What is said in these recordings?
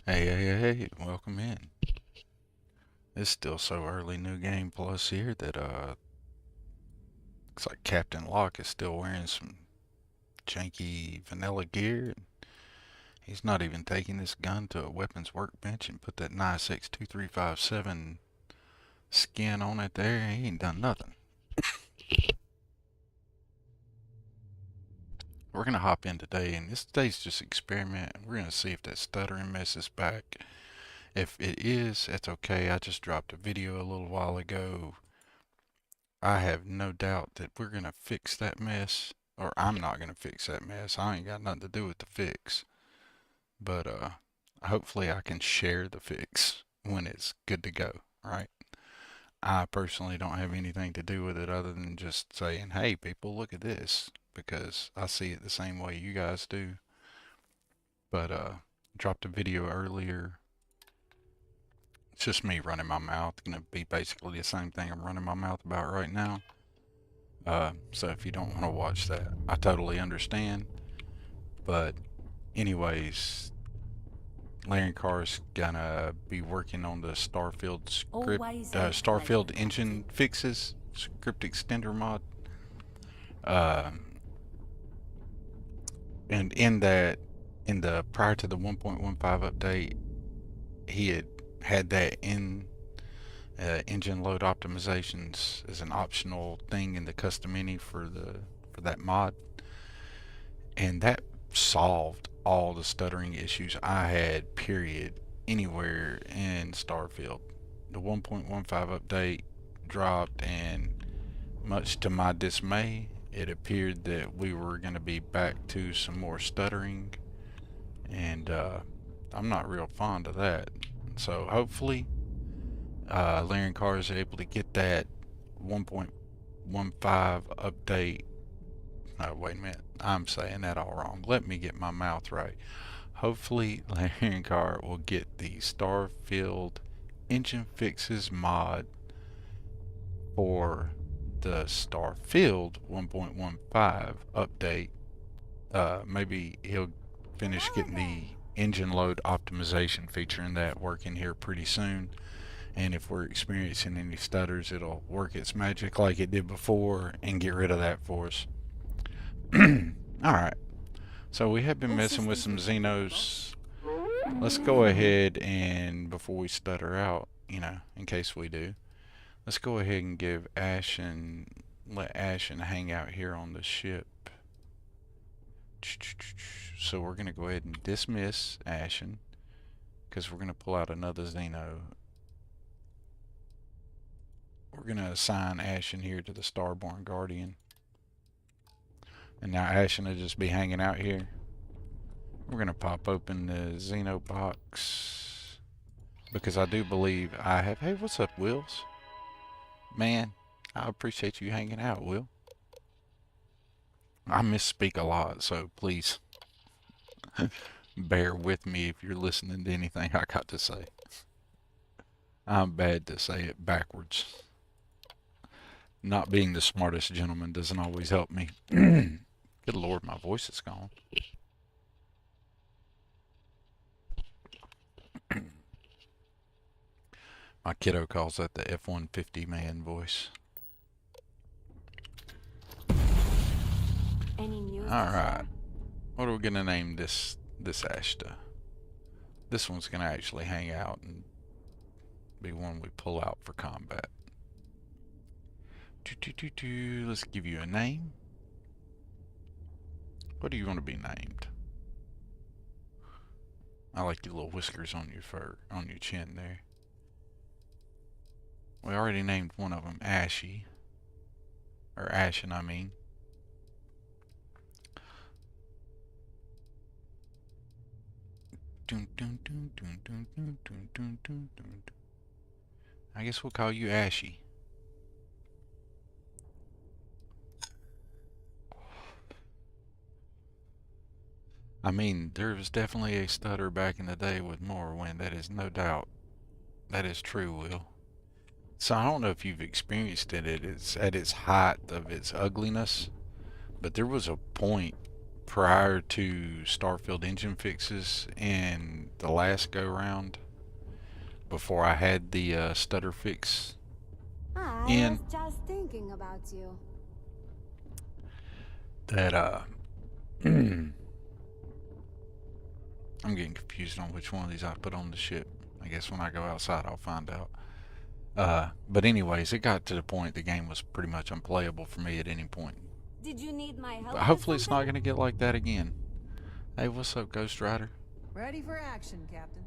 Hey, welcome in. It's still so early, new game plus here that looks like Captain Locke is still wearing some janky vanilla gear. He's not even taking this gun to a weapons workbench and put that nice X2357 skin on it there. He ain't done nothing. We're gonna hop in today, and this today's just experiment. We're gonna see if that stuttering mess is back. If it is, that's okay. I just dropped a video a little while ago. I have no doubt that we're going to fix that mess, or I'm not going to fix that mess. I ain't got nothing to do with the fix. But hopefully I can share the fix when it's good to go, right? I personally don't have anything to do with it other than just saying, hey, people, look at this, because I see it the same way you guys do. But dropped a video earlier. It's just me running my mouth. Going to be basically the same thing I'm running my mouth about right now. So if you don't want to watch that, I totally understand. But anyways, Larry Carr's gonna be working on the Starfield script, Starfield engine fixes, script extender mod. And in the prior to the 1.15 update, he had that in engine load optimizations as an optional thing in the custom menu for that mod. And that solved all the stuttering issues I had, period, anywhere in Starfield. The 1.15 update dropped, and much to my dismay, it appeared that we were going to be back to some more stuttering, and I'm not real fond of that. So hopefully, Larry Carr is able to get that 1.15 update. No, wait a minute. I'm saying that all wrong. Let me get my mouth right. Hopefully, Larry Carr will get the Starfield engine fixes mod for the Starfield 1.15 update. Maybe he'll finish getting the engine load optimization feature in that working here pretty soon. And if we're experiencing any stutters, it'll work its magic like it did before and get rid of that for us. Alright, so we have been messing with some Xenos. Let's go ahead and, before we stutter out, in case we do, let's go ahead and let Ashen hang out here on the ship. So we're going to go ahead and dismiss Ashen, because we're going to pull out another Xeno. We're going to assign Ashen here to the Starborn Guardian. And now Ashen will just be hanging out here. We're going to pop open the Xeno box, because I do believe I have... Hey, what's up, Wills? Man, I appreciate you hanging out, Will. I misspeak a lot, so please bear with me if you're listening to anything I got to say. I'm bad to say it backwards. Not being the smartest gentleman doesn't always help me. Good Lord, my voice is gone. My kiddo calls that the F-150 man voice. Any news? Alright. What are we gonna name this Ashta? This one's gonna actually hang out and be one we pull out for combat. Let's give you a name. What do you want to be named? I like your little whiskers on your chin there. We already named one of them Ashy. Or Ashen, I mean. I guess we'll call you Ashy. I mean, there was definitely a stutter back in the day with Morrowind. That is no doubt. That is true, Will. So I don't know if you've experienced it. It's at its height of its ugliness, but there was a point prior to Starfield engine fixes in the last go round, before I had the stutter fix I was just thinking about you. that I'm getting confused on which one of these I put on the ship. I guess when I go outside I'll find out. But anyways, it got to the point the game was pretty much unplayable for me at any point. Did you need my help? But hopefully it's not going to get like that again. Hey, what's up, Ghost Rider? Ready for action, Captain.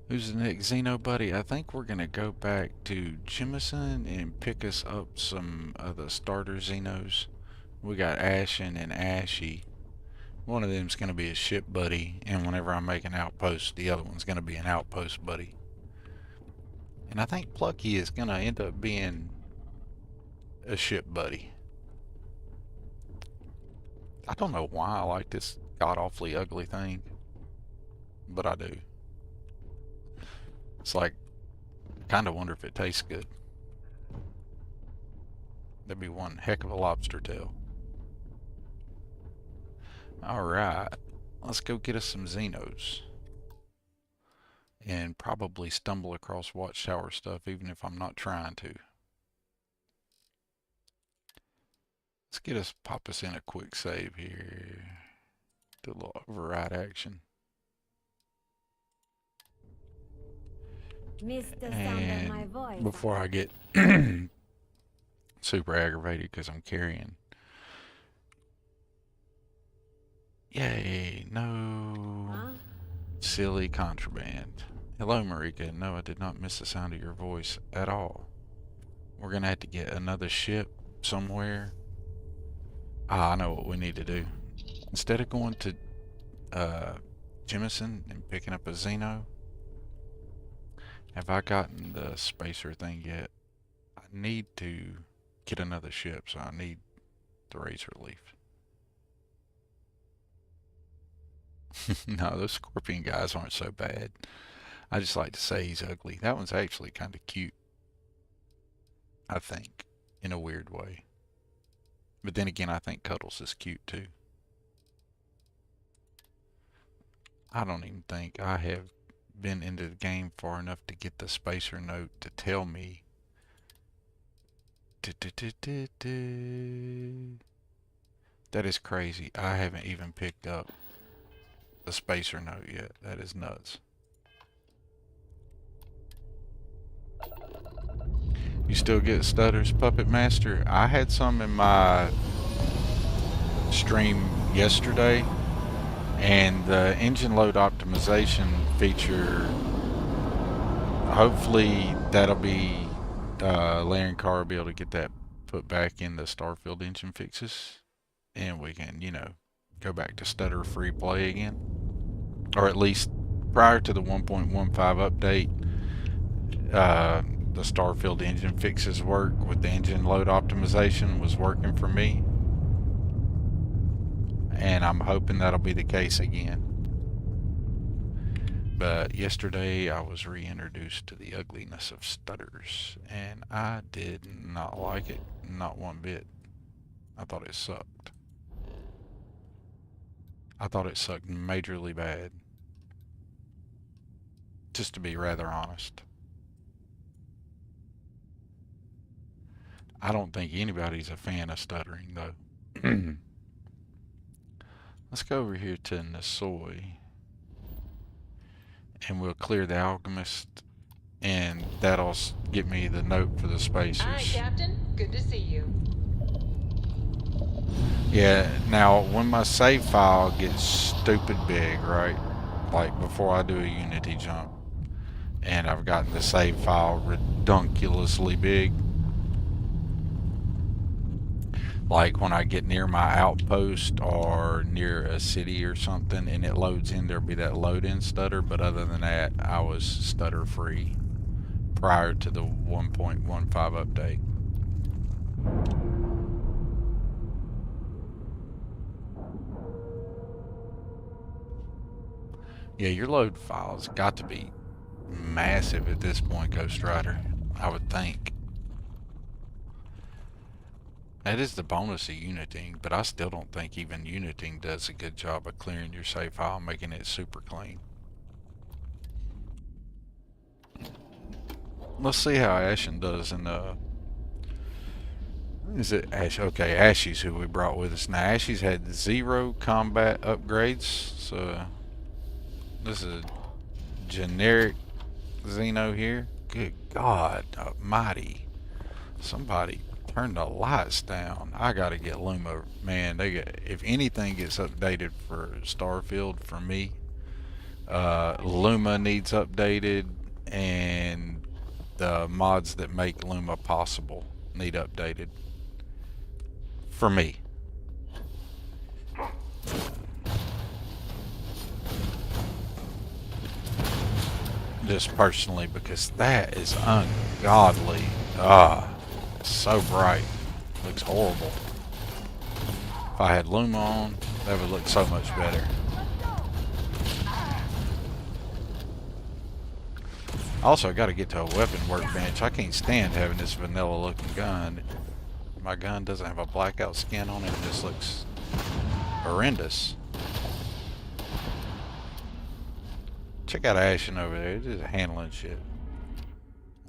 Who's the next Xeno buddy? I think we're going to go back to Jemison and pick us up some of the starter Xenos. We got Ashen and Ashy. One of them's going to be a ship buddy, and whenever I make an outpost, the other one's going to be an outpost buddy. And I think Plucky is going to end up being a ship buddy. I don't know why I like this god-awfully ugly thing, but I do. It's like, I kind of wonder if it tastes good. That'd be one heck of a lobster tail. Alright, let's go get us some Xenos. And probably stumble across Watchtower stuff, even if I'm not trying to. Let's get us, pop us in a quick save here. Do a little override action. Missed the sound of my voice. Before I get super aggravated because I'm carrying. Yay, no. Huh? Silly contraband. Hello, Marika. No, I did not miss the sound of your voice at all. We're going to have to get another ship somewhere. Ah, I know what we need to do. Instead of going to Jemison and picking up a Xeno, have I gotten the spacer thing yet? I need to get another ship, so I need the Razor Leaf. No, those scorpion guys aren't so bad. I just like to say he's ugly. That one's actually kind of cute, I think, in a weird way. But then again, I think Cuddles is cute too. I don't even think I have been into the game far enough to get the spacer note to tell me that is crazy. I haven't even picked up the spacer note yet. That is nuts. You still get stutters, Puppet Master? I had some in my stream yesterday, and the engine load optimization feature, hopefully that'll be Larry and Carr will be able to get that put back in the Starfield engine fixes, and we can, you know, go back to stutter free play again, or at least prior to the 1.15 update. The Starfield engine fixes work with the engine load optimization was working for me, and I'm hoping that'll be the case again. But yesterday I was reintroduced to the ugliness of stutters, and I did not like it, not one bit. I thought it sucked. I thought it sucked majorly bad, just to be rather honest. I don't think anybody's a fan of stuttering, though. Let's go over here to Nasoy, and we'll clear the alchemist, and that'll get me the note for the spacers. Hi, Captain. Good to see you. Yeah, now when my save file gets stupid big, right? Like before I do a Unity jump, and I've gotten the save file redunculously big, Like when I get near my outpost or near a city or something and it loads in, there'll be that load in stutter. But other than that, I was stutter free prior to the 1.15 update. Yeah, your load file's got to be massive at this point, Ghost Rider, I would think. That is the bonus of uniting, but I still don't think even uniting does a good job of clearing your save file, making it super clean. Let's see how Ashen does in is it Ash? Okay, Ashy's who we brought with us. Now Ashy's had 0 combat upgrades, so this is a generic Xeno here. Good God almighty. Somebody turn the lights down. I gotta get Luma. Man, if anything gets updated for Starfield for me, Luma needs updated, and the mods that make Luma possible need updated for me. Just personally, because that is ungodly. So bright. Looks horrible. If I had Luma on, that would look so much better. Also, I gotta get to a weapon workbench. I can't stand having this vanilla looking gun. My gun doesn't have a blackout skin on it. It just looks horrendous. Check out Ashen over there. It's just handling shit.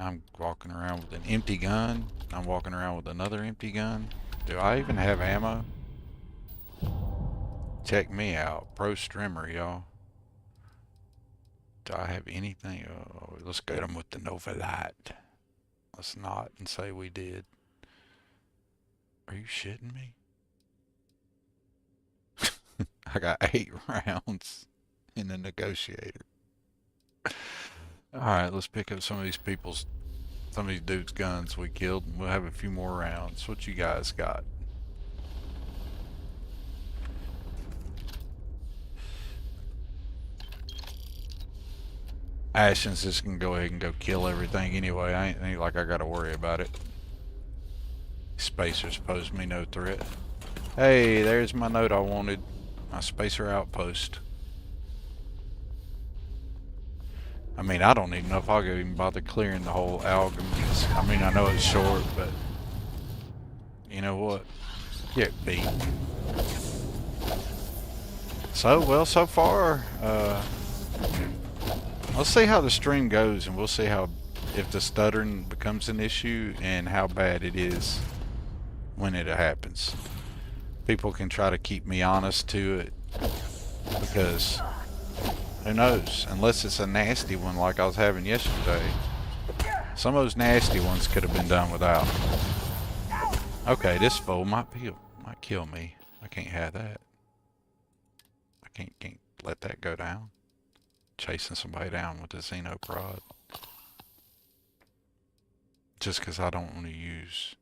I'm walking around with an empty gun. I'm walking around with another empty gun. Do I even have ammo? Check me out. Pro streamer, y'all. Do I have anything? Oh, let's get them with the Nova Light. Let's not and say we did. Are you shitting me? I got 8 rounds in the negotiator. Alright, let's pick up some of these dudes' guns we killed, and we'll have a few more rounds. What you guys got? Ashen's just gonna go ahead and go kill everything anyway. Ain't like I gotta worry about it. Spacers pose me no threat. Hey, there's my note I wanted. My spacer outpost. I mean, I don't even know if I'll even bother clearing the whole algorithm. I mean, I know it's short, but you know what? Get beat. So, well, so far, let's see how the stream goes, and we'll see if the stuttering becomes an issue and how bad it is when it happens. People can try to keep me honest to it, because who knows? Unless it's a nasty one like I was having yesterday. Some of those nasty ones could have been done without. Okay, this fool might kill me. I can't have that. I can't let that go down. Chasing somebody down with a Xeno prod. Just because I don't want to use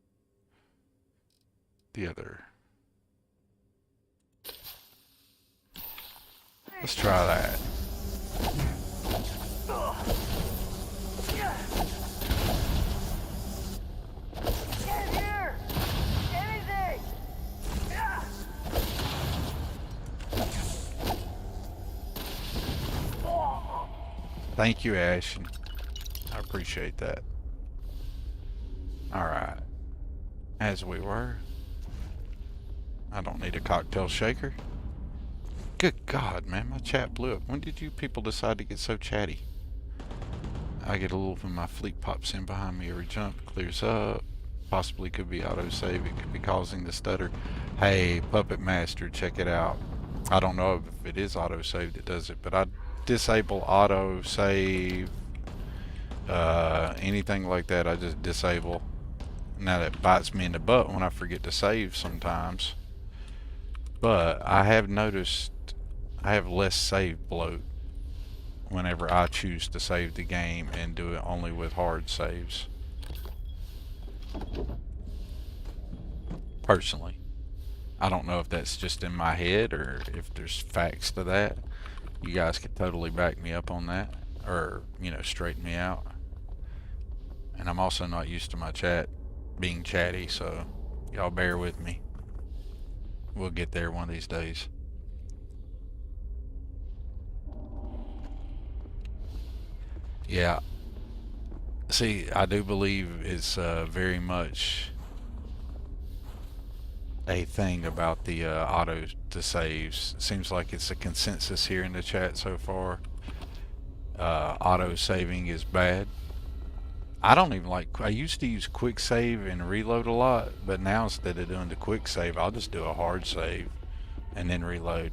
the other. Let's try that. Get here! Anything! Thank you, Ash. I appreciate that. Alright. As we were. I don't need a cocktail shaker. Good God, man, my chat blew up. When did you people decide to get so chatty? I get a little when my fleet pops in behind me every jump, clears up. Possibly could be autosave. It could be causing the stutter. Hey, Puppet Master, check it out. I don't know if it is autosave that does it, but I disable autosave. Anything like that, I just disable. Now that bites me in the butt when I forget to save sometimes. But I have noticed I have less save bloat whenever I choose to save the game and do it only with hard saves. Personally. I don't know if that's just in my head or if there's facts to that. You guys could totally back me up on that, or, you know, straighten me out. And I'm also not used to my chat being chatty, so y'all bear with me. We'll get there one of these days. Yeah, see, I do believe it's very much a thing about the auto to saves. Seems like it's a consensus here in the chat so far. Auto saving is bad. I don't even like. I used to use quick save and reload a lot, but now instead of doing the quick save, I'll just do a hard save and then reload.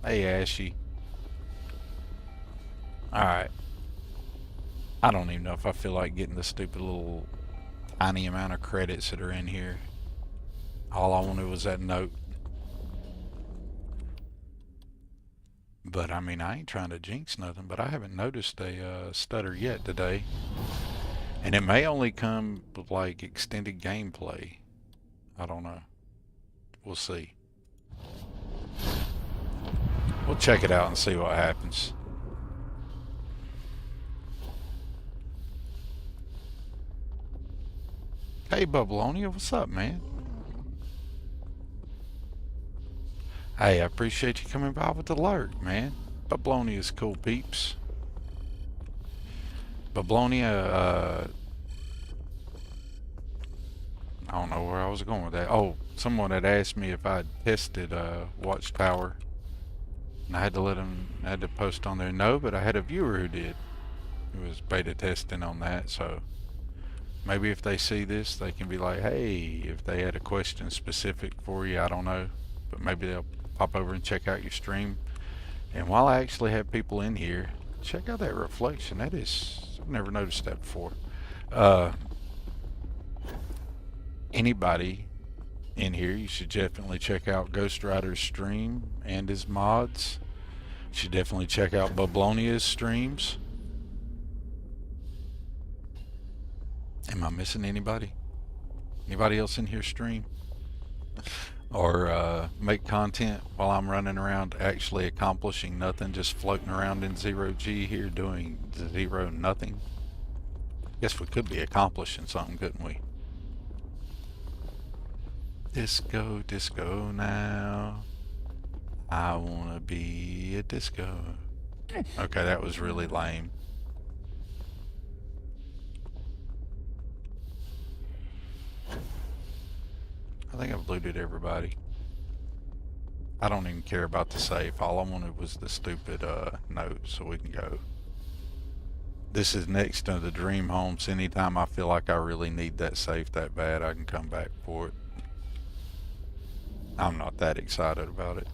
Hey, Ashy. All right. I don't even know if I feel like getting the stupid little tiny amount of credits that are in here. All I wanted was that note. But I mean, I ain't trying to jinx nothing, but I haven't noticed a stutter yet today. And it may only come with like extended gameplay. I don't know. We'll see. We'll check it out and see what happens. Hey, Bubblonia, what's up, man? Hey, I appreciate you coming by with the alert, man. Bubblonia is cool, peeps. Bubblonia, I don't know where I was going with that. Oh, someone had asked me if I'd tested Watchtower. And I had to I had to post on there. No, but I had a viewer who did. Who was beta testing on that, so maybe if they see this, they can be like, hey, if they had a question specific for you, I don't know. But maybe they'll pop over and check out your stream. And while I actually have people in here, check out that reflection. That is, I've never noticed that before. Anybody in here, you should definitely check out Ghost Rider's stream and his mods. You should definitely check out Bublonia's streams. Am I missing anybody? Anybody else in here stream? Or make content while I'm running around actually accomplishing nothing, just floating around in 0G here doing zero nothing? Guess we could be accomplishing something, couldn't we? Disco, disco now. I wanna be a disco. Okay, that was really lame. I think I've looted everybody. I don't even care about the safe. All I wanted was the stupid note so we can go. This is next to the dream homes. Anytime I feel like I really need that safe that bad, I can come back for it. I'm not that excited about it.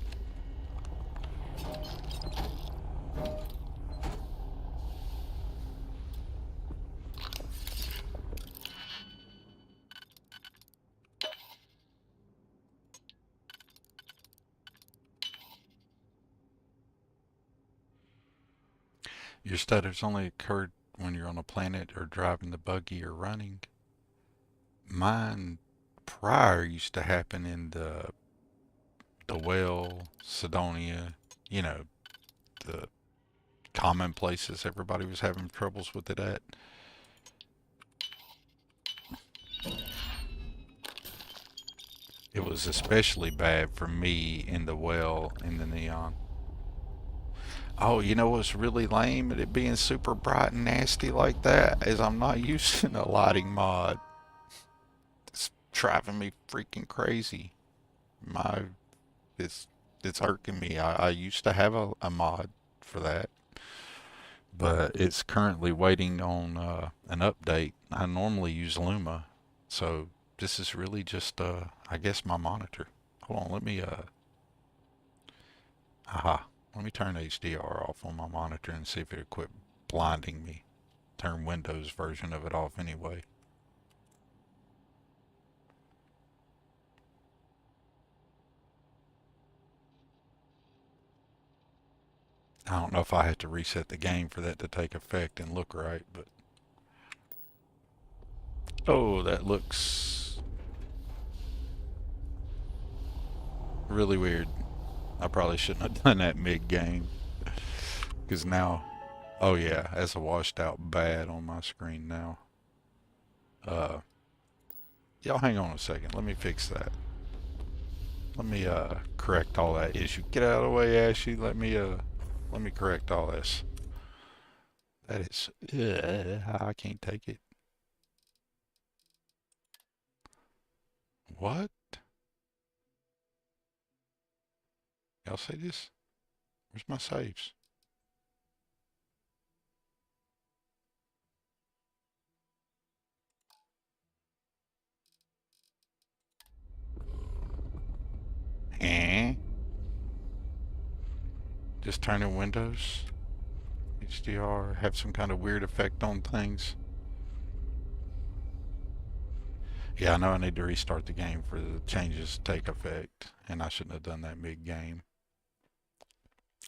Your stutters only occurred when you're on a planet or driving the buggy or running. Mine prior used to happen in the well, Sidonia, you know, the common places everybody was having troubles with it at. It was especially bad for me in the well in the neon. Oh, you know what's really lame at it being super bright and nasty like that is I'm not using a lighting mod. It's driving me freaking crazy. My it's it's irking me. I used to have a mod for that, but it's currently waiting on an update. I normally use Luma, so this is really just I guess my monitor. Hold on, let me aha. Let me turn HDR off on my monitor and see if it'll quit blinding me. Turn Windows version of it off anyway. I don't know if I had to reset the game for that to take effect and look right, but... Oh, that looks... Really weird. I probably shouldn't have done that mid-game. Because now, oh yeah, that's a washed out bad on my screen now. Y'all hang on a second. Let me fix that. Let me correct all that issue. Get out of the way, Ashley. Let me correct all this. That is, I can't take it. What? Y'all see this? Where's my saves? Eh? Just turning windows? HDR have some kind of weird effect on things? Yeah, I know I need to restart the game for the changes to take effect, and I shouldn't have done that mid-game.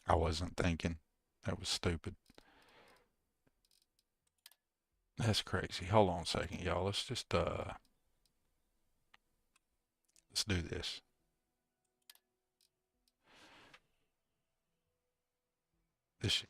I wasn't thinking. That was stupid. That's crazy. Hold on a second, y'all. Let's just, let's do this. This.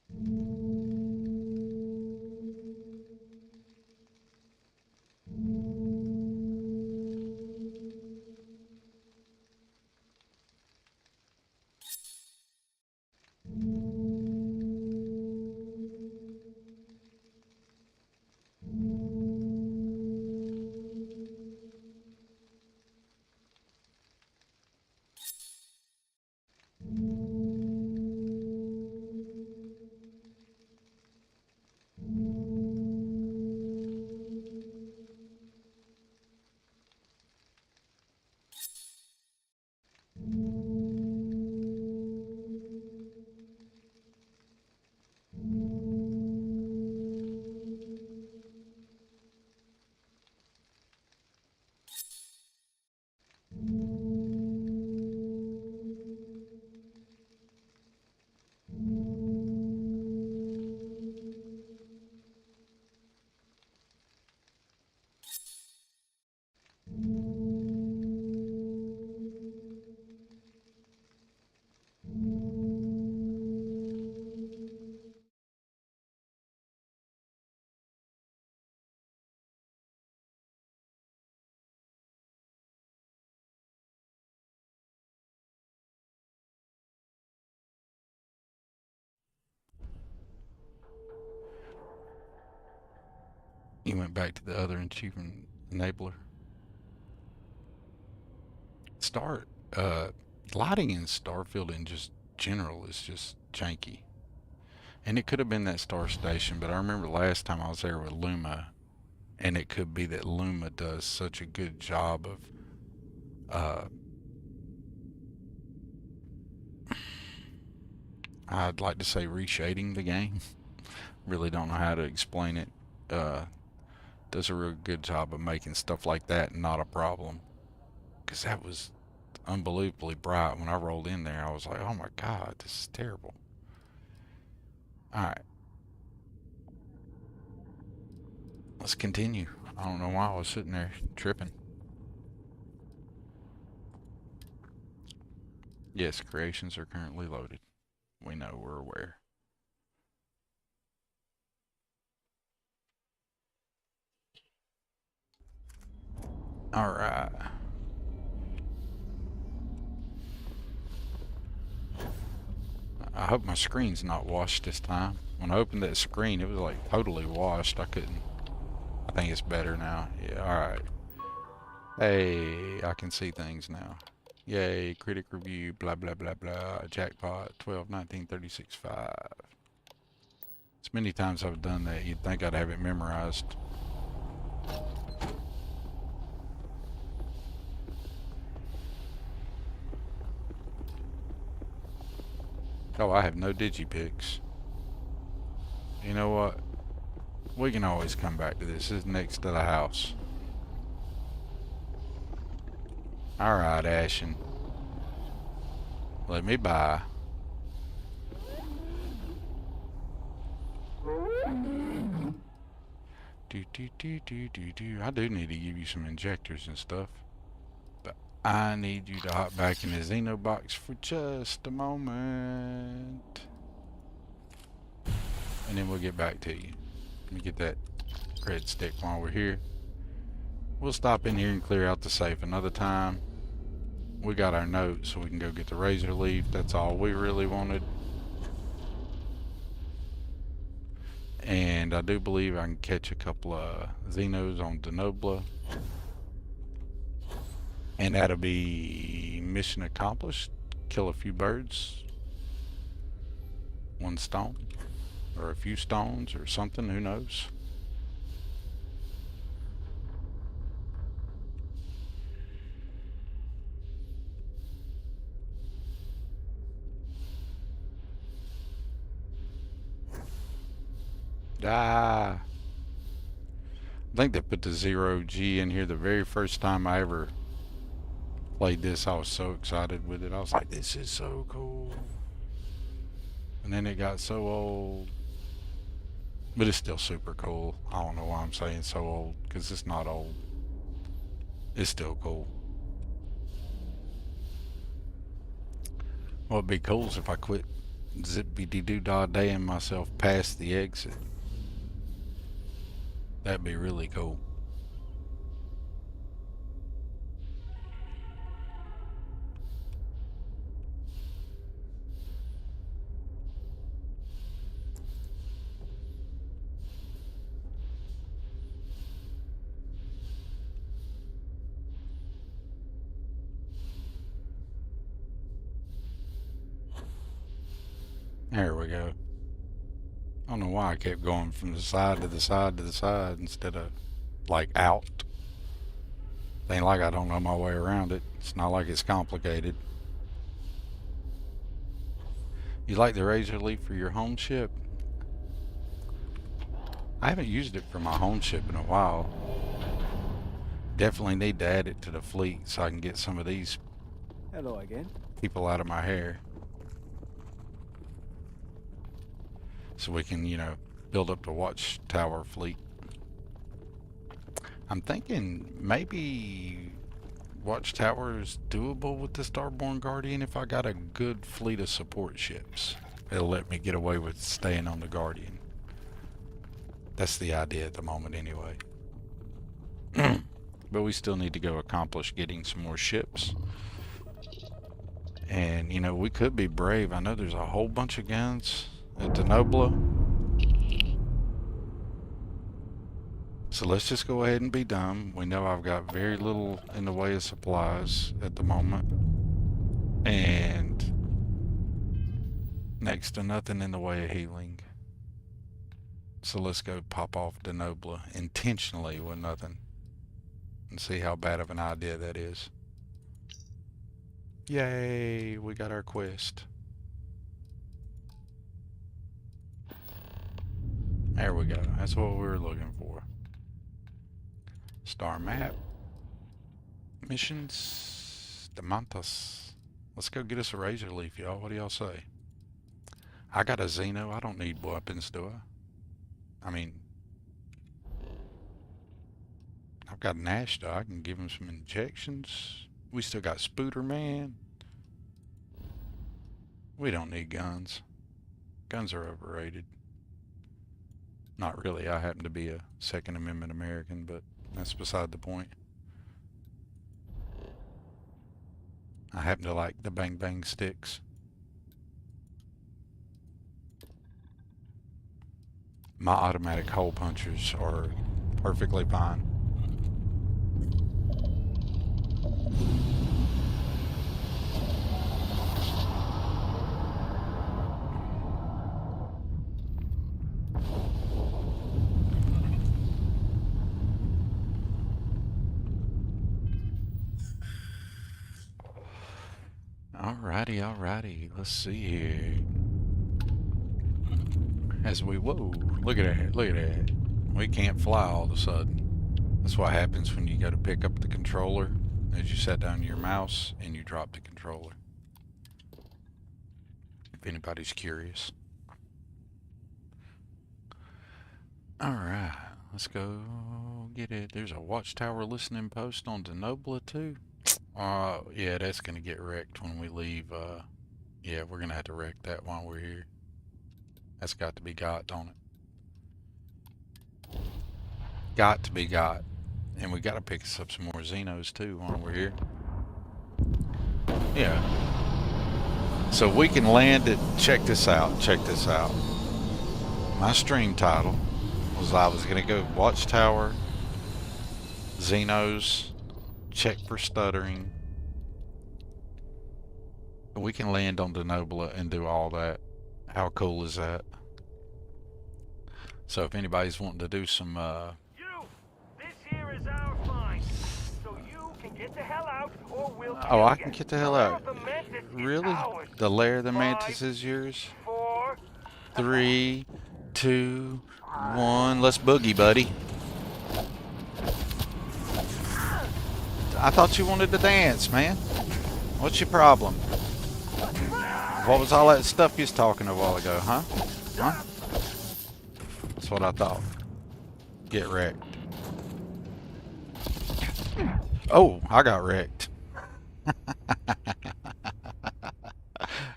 You went back to the other achievement enabler. Star, uh, lighting in Starfield in just general is just janky. And it could have been that Star Station, but I remember last time I was there with Luma, and it could be that Luma does such a good job of, I'd like to say reshading the game. Really don't know how to explain it. Does a real good job of making stuff like that not a problem. Because that was unbelievably bright. When I rolled in there, I was like, oh my God, this is terrible. Alright, let's continue. I don't know why I was sitting there tripping. Yes, creations are currently loaded. We know, we're aware. Alright. I hope my screen's not washed this time. When I opened that screen, it was like totally washed. I couldn't. I think it's better now. Yeah, alright. Hey, I can see things now. Yay, critic review, blah, blah, blah, blah. Jackpot, 12, 19, 36, 5. As many times I've done that, you'd think I'd have it memorized. Oh, I have no digipicks. You know what? We can always come back to this. This is next to the house. Alright, Ashen. Let me by. Do. I do need to give you some injectors and stuff. But I need you to hop back in the Xeno box for just a moment. And then we'll get back to you. Let me get that red stick while we're here. We'll stop in here and clear out the safe another time. We got our note so we can go get the razor leaf. That's all we really wanted. And I do believe I can catch a couple of Xenos on Denobla. And that'll be mission accomplished. Kill a few birds. One stone. Or a few stones or something, who knows. Ah. I think they put the 0G in here the very first time I ever played this. I was so excited with it. I was like, this is so cool. And then it got so old. But it's still super cool. I don't know why I'm saying so old, because it's not old. It's still cool. What'd be cool is if I quit zippity-doo-dah-daying myself past the exit. That'd be really cool. There we go. I don't know why I kept going from the side to the side to the side instead of like out. It ain't like I don't know my way around it. It's not like it's complicated. You like the razor leaf for your home ship? I haven't used it for my home ship in a while. Definitely need to add it to the fleet so I can get some of these Hello again. people out of my hair. So we can, you know, build up the Watchtower fleet. I'm thinking maybe Watchtower is doable with the Starborn Guardian if I got a good fleet of support ships. It'll let me get away with staying on the Guardian. That's the idea at the moment anyway. But we still need to go accomplish getting some more ships. And, you know, we could be brave. I know there's a whole bunch of guns at Denobla. So let's just go ahead and be dumb. We know I've got very little in the way of supplies at the moment. And next to nothing in the way of healing. So let's go pop off Denobla intentionally with nothing. And see how bad of an idea that is. Yay, we got our quest. There we go. That's what we were looking for. Star map. Missions. Demantas. Let's go get us a razor leaf, y'all. What do y'all say? I got a Xeno. I don't need weapons, do I? I mean, I've got an Ashta. I can give him some injections. We still got Spooter Man. We don't need guns. Guns are overrated. Not really. I happen to be a Second Amendment American, but that's beside the point. I happen to like the bang bang sticks. My automatic hole punchers are perfectly fine. Alrighty. Let's see here. Whoa, look at that. We can't fly all of a sudden. That's what happens when you go to pick up the controller, as you set down your mouse and you drop the controller. If anybody's curious. Alright, let's go get it. There's a Watchtower listening post on Denobla too. Yeah, that's gonna get wrecked when we leave. Yeah, we're gonna have to wreck that while we're here. That's got to be got, don't it? Got to be got. And we gotta pick us up some more Xenos too while we're here. Yeah. So we can land it. Check this out. Check this out. My stream title was I was gonna go Watchtower, Xenos, check for stuttering. We can land on Denobula and do all that. How cool is that? So if anybody's wanting to do some, You! This here is our find. So you can get the hell out or we'll oh, kill I you. can get the The hell lair out. of the Mantis is Really? ours. The lair of the 5, Mantis is yours? 4, 3, 2, 1. Let's boogie, buddy. I thought you wanted to dance, man. What's your problem? What was all that stuff you was talking a while ago, huh? Huh? That's what I thought. Get wrecked. Oh, I got wrecked.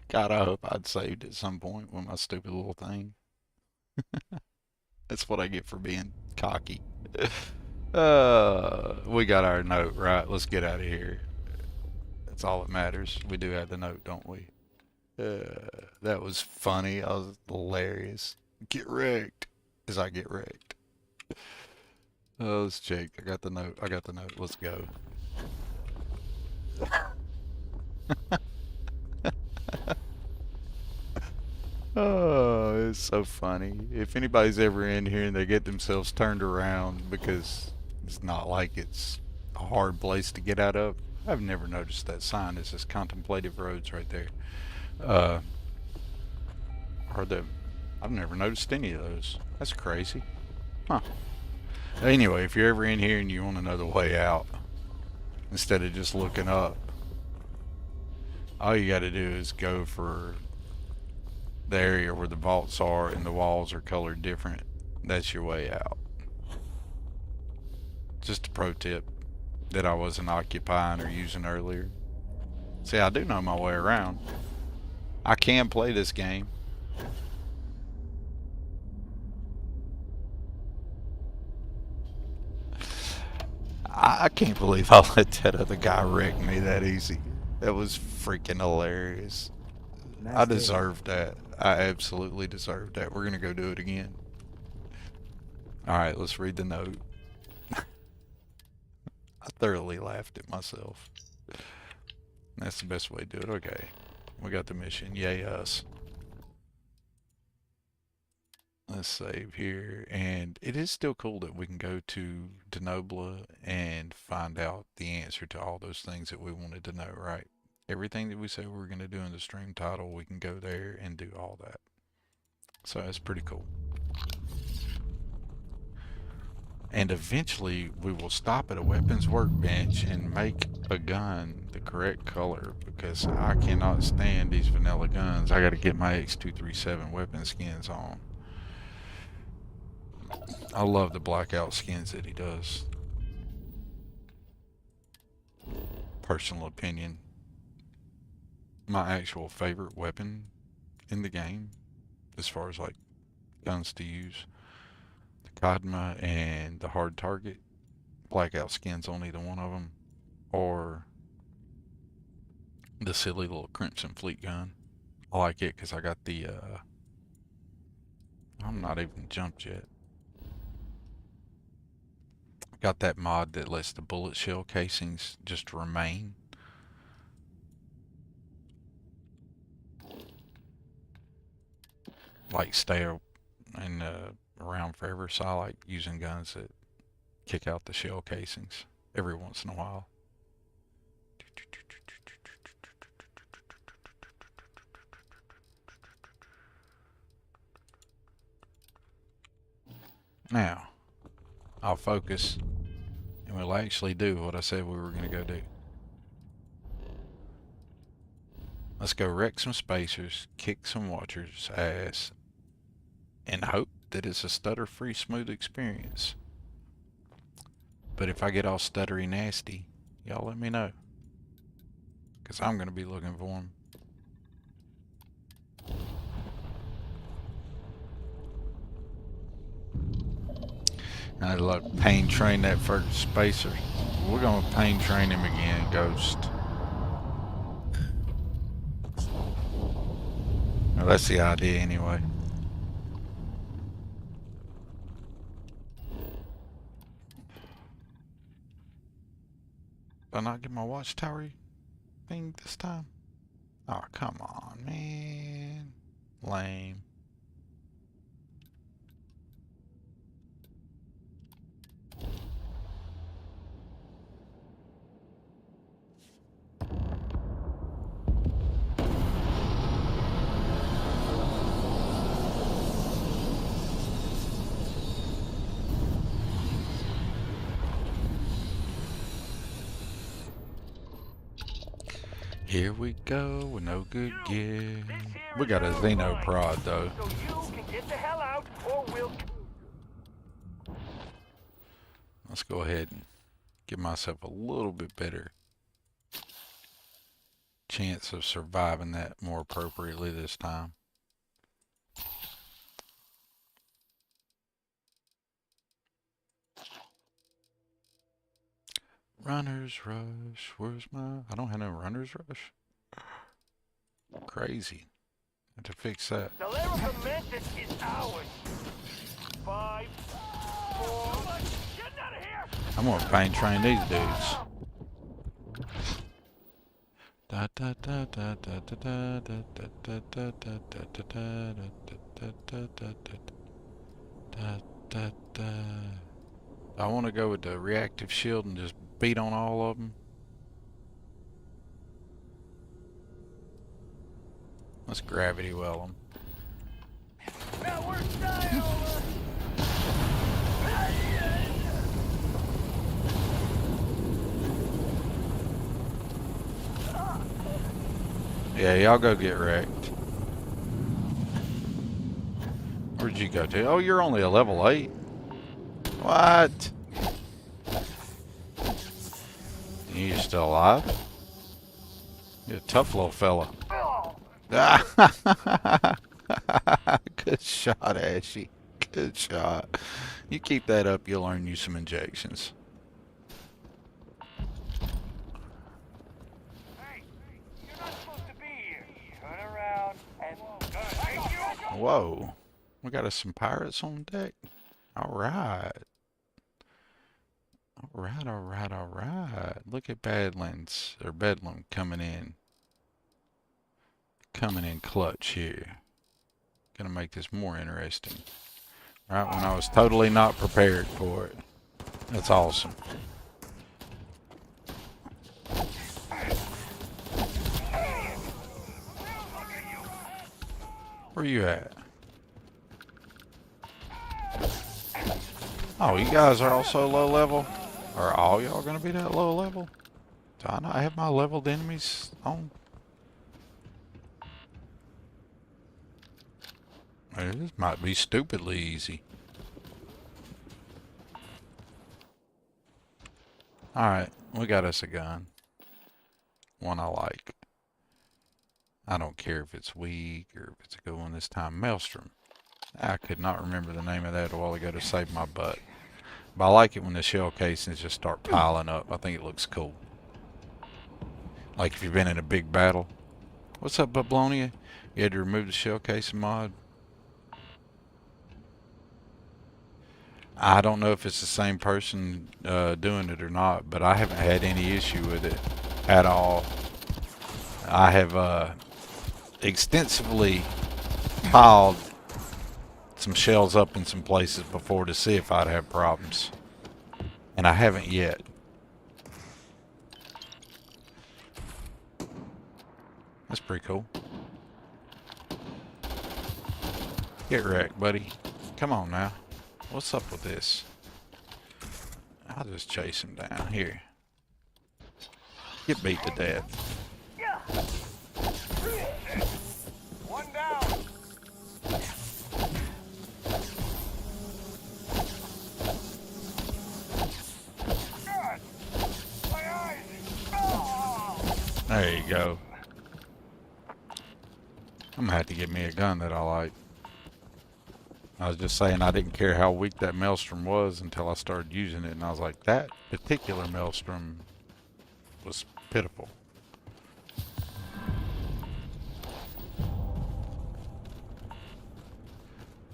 God, I hope I'd saved at some point with my stupid little thing. That's what I get for being cocky. We got our note, right? Let's get out of here. That's all that matters. We do have the note, don't we? That was funny. That was hilarious. Get wrecked as I get wrecked. Oh, it's Jake. I got the note. I got the note. Let's go. Oh, it's so funny. If anybody's ever in here and they get themselves turned around because it's not like it's a hard place to get out of, I've never noticed that sign. It says contemplative roads right there. Uh, or the, I've never noticed any of those. That's crazy. Huh. Anyway, if you're ever in here and you want to know the way out, instead of just looking up, all you got to do is go for the area where the vaults are and the walls are colored different. That's your way out. Just a pro tip that I wasn't occupying or using earlier. See, I do know my way around. I can play this game. I can't believe I let that other guy wreck me that easy. That was freaking hilarious. I deserved that. I absolutely deserved that. We're gonna go do it again. Alright, let's read the note. I thoroughly laughed at myself. That's the best way to do it. Okay. We got the mission. Yay us. Let's save here. And it is still cool that we can go to Denobula and find out the answer to all those things that we wanted to know, right? Everything that we said we were going to do in the stream title, we can go there and do all that. So that's pretty cool. And eventually we will stop at a weapons workbench and make a gun the correct color, because I cannot stand these vanilla guns. I got to get my X237 weapon skins on. I love the blackout skins that he does. Personal opinion. My actual favorite weapon in the game, as far as like guns to use, the Kadma and the hard target. Blackout skins on either one of them, or the silly little Crimson Fleet gun. I like it because I got the I'm not even jumped yet. Got that mod that lets the bullet shell casings just remain. Like stay and around forever. So I like using guns that kick out the shell casings every once in a while. Now, I'll focus and we'll actually do what I said we were going to go do. Let's go wreck some spacers, kick some watchers' ass, and hope that it's a stutter-free smooth experience. But if I get all stuttery nasty, y'all let me know. Because I'm going to be looking for him. I love pain train that first spacer. We're going to pain train him again, Ghost. Well, that's the idea anyway. Did I not get my watchtower thing this time? Oh, come on, man. Lame. Here we go with no good gear. We got a Xeno prod though. So you can get the hell out, or we'll... Let's go ahead and give myself a little bit better chance of surviving that more appropriately this time. Runner's rush. Where's my... I don't have no runner's rush. Crazy. Have to fix that. The lyrical method is ours. 5, 4... Get out of here! I'm gonna pain train these dudes. Da da da da da da da da da da da da da da da. I want to go with the reactive shield and just beat on all of them. Let's gravity well them. Now we're style! Yeah, y'all go get wrecked. Where'd you go to? Oh, you're only a level 8. What? You still alive? You're a tough little fella. Good shot, Ashy. Good shot. You keep that up, you'll earn you some injections. Hey, you're not supposed to be here. Turn around and... Thank you! Whoa. We got us some pirates on deck. Alright. Alright, alright, alright. Look at Badlands, or Bedlam coming in. Coming in clutch here. Gonna make this more interesting. Right when I was totally not prepared for it. That's awesome. Where you at? Oh, you guys are also low level? Are all y'all gonna be that low level? Do I not have my leveled enemies on? This might be stupidly easy. Alright, we got us a gun. One I like. I don't care if it's weak or if it's a good one this time. Maelstrom. I could not remember the name of that a while ago to save my butt. But I like it when the shell casings just start piling up. I think it looks cool. Like if you've been in a big battle. What's up, Bablonia? You had to remove the shell casing mod? I don't know if it's the same person doing it or not, but I haven't had any issue with it at all. I have extensively piled some shells up in some places before to see if I'd have problems. And I haven't yet. That's pretty cool. Get wrecked, buddy. Come on now. What's up with this? I'll just chase him down. Here. Get beat to death. One down. God, my eyes. Oh. There you go. I'm gonna have to get me a gun that I like. I was just saying I didn't care how weak that maelstrom was until I started using it, and I was like, that particular maelstrom was pitiful.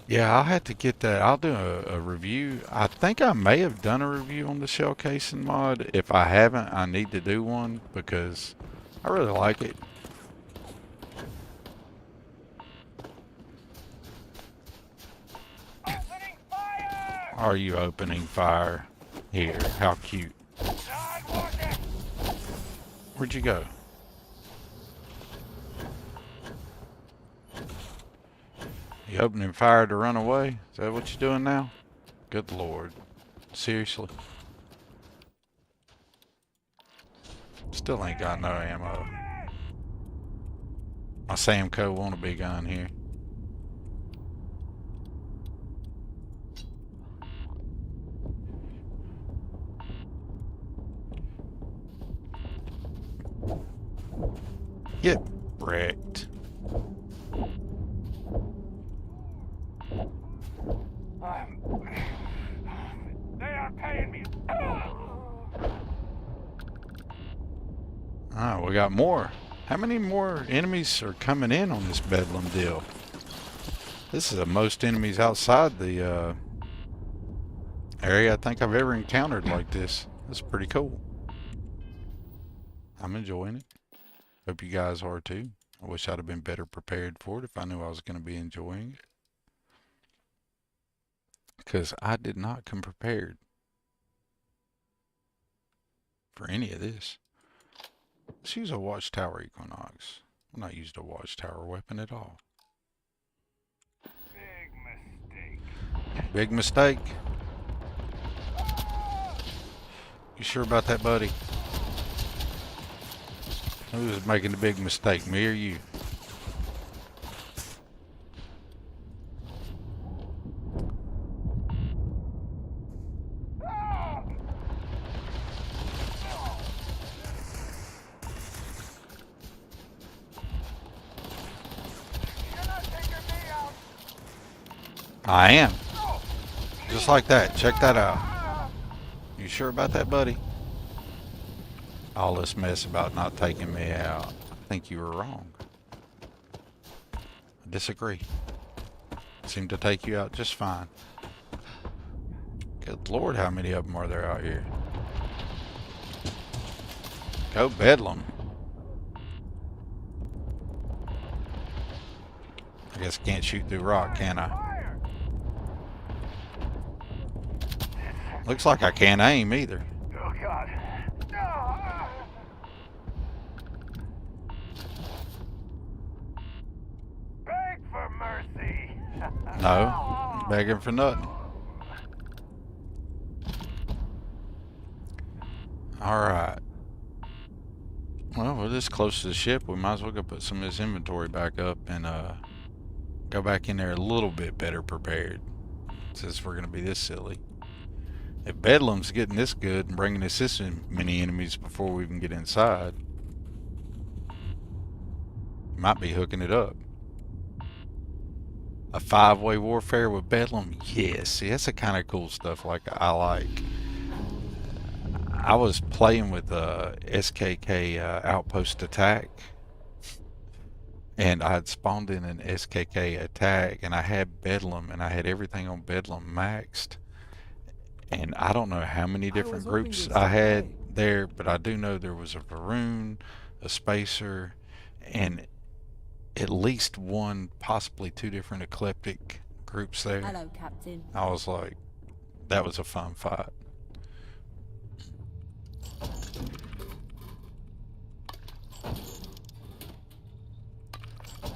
Yeah, I'll have to get that. I'll do a review. I think I may have done a review on the shell casing mod. If I haven't, I need to do one because I really like it. Opening fire! Are you opening fire? Here, how cute. Not working! Where'd you go? You opening fire to run away? Is that what you're doing now? Good Lord. Seriously? Still ain't got no ammo. My Samco wannabe gun here. Get wrecked. They are paying me. Ah, we got more. How many more enemies are coming in on this Bedlam deal? This is the most enemies outside the area I think I've ever encountered like this. That's pretty cool. I'm enjoying it. Hope you guys are too. I wish I'd have been better prepared for it if I knew I was going to be enjoying it. Because I did not come prepared for any of this. Let's use a Watchtower Equinox. I'm not used a Watchtower weapon at all. Big mistake. Big mistake. You sure about that, buddy? Who's making the big mistake, me or you? I am. Just like that. Check that out. You sure about that, buddy? All this mess about not taking me out. I think you were wrong. I disagree. Seemed to take you out just fine. Good Lord, how many of them are there out here? Go Bedlam. I guess I can't shoot through rock, can I? Looks like I can't aim either. Oh God. No. Beg for mercy. No, begging for nothing. Alright. Well, we're this close to the ship. We might as well go put some of this inventory back up and go back in there a little bit better prepared. Since we're going to be this silly. If Bedlam's getting this good and bringing us this many enemies before we even get inside, might be hooking it up. A 5-way warfare with Bedlam? Yes. See, that's the kind of cool stuff like I like. I was playing with SKK Outpost Attack, and I had spawned in an SKK Attack, and I had Bedlam, and I had everything on Bedlam maxed. And I don't know how many different groups I had there, but I do know there was a Varun, a Spacer, and at least one, possibly two different eclectic groups there. Hello, Captain. I was like, that was a fun fight.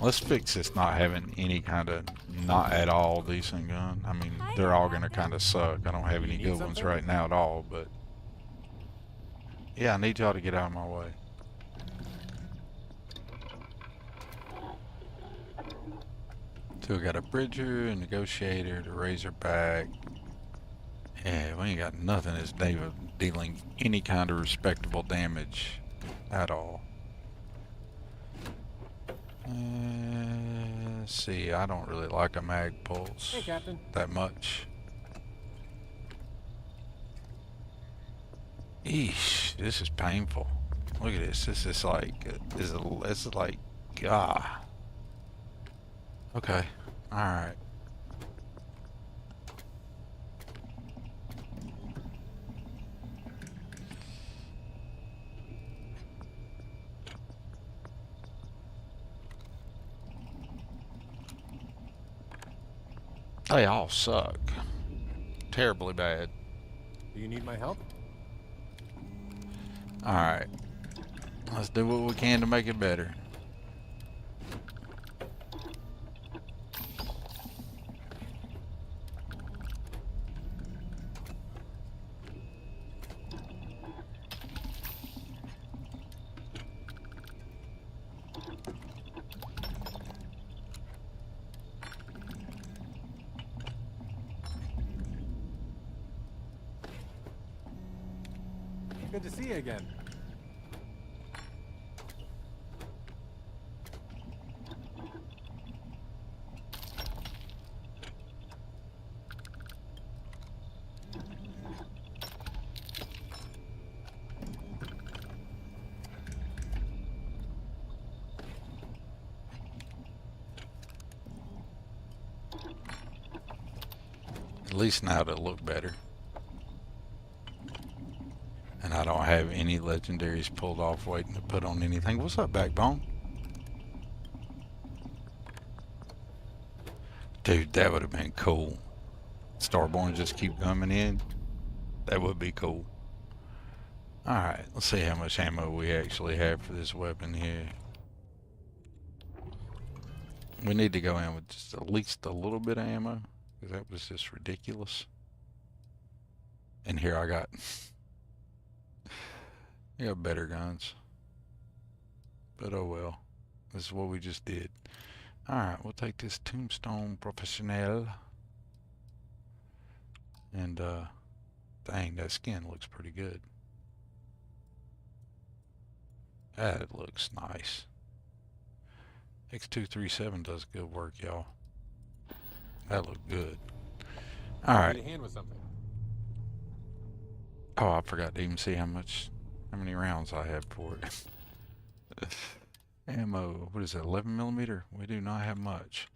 Let's fix this not having any kind of not at all decent gun. I mean, they're all going to kind of suck. I don't have any good ones right now at all, but yeah, I need y'all to get out of my way. So we got a Bridger, a Negotiator, the Razorback. Yeah, we ain't got nothing that's dealing any kind of respectable damage at all. See, I don't really like a mag pulse Hey, Captain. that much. Eesh, this is painful. Look at this. This is like, this is like, ah. Okay. All right. They all suck. Terribly bad. Do you need my help? All right. Let's do what we can to make it better. Good to see you again. At least now it'll look better. And I don't have any legendaries pulled off waiting to put on anything. What's up, Backbone? Dude, that would have been cool. Starborn just keep coming in. That would be cool. Alright, let's see how much ammo we actually have for this weapon here. We need to go in with just at least a little bit of ammo, because that was just ridiculous. And here I got better guns. But oh well. This is what we just did. Alright, we'll take this Tombstone Professionnel. And dang, that skin looks pretty good. That looks nice. X237 does good work, y'all. That looked good. Alright. Need a hand with something. Oh, I forgot to even see how many rounds I have for it. Ammo, what is that, 11 millimeter? We do not have much.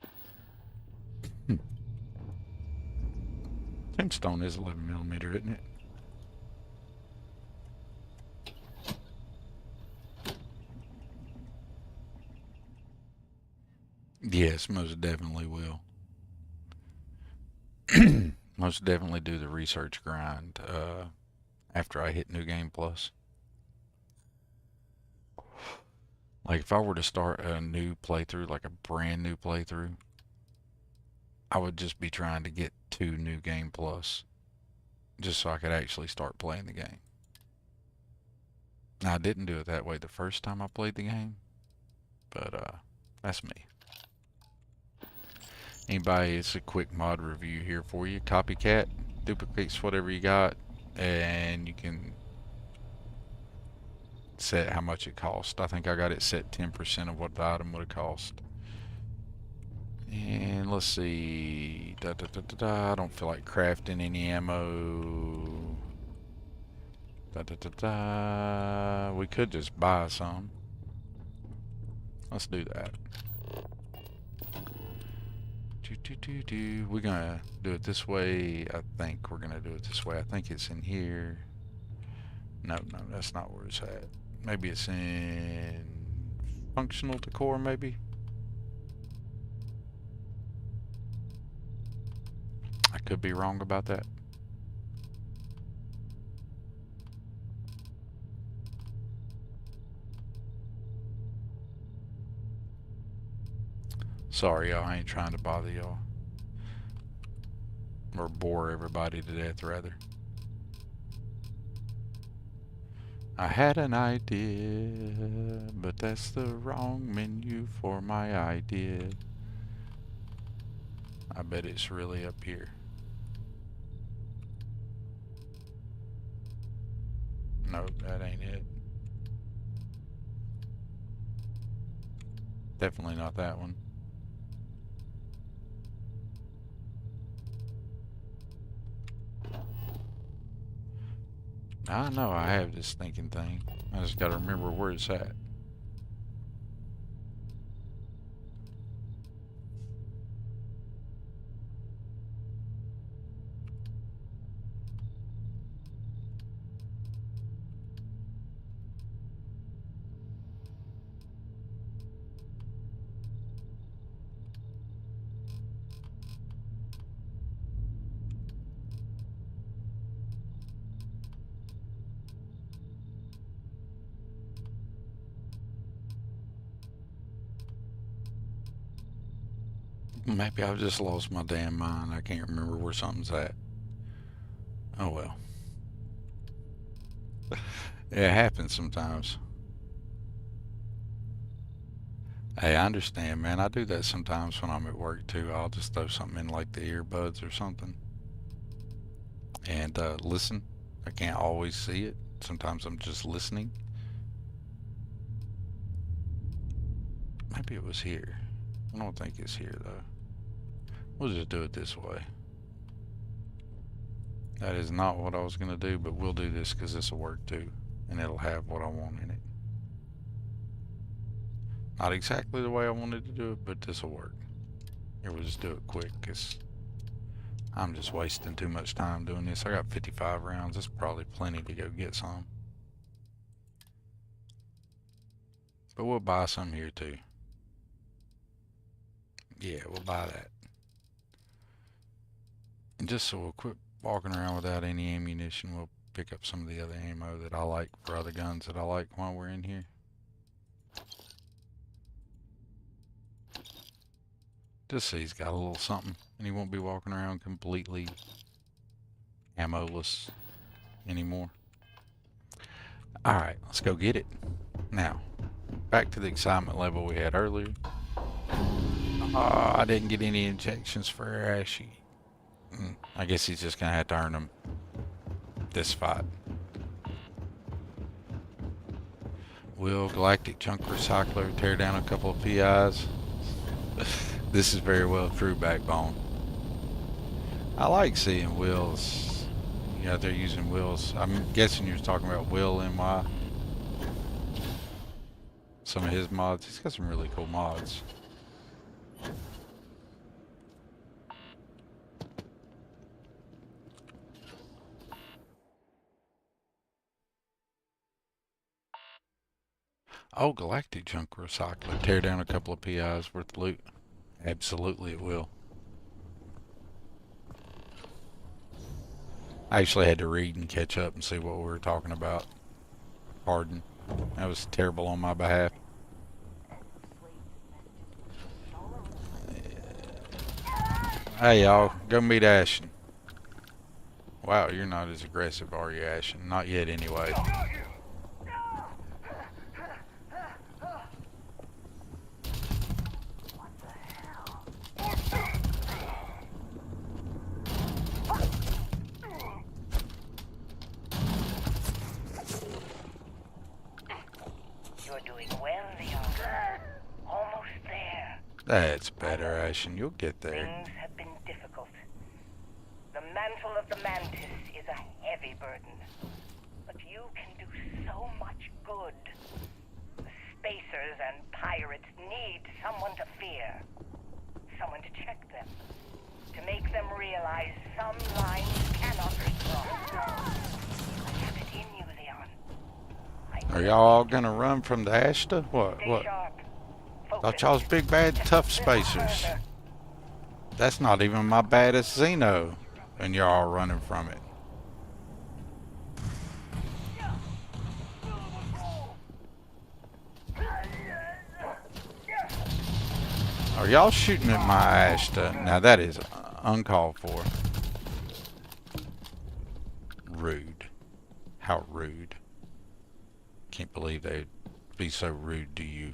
Tombstone is 11 millimeter, isn't it? Yes, most definitely will. Most definitely do the research grind after I hit New Game Plus. Like if I were to start a new playthrough, like a brand new playthrough, I would just be trying to get to New Game Plus just so I could actually start playing the game. Now I didn't do it that way the first time I played the game, but that's me. Anybody, it's a quick mod review here for you. Copycat duplicates whatever you got, and you can set how much it costs. I think I got it set 10% of what the item would have cost. And let's see. I don't feel like crafting any ammo. We could just buy some. Let's do that. We're gonna do it this way. I think we're gonna do it this way. I think it's in here. No, that's not where it's at. Maybe it's in functional decor, maybe? I could be wrong about that. Sorry, y'all. I ain't trying to bother y'all. Or bore everybody to death, rather. I had an idea, but that's the wrong menu for my idea. I bet it's really up here. No, that ain't it. Definitely not that one. I know I have this thinking thing. I just gotta remember where it's at. Maybe I've just lost my damn mind. I can't remember where something's at. Oh well. It happens sometimes. Hey, I understand, man. I do that sometimes when I'm at work too. I'll just throw something in like the earbuds or something and listen. I can't always see it. Sometimes I'm just listening. Maybe it was here. I don't think it's here though. We'll just do it this way. That is not what I was going to do, but we'll do this because this will work too. And it'll have what I want in it. Not exactly the way I wanted to do it, but this will work. Here, we'll just do it quick because I'm just wasting too much time doing this. I got 55 rounds. That's probably plenty to go get some. But we'll buy some here too. Yeah, we'll buy that. And just so we'll quit walking around without any ammunition, we'll pick up some of the other ammo that I like for other guns that I like while we're in here. Just so he's got a little something, and he won't be walking around completely ammo-less anymore. Alright, let's go get it. Now, back to the excitement level we had earlier. I didn't get any injections for Ashy. I guess he's just gonna have to earn them this fight. Will Galactic Chunk Recycler tear down a couple of PIs? This is very well true, Backbone. I like seeing Will's. Yeah, they're using Will's. I'm guessing you're talking about Will NY. Some of his mods. He's got some really cool mods. Oh, Galactic Chunk Recycler. Tear down a couple of PIs worth of loot. Absolutely it will. I actually had to read and catch up and see what we were talking about. Pardon. That was terrible on my behalf. Hey y'all, go meet Ashen. Wow, you're not as aggressive, are you, Ashen? Not yet anyway. That's better, Ashen. You'll get there. Things have been difficult. The mantle of the Mantis is a heavy burden. But you can do so much good. The Spacers and Pirates need someone to fear. Someone to check them. To make them realize some lines cannot be crossed. I have it in you, Leon. Are y'all gonna run from the Ashta? What? Stay sharp. Thought y'all's big bad tough spacers. That's not even my baddest Xeno, and you're all running from it. Are y'all shooting at my Ashta? Now that is uncalled for. Rude. How rude. Can't believe they'd be so rude to you.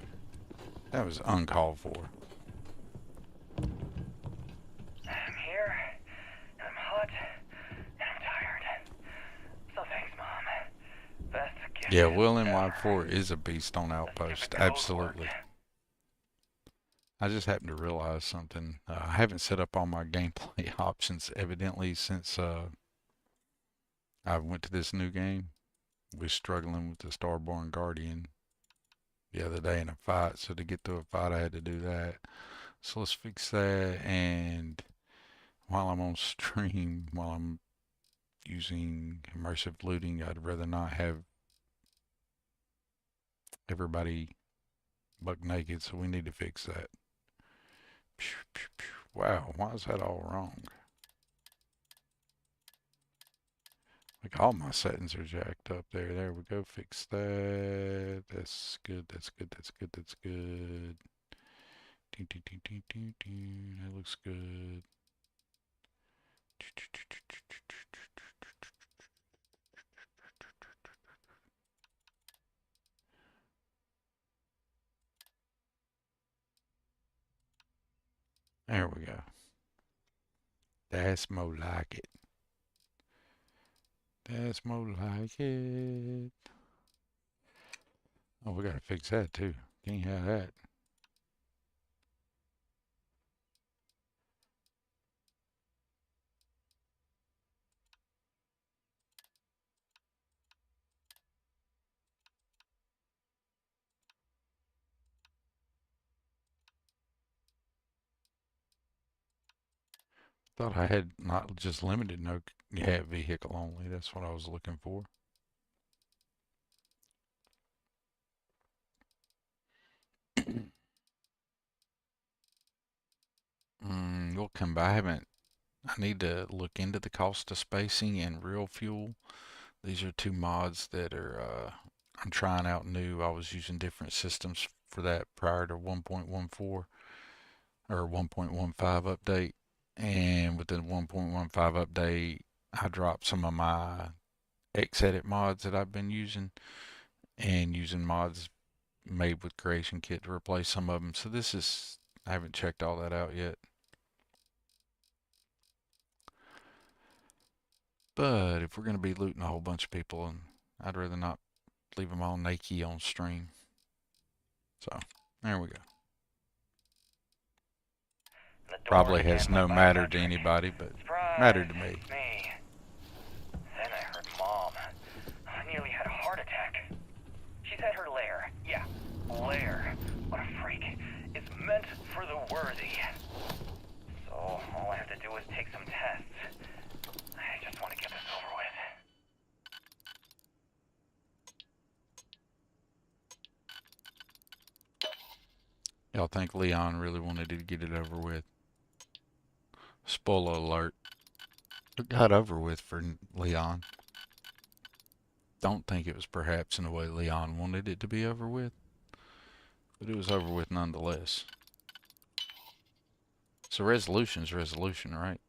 That was uncalled for. I'm here. I'm hot. And I'm tired. So thanks, Mom. Best gift Yeah, Will NY4 is a beast on Outpost. Absolutely. I just happened to realize something. I haven't set up all my gameplay options evidently since I went to this new game. Was struggling with the Starborn Guardian the other day in a fight, so to get through a fight I had to do that. So let's fix that, and while I'm on stream, while I'm using immersive looting, I'd rather not have everybody buck naked, so we need to fix that. Wow, why is that all wrong? Like all my settings are jacked up there. There we go, fix that. That's good, that's good, that's good, that's good. That looks good. There we go. That's more like it. That's more like it. Oh, we gotta fix that too. Can't have that. Thought I had not just limited no vehicle only. That's what I was looking for. We'll come by. I need to look into the cost of spacing and real fuel. These are two mods that are I'm trying out new. I was using different systems for that prior to 1.14 or 1.15 update. And with the 1.15 update, I dropped some of my Xedit mods that I've been using and using mods made with Creation Kit to replace some of them. So I haven't checked all that out yet. But if we're going to be looting a whole bunch of people, and I'd rather not leave them all naked on stream. So, there we go. Probably has no matter to anybody, but mattered to me. Then I heard Mom. I nearly had a heart attack. She's at her lair. Yeah, lair. What a freak. It's meant for the worthy. So all I have to do is take some tests. I just want to get this over with. Y'all think Leon really wanted to get it over with? Spoiler alert. It got over with for Leon. Don't think it was perhaps in the way Leon wanted it to be over with, but it was over with nonetheless. So resolution's resolution, right?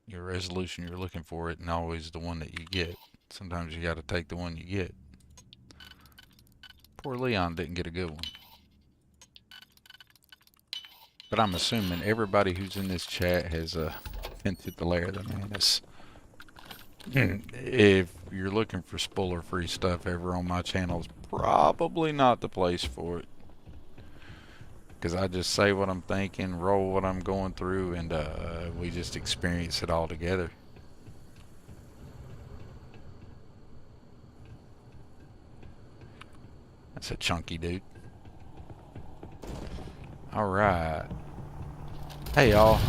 Your resolution you're looking for isn't always the one that you get. Sometimes you got to take the one you get. Poor Leon didn't get a good one. But I'm assuming everybody who's in this chat has been to the lair of the Mantis. If you're looking for spoiler-free stuff ever on my channel, it's probably not the place for it. Because I just say what I'm thinking, roll what I'm going through, and we just experience it all together. That's a chunky dude. Alright. Hey y'all.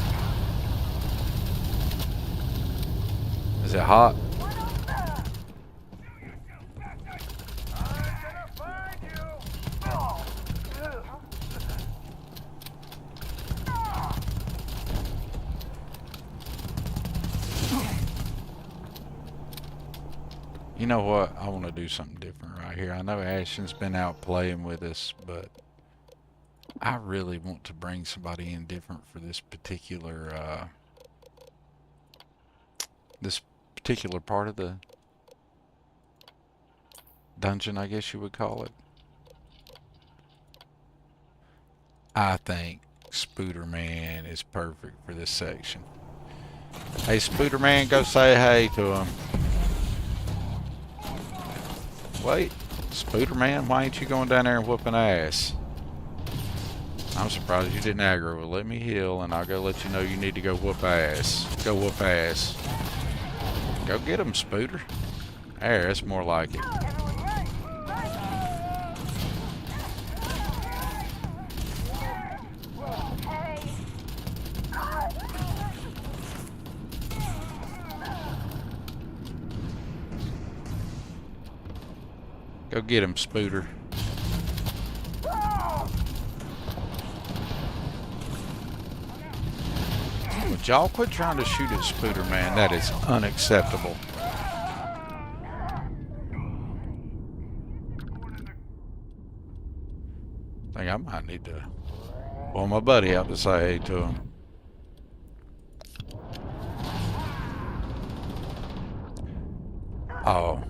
Is it hot? You know what? I want to do something different right here. I know Ashton's been out playing with us, but I really want to bring somebody in different for this particular part of the dungeon, I guess you would call it. I think Spooderman is perfect for this section. Hey, Spooderman, go say hey to him. Wait, Spooderman, why ain't you going down there and whooping ass? I'm surprised you didn't aggro. Well, let me heal, and I'll go let you know you need to go whoop ass. Go whoop ass. Go get him, Spooter. There, that's more like it. Go get him, Spooter. Would y'all quit trying to shoot at Spooter, man? That is unacceptable. I think I might need to pull my buddy out to say hey to him. Oh.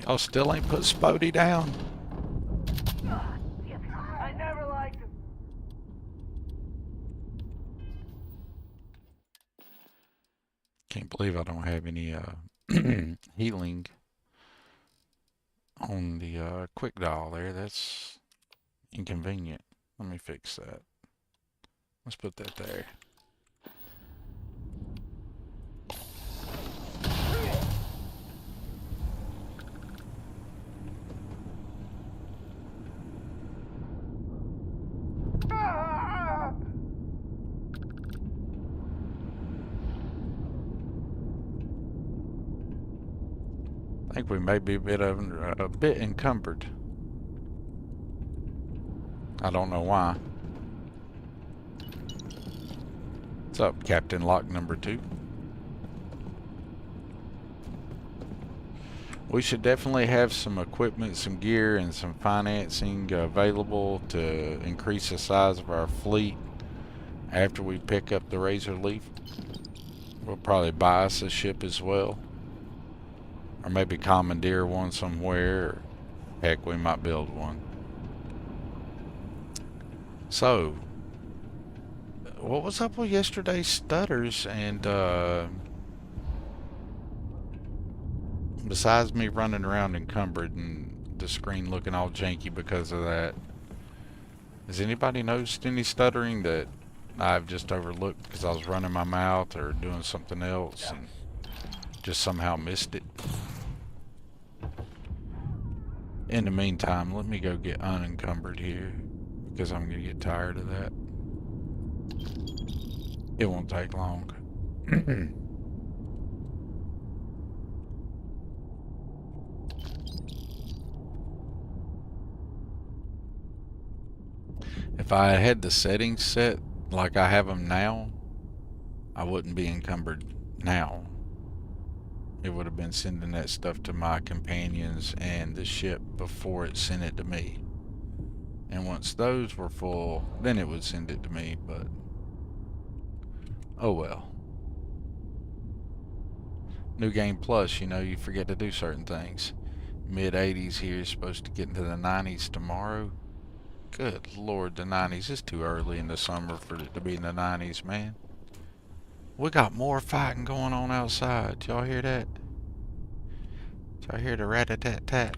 Y'all still ain't put Spody down? I never liked him. Can't believe I don't have any healing on the quick dial there. That's inconvenient. Let me fix that. Let's put that there. I think we may be a bit encumbered. I don't know why. What's up, Captain Lock number 2? We should definitely have some equipment, some gear, and some financing available to increase the size of our fleet after we pick up the Razor Leaf. We'll probably buy us a ship as well. Or maybe commandeer one somewhere. Or heck, we might build one. So, what was up with yesterday's stutters? And besides me running around encumbered and the screen looking all janky because of that, has anybody noticed any stuttering that I've just overlooked because I was running my mouth or doing something else and just somehow missed it? In the meantime, let me go get unencumbered here because I'm going to get tired of that. It won't take long. If I had the settings set like I have them now, I wouldn't be encumbered now. It would have been sending that stuff to my companions and the ship before it sent it to me. And once those were full, then it would send it to me, but oh well. New Game Plus, you know, you forget to do certain things. Mid-80s here is supposed to get into the 90s tomorrow. Good Lord, the 90s is too early in the summer for it to be in the 90s, man. We got more fighting going on outside. Y'all hear that? Y'all hear the rat-a-tat-tat?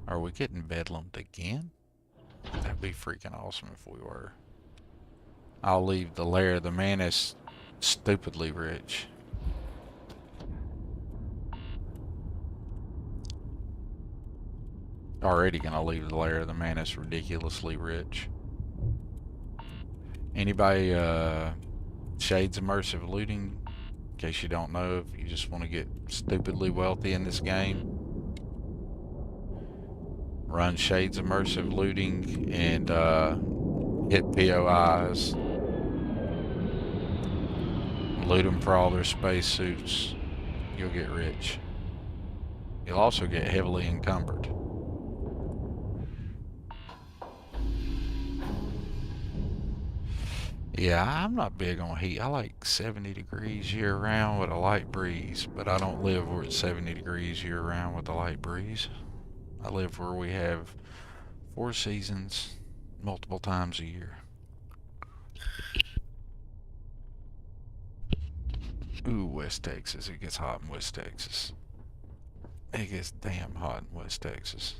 Are we getting bedlamed again? That'd be freaking awesome if we were. I'll leave the lair. The man is stupidly rich. Already gonna leave the lair. The man is ridiculously rich. Anybody, Shades Immersive Looting? In case you don't know, if you just want to get stupidly wealthy in this game, run Shades Immersive Looting and hit POIs. Loot them for all their spacesuits. You'll get rich. You'll also get heavily encumbered. Yeah, I'm not big on heat. I like 70 degrees year round with a light breeze, but I don't live where it's 70 degrees year round with a light breeze. I live where we have 4 seasons, multiple times a year. Ooh, West Texas. It gets hot in West Texas. It gets damn hot in West Texas.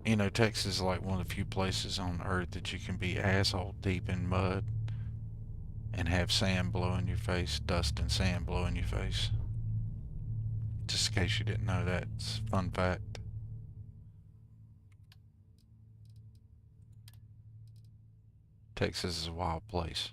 You know, Texas is like one of the few places on earth that you can be asshole deep in mud and have sand blow in your face, dust and sand blow in your face. Just in case you didn't know that, it's a fun fact. Texas is a wild place.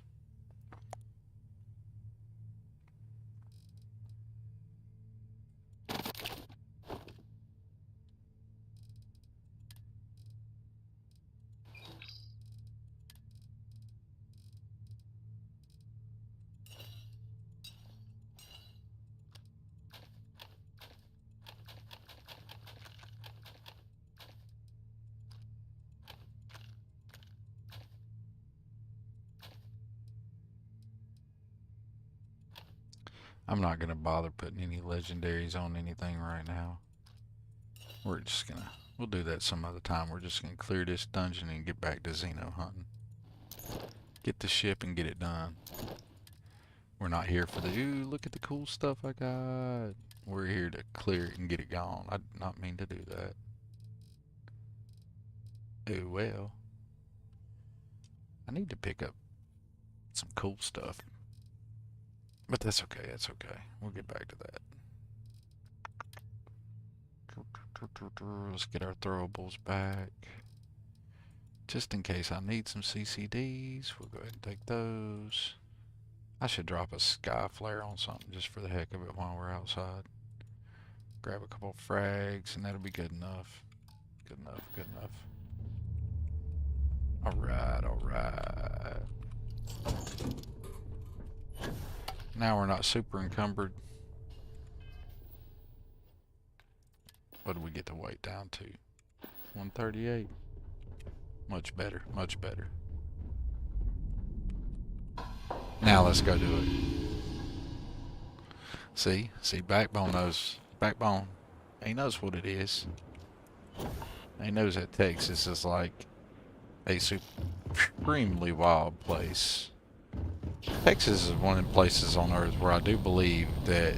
I'm not going to bother putting any legendaries on anything right now. We'll do that some other time. We're just going to clear this dungeon and get back to Xeno hunting. Get the ship and get it done. We're not here for the, ooh, look at the cool stuff I got. We're here to clear it and get it gone. I did not mean to do that. Oh well. I need to pick up some cool stuff. But that's okay, that's okay. We'll get back to that. Let's get our throwables back. Just in case I need some CCDs, we'll go ahead and take those. I should drop a sky flare on something just for the heck of it while we're outside. Grab a couple frags and that'll be good enough. Good enough, good enough. Alright, alright. Now we're not super encumbered. What do we get the weight down to? 138. Much better, much better. Now let's go do it. See, Backbone knows. Backbone, he knows what it is. He knows that Texas is like a supremely wild place. Texas is one of the places on earth where I do believe that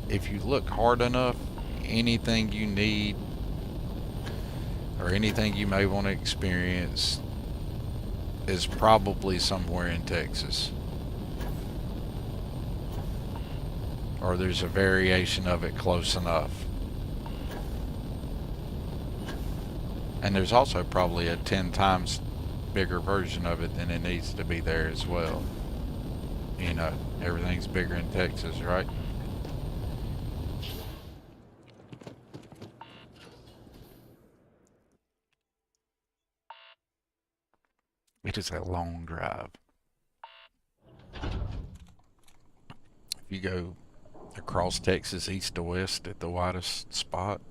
if you look hard enough, anything you need or anything you may want to experience is probably somewhere in Texas. Or there's a variation of it close enough. And there's also probably a 10 times bigger version of it than it needs to be there as well. You know, everything's bigger in Texas, right? It is a long drive. If you go across Texas east to west at the widest spot,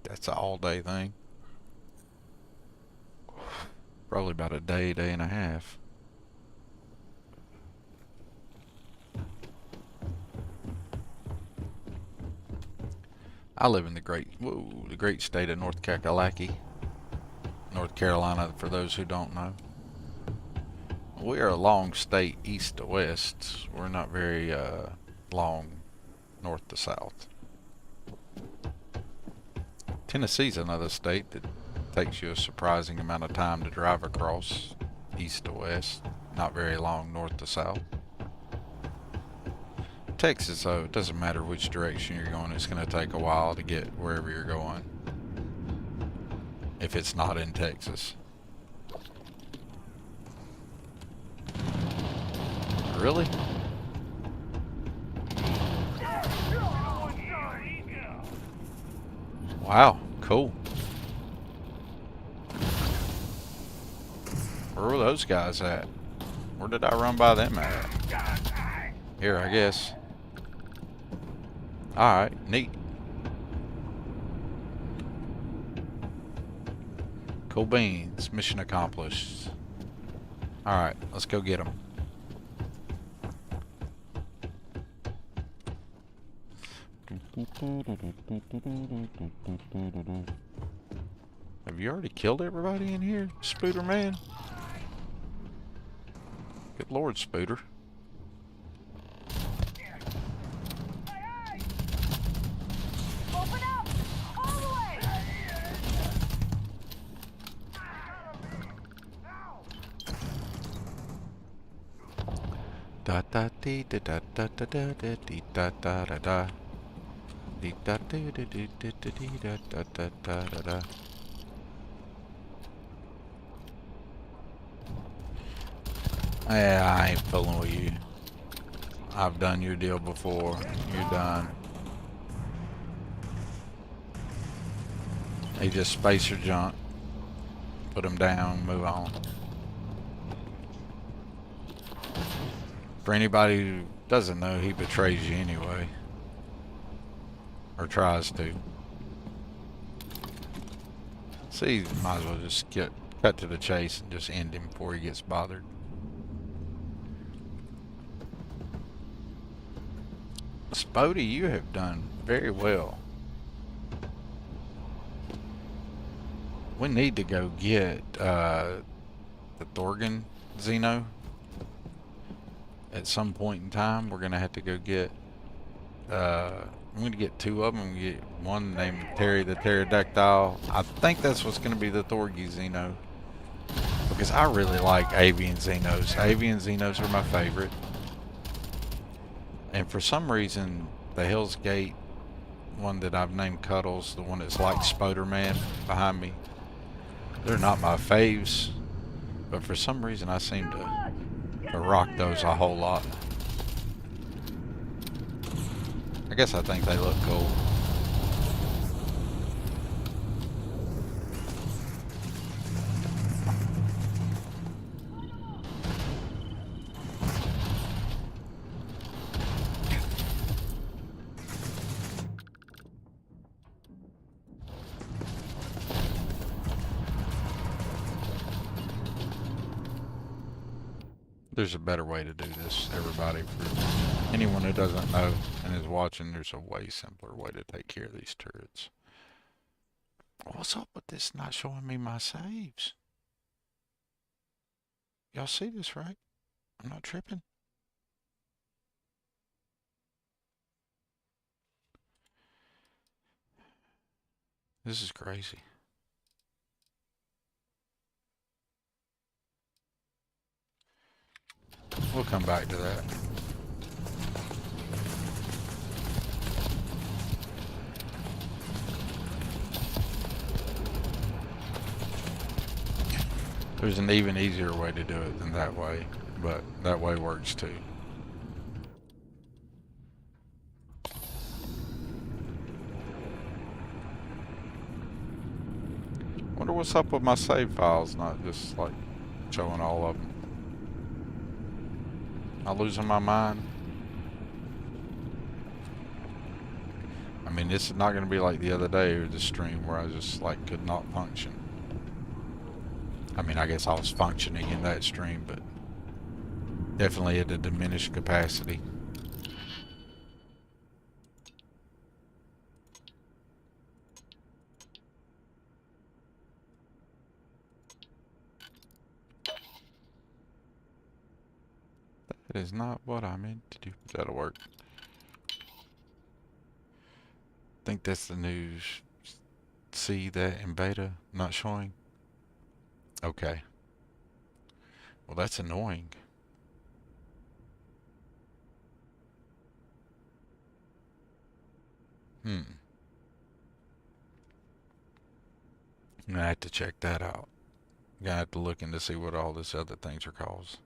that's an all-day thing. Probably about a day, day and a half. I live in the great state of North Carolina, for those who don't know. We are a long state east to west. We're not very long north to south. Tennessee's another state that takes you a surprising amount of time to drive across east to west. Not very long north to south. Texas, though, it doesn't matter which direction you're going, it's going to take a while to get wherever you're going. If it's not in Texas. Really? Wow, cool. Where were those guys at? Where did I run by them at? Here, I guess. Alright, neat. Cool beans. Mission accomplished. Alright, let's go get them. Have you already killed everybody in here, Spooter Man? Good Lord, Spooter. Open up! All the way! da da dee da da da da da da dee da da da da. Dee da dee da dee da da dee da da da da da da. Yeah, I ain't fooling with you. I've done your deal before. You're done. He just spacer junk. Put him down, move on. For anybody who doesn't know, he betrays you anyway. Or tries to. See, might as well just cut to the chase and just end him before he gets bothered. Spody, you have done very well. We need to go get the Thorgan Xeno. At some point in time, we're gonna have to go get. I'm gonna get two of them. Get one named Terry the Pterodactyl. I think that's what's gonna be the Thorgy Xeno, because I really like avian Xenos. Avian Xenos are my favorite, and for some reason, the Hell's Gate one that I've named Cuddles, the one that's like Spoderman behind me, they're not my faves, but for some reason I seem to rock those a whole lot. I guess I think they look cool. There's a better way to do this, everybody. For anyone who doesn't know and is watching, there's a way simpler way to take care of these turrets. What's up with this not showing me my saves? Y'all see this, right? I'm not tripping. This is crazy. We'll come back to that. There's an even easier way to do it than that way, but that way works too. Wonder what's up with my save files not just like showing all of them. Am I losing my mind? I mean, this is not going to be like the other day or the stream where I just like could not function. I mean, I guess I was functioning in that stream, but definitely at a diminished capacity. That is not what I meant to do. That'll work. Think that's the news. See that in beta not showing? Okay. Well, that's annoying. I'm gonna have to check that out. I'm gonna have to look into see what all this other things are called.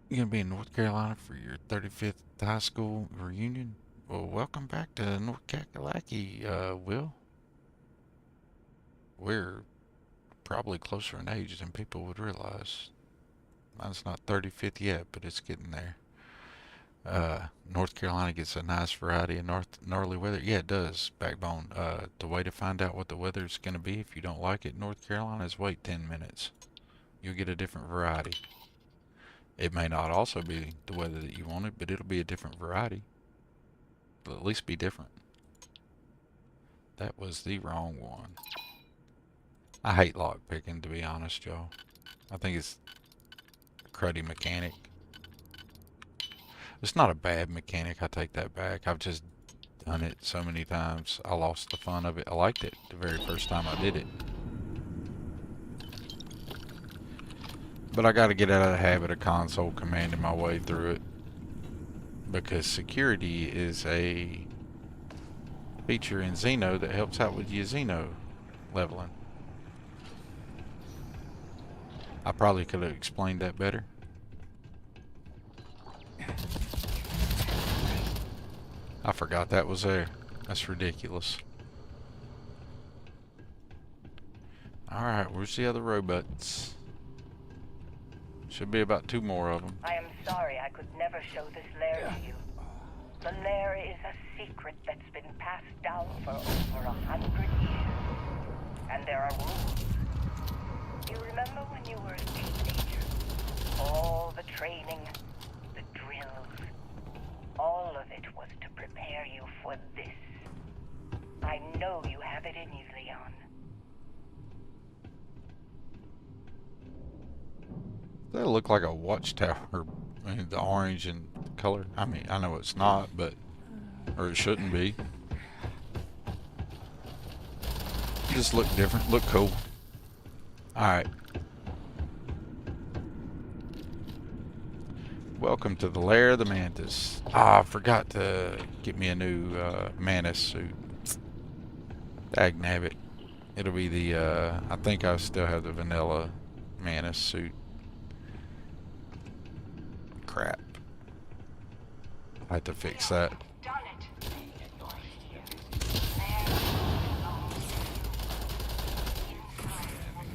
You're gonna be in North Carolina for your 35th high school reunion? Well, welcome back to North Kakalaki, Will. We're probably closer in age than people would realize. Mine's not 35th yet, but it's getting there. North Carolina gets a nice variety of gnarly weather. Yeah, it does, Backbone. The way to find out what the weather's going to be if you don't like it in North Carolina is wait 10 minutes. You'll get a different variety. It may not also be the weather that you wanted, but it'll be a different variety. It'll at least be different. That was the wrong one. I hate lock picking, to be honest, y'all. I think it's a cruddy mechanic. It's not a bad mechanic, I take that back. I've just done it so many times, I lost the fun of it. I liked it the very first time I did it. But I gotta get out of the habit of console commanding my way through it. Because security is a feature in Xeno that helps out with your Xeno leveling. I probably could have explained that better. I forgot that was there. That's ridiculous. Alright, where's the other robots? Should be about 2 more of them. I am sorry I could never show this lair to you. The lair is a secret that's been passed down for over 100 years. And there are rules. You remember when you were a teenager? All the training, the drills, all of it was to prepare you for this. I know you have it in you, Leon. Does that look like a watchtower? I mean, the orange in color. I mean, I know it's not, but or it shouldn't be. Just look different, look cool. Alright. Welcome to the lair of the mantis. Ah, I forgot to get me a new mantis suit. Dagnabbit. It'll be the, I think I still have the vanilla mantis suit. Crap. I had to fix that. Done it.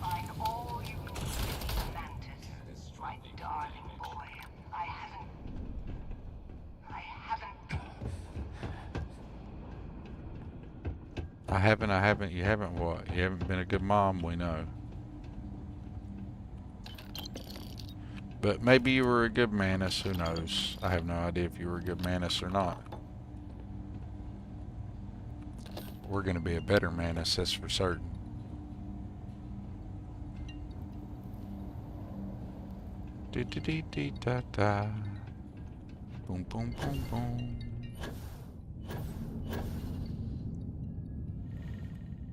Find all you need to the mantis. My darling boy. I haven't. You haven't what? You haven't been a good mom, we know. But maybe you were a good mantis, who knows? I have no idea if you were a good mantis or not. We're gonna be a better mantis, that's for certain. Dee-dee-dee-dee-da-da. Boom, boom, boom, boom.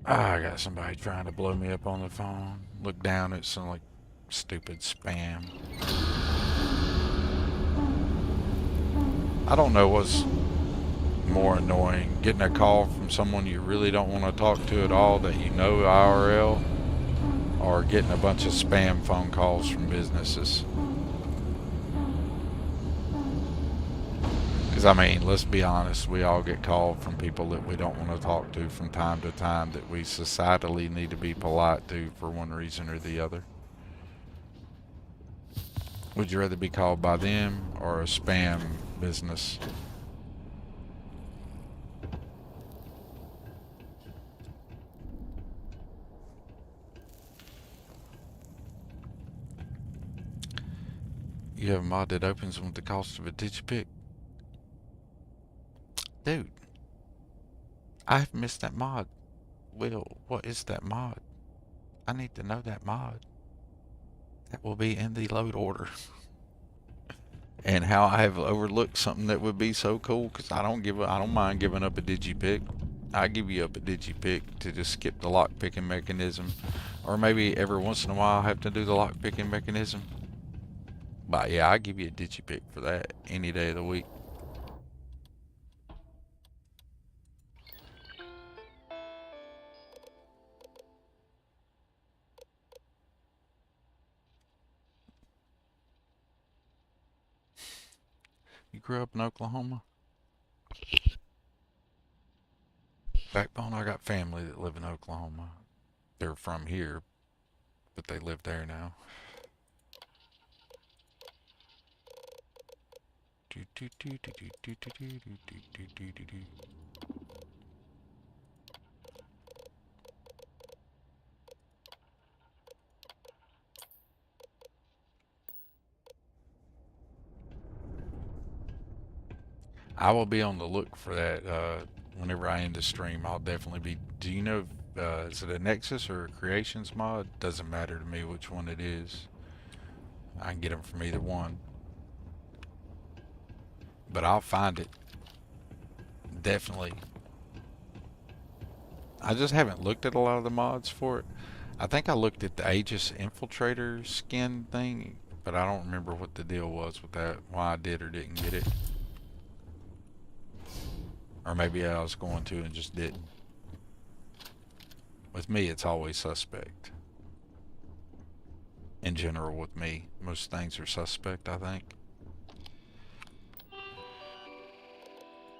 Ah, I got somebody trying to blow me up on the phone. Look down at some like stupid spam. I don't know what's more annoying, getting a call from someone you really don't want to talk to at all that you know IRL, or getting a bunch of spam phone calls from businesses. Because I mean, let's be honest, we all get called from people that we don't want to talk to from time to time, that we societally need to be polite to for one reason or the other. Would you rather be called by them or a spam business? You have a mod that opens with the cost of a digipic? Dude, I've missed that mod. Will, what is that mod? I need to know that mod. That will be in the load order. And how I have overlooked something that would be so cool, because I don't mind giving up a digipick. I give you up a digipick to just skip the lock picking mechanism, or maybe every once in a while I have to do the lock picking mechanism. But yeah, I give you a digipick for that any day of the week. You grew up in Oklahoma? Backbone, I got family that live in Oklahoma. They're from here, but they live there now. I will be on the look for that whenever I end the stream. I'll definitely be. Do you know, is it a Nexus or a Creations mod? Doesn't matter to me which one it is. I can get them from either one. But I'll find it. Definitely. I just haven't looked at a lot of the mods for it. I think I looked at the Aegis Infiltrator skin thing, but I don't remember what the deal was with that, why I did or didn't get it. Or maybe I was going to and just didn't. With me, it's always suspect. In general, with me, most things are suspect, I think.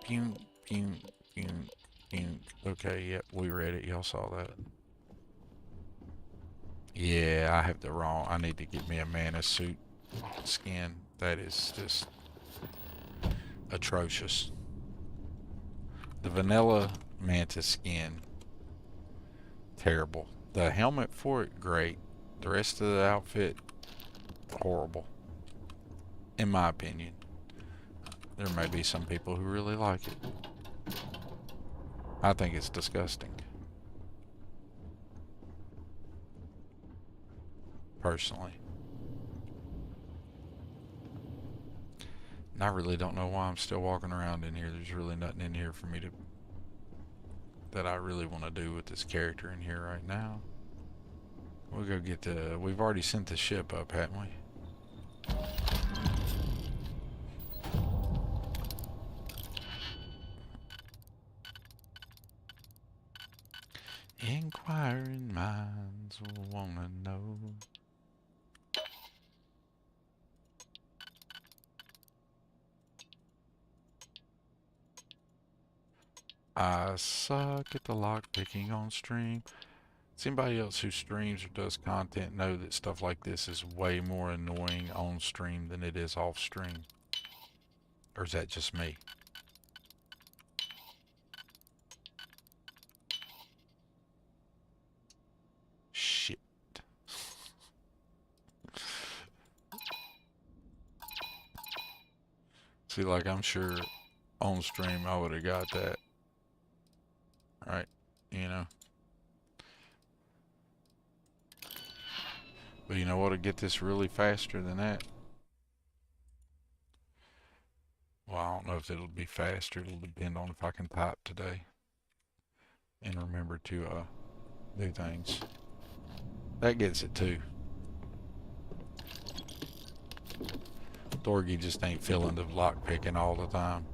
Pew, pew, pew, pew. Okay, yep, we read it. Y'all saw that. Yeah, I have the wrong. I need to get me a mana suit skin. That is just atrocious. The vanilla mantis skin, terrible. The helmet for it, great. The rest of the outfit, horrible. In my opinion. There may be some people who really like it. I think it's disgusting. Personally. And I really don't know why I'm still walking around in here. There's really nothing in here for me to... that I really want to do with this character in here right now. We'll go get the... We've already sent the ship up, haven't we? Inquiring minds will wanna know. I suck at the lockpicking on stream. Does anybody else who streams or does content know that stuff like this is way more annoying on stream than it is off stream? Or is that just me? Shit. See, like, I'm sure on stream I would have got that. Right? You know? But you know what'll get this really faster than that? Well, I don't know if it'll be faster. It'll depend on if I can type today. And remember to do things. That gets it too. Dorgy just ain't feeling the lock picking all the time.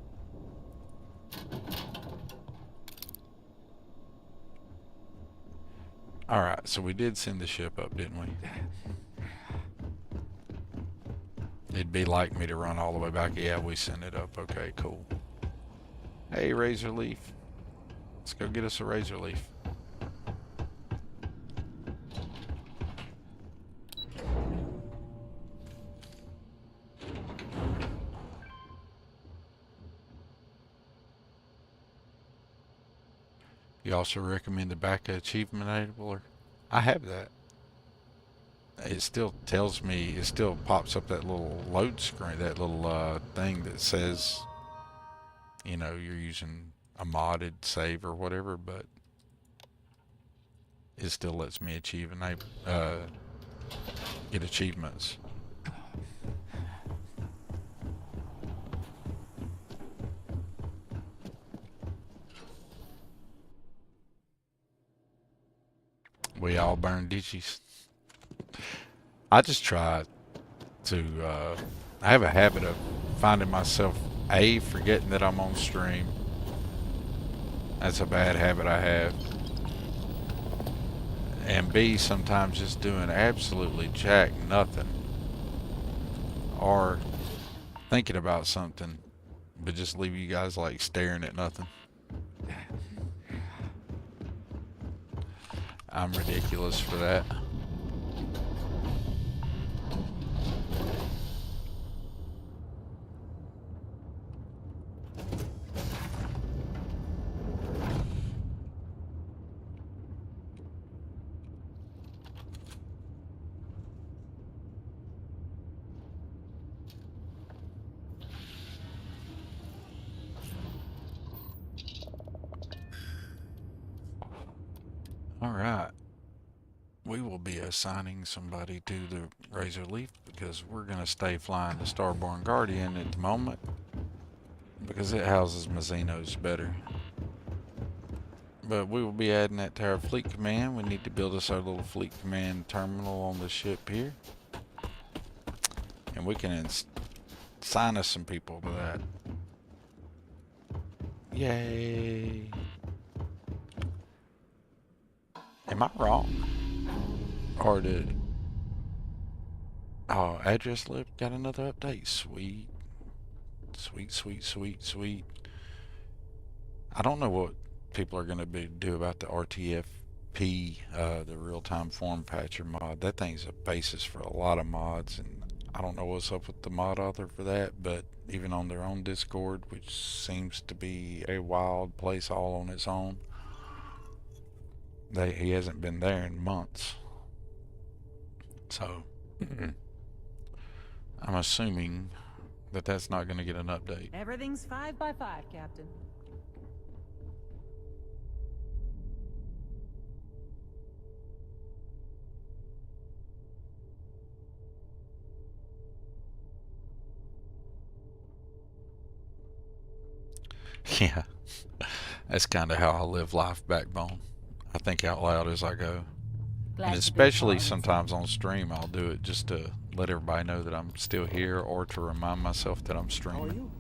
Alright, so we did send the ship up, didn't we? It'd be like me to run all the way back. Yeah, we sent it up. Okay, cool. Hey, Razor Leaf. Let's go get us a Razor Leaf. You also recommend the back achievement enabler? I have that. It still tells me, it still pops up that little load screen, that little thing that says, you know, you're using a modded save or whatever, but it still lets me achieve and get achievements. We all burn digis. I just try to, I have a habit of finding myself, A, forgetting that I'm on stream. That's a bad habit I have. And B, sometimes just doing absolutely jack nothing. Or thinking about something, but just leave you guys like staring at nothing. I'm ridiculous for that. Alright. We will be assigning somebody to the Razor Leaf because we're going to stay flying the Starborn Guardian at the moment because it houses my Xenos better. But we will be adding that to our fleet command. We need to build us our little fleet command terminal on the ship here. And we can assign us some people to that. Yay. Am I wrong? Or did... Oh, address lib got another update. Sweet. Sweet, sweet, sweet, sweet. I don't know what people are going to do about the RTFP, the real-time form patcher mod. That thing's a basis for a lot of mods, and I don't know what's up with the mod author for that, but even on their own Discord, which seems to be a wild place all on its own, he hasn't been there in months. So I'm assuming that that's not going to get an update. Everything's 5 by 5, Captain. Yeah, that's kind of how I live life, Backbone. I think out loud as I go. And especially sometimes on stream, I'll do it just to let everybody know that I'm still here, or to remind myself that I'm streaming.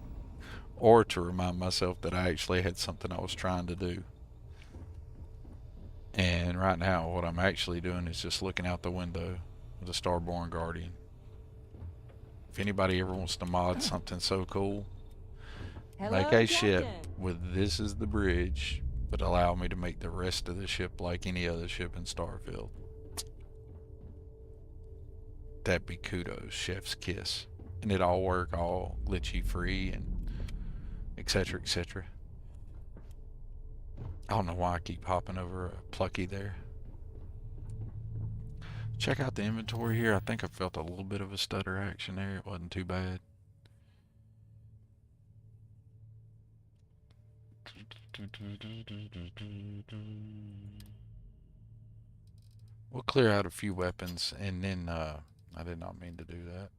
Or to remind myself that I actually had something I was trying to do. And right now, what I'm actually doing is just looking out the window of the Starborn Guardian. If anybody ever wants to mod something so cool, make a ship with this as the bridge, but allow me to make the rest of the ship like any other ship in Starfield. That'd be kudos, chef's kiss. And it'd all work all glitchy free and etc, etc. I don't know why I keep hopping over a plucky there. Check out the inventory here. I think I felt a little bit of a stutter action there. It wasn't too bad. We'll clear out a few weapons, and then I did not mean to do that.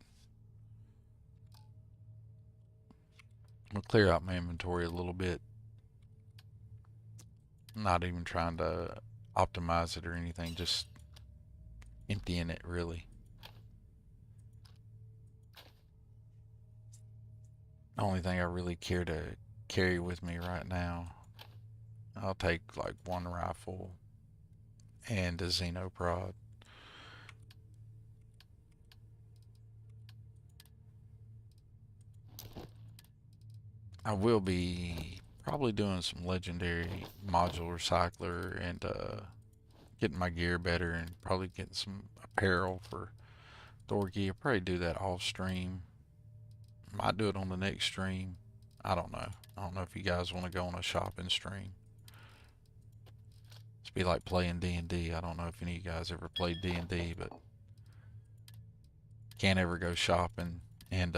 We'll clear out my inventory a little bit. I'm not even trying to optimize it or anything, just emptying it really. The only thing I really care to carry with me right now, I'll take like one rifle and a Xeno prod. I will be probably doing some legendary module recycler and getting my gear better, and probably getting some apparel for Thorgy. I'll probably do that off stream. Might do it on the next stream. I don't know. I don't know if you guys want to go on a shopping stream. It's be like playing D&D. I don't know if any of you guys ever played D&D, but can't ever go shopping and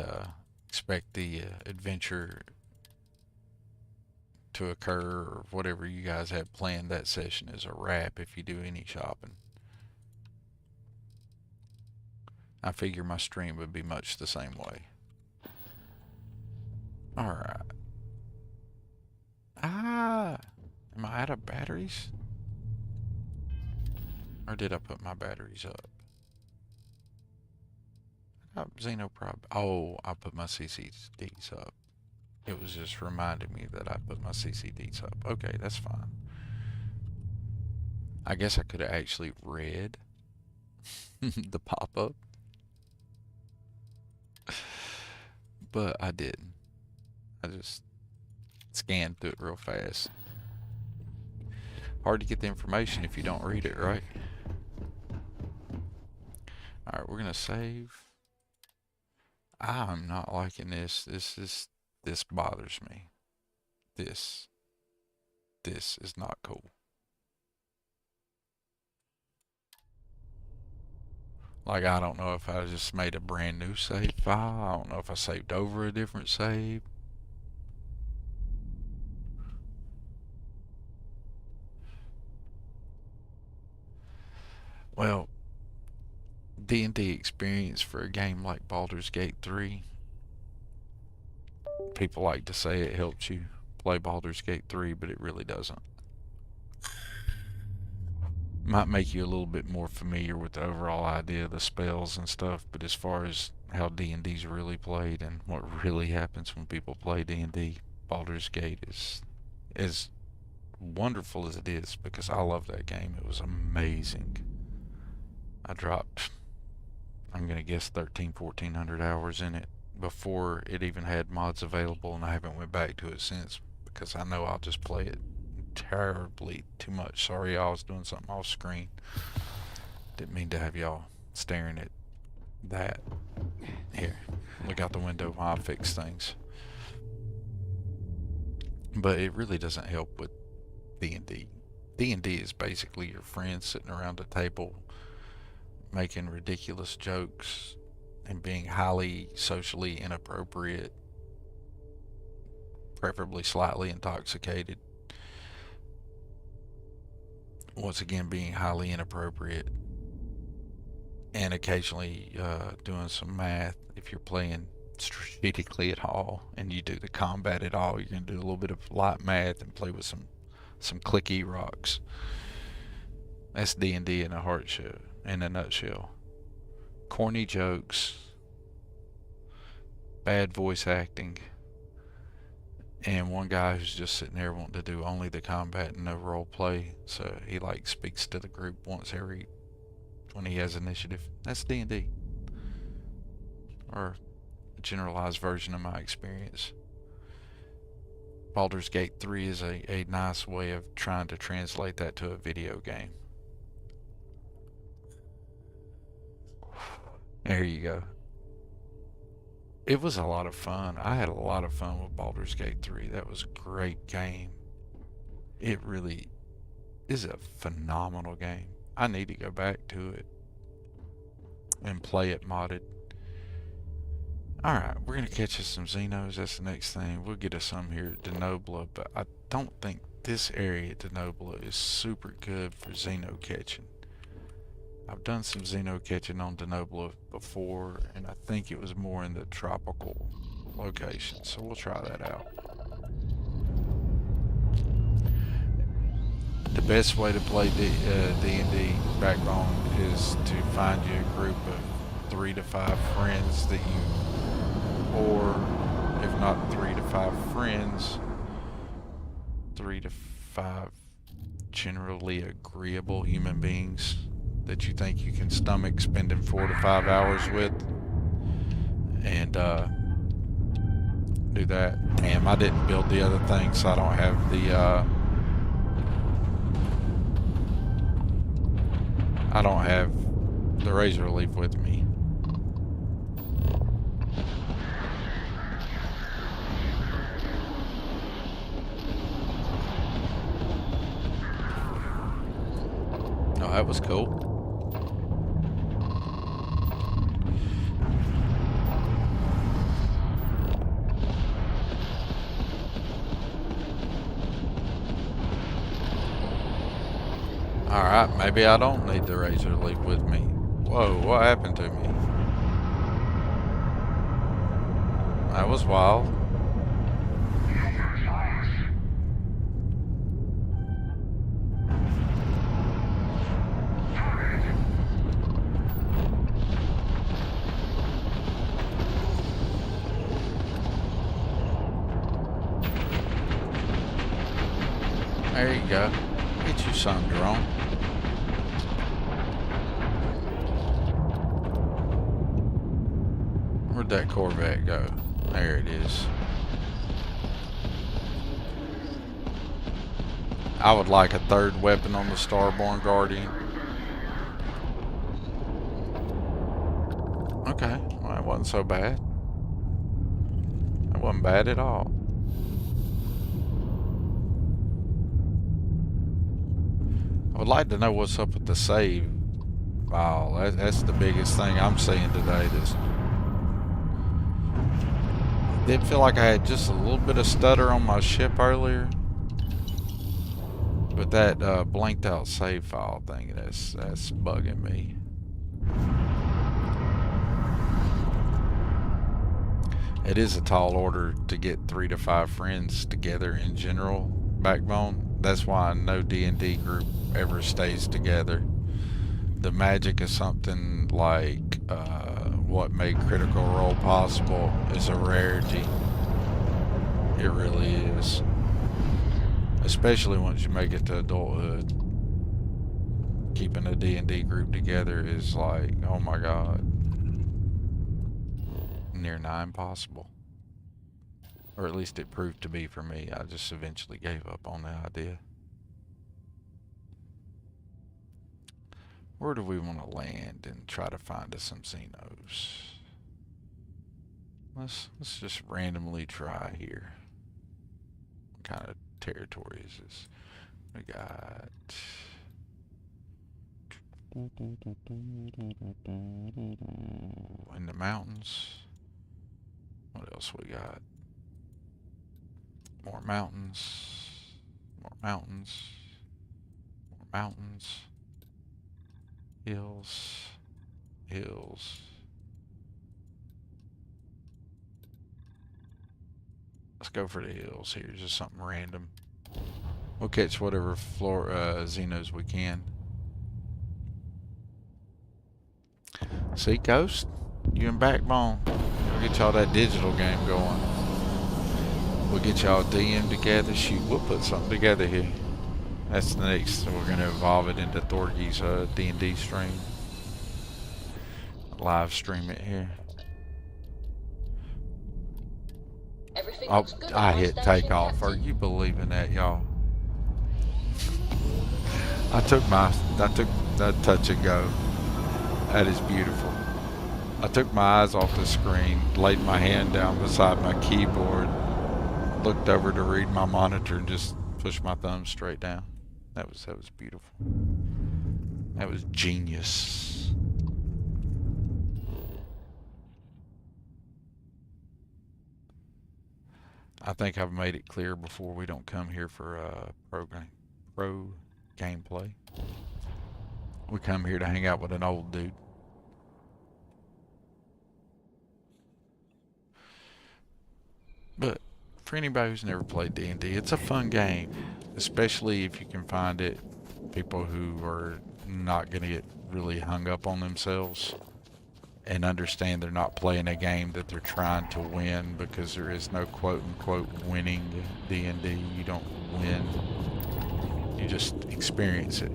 expect the adventure to occur, or whatever you guys have planned that session is a wrap if you do any shopping. I figure my stream would be much the same way. Alright. Am I out of batteries? Or did I put my batteries up? Xenoprob. Oh, I put my CCDs up. It was just reminding me that I put my CCDs up. Okay, that's fine. I guess I could have actually read the pop-up. But I didn't. I just scanned through it real fast. Hard to get the information if you don't read it, right? Alright, we're gonna save. I'm not liking this. This bothers me. This is not cool. Like, I don't know if I just made a brand new save file. I don't know if I saved over a different save. Well, D&D experience for a game like Baldur's Gate 3. People like to say it helps you play Baldur's Gate 3, but it really doesn't. Might make you a little bit more familiar with the overall idea of the spells and stuff, but as far as how D&D's really played and what really happens when people play D&D, Baldur's Gate is as wonderful as it is, because I love that game. It was amazing. I dropped, I'm gonna guess 1400 hours in it before it even had mods available, and I haven't went back to it since, because I know I'll just play it terribly too much. Sorry, I was doing something off screen. Didn't mean to have y'all staring at that. Here, look out the window while I fix things. But it really doesn't help with D&D. D&D is basically your friends sitting around a table making ridiculous jokes and being highly socially inappropriate, preferably slightly intoxicated. Once again, being highly inappropriate, and occasionally doing some math. If you're playing strategically at all and you do the combat at all, you're going to do a little bit of light math and play with some clicky rocks. That's D&D in a nutshell. Corny jokes, bad voice acting, and one guy who's just sitting there wanting to do only the combat and no role play, so he like speaks to the group once every when he has initiative. That's D&D, or a generalized version of my experience. Baldur's Gate 3 is a nice way of trying to translate that to a video game. There you go. It was a lot of fun. I had a lot of fun with Baldur's Gate 3. That was a great game. It really is a phenomenal game. I need to go back to it and play it modded. Alright, we're going to catch us some Xenos. That's the next thing. We'll get us some here at Denobla, but I don't think this area at Denobla is super good for Xeno catching. I've done some Xeno catching on Denobla before, and I think it was more in the tropical location, so we'll try that out. The best way to play D&D Backbone is to find you a group of 3 to 5 friends that you, or if not 3 to 5 friends, 3 to 5 generally agreeable human beings that you think you can stomach spending 4 to 5 hours with, and do that. Damn, I didn't build the other thing, so I don't have the razor leaf with me. Oh, that was cool. Alright, maybe I don't need the razor leaf with me. Whoa, what happened to me? That was wild. There you go. Get you some, drone. Where'd that Corvette go? There it is. I would like a third weapon on the Starborn Guardian. Okay, well, that wasn't so bad. That wasn't bad at all. I would like to know what's up with the save file. That's the biggest thing I'm seeing today. Did feel like I had just a little bit of stutter on my ship earlier, but that blanked out save file thing, that's bugging me. It is a tall order to get 3 to 5 friends together in general, Backbone. That's why no D&D group ever stays together. The magic is something like what made Critical Role possible is a rarity. It really is. Especially once you make it to adulthood. Keeping a D&D group together is like, oh my god, near nigh impossible. Or at least it proved to be for me. I just eventually gave up on the idea. Where do we want to land and try to find us some Xenos? Let's just randomly try here. What kind of territory is this? We got in the mountains. What else we got? More mountains. More mountains. More mountains. Hills. Hills. Let's go for the hills here. Just something random. We'll catch whatever Xenos we can. See, Ghost? You and Backbone. We'll get y'all that digital game going. We'll get y'all DM together. Shoot, we'll put something together here. That's the next. We're going to evolve it into Thorgy's D&D stream. Live stream it here. Oh, I hit takeoff. Are you believing that, y'all? I took that touch and go. That is beautiful. I took my eyes off the screen, laid my hand down beside my keyboard, looked over to read my monitor, and just pushed my thumb straight down. That was beautiful. That was genius. I think I've made it clear before, we don't come here for pro gameplay. We come here to hang out with an old dude. But for anybody who's never played D&D, it's a fun game, especially if you can find it. People who are not going to get really hung up on themselves and understand they're not playing a game that they're trying to win, because there is no quote-unquote winning D&D. You don't win. You just experience it.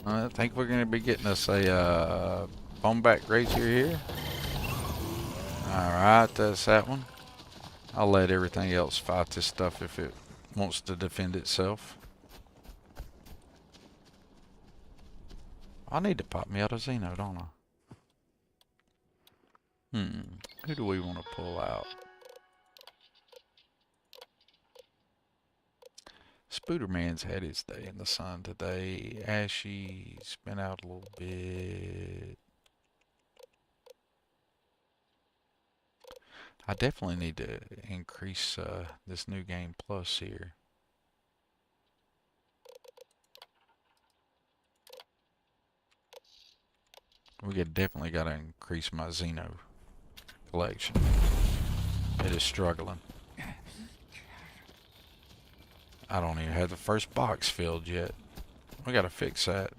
I think we're going to be getting us a boneback grazier here. Alright, that's that one. I'll let everything else fight this stuff if it wants to defend itself. I need to pop me out of Xeno, don't I? Who do we want to pull out? Spooderman's had his day in the sun today. Ashy's been out a little bit. I definitely need to increase this new game plus here. Definitely got to increase my Xeno collection. It is struggling. I don't even have the first box filled yet. We gotta fix that.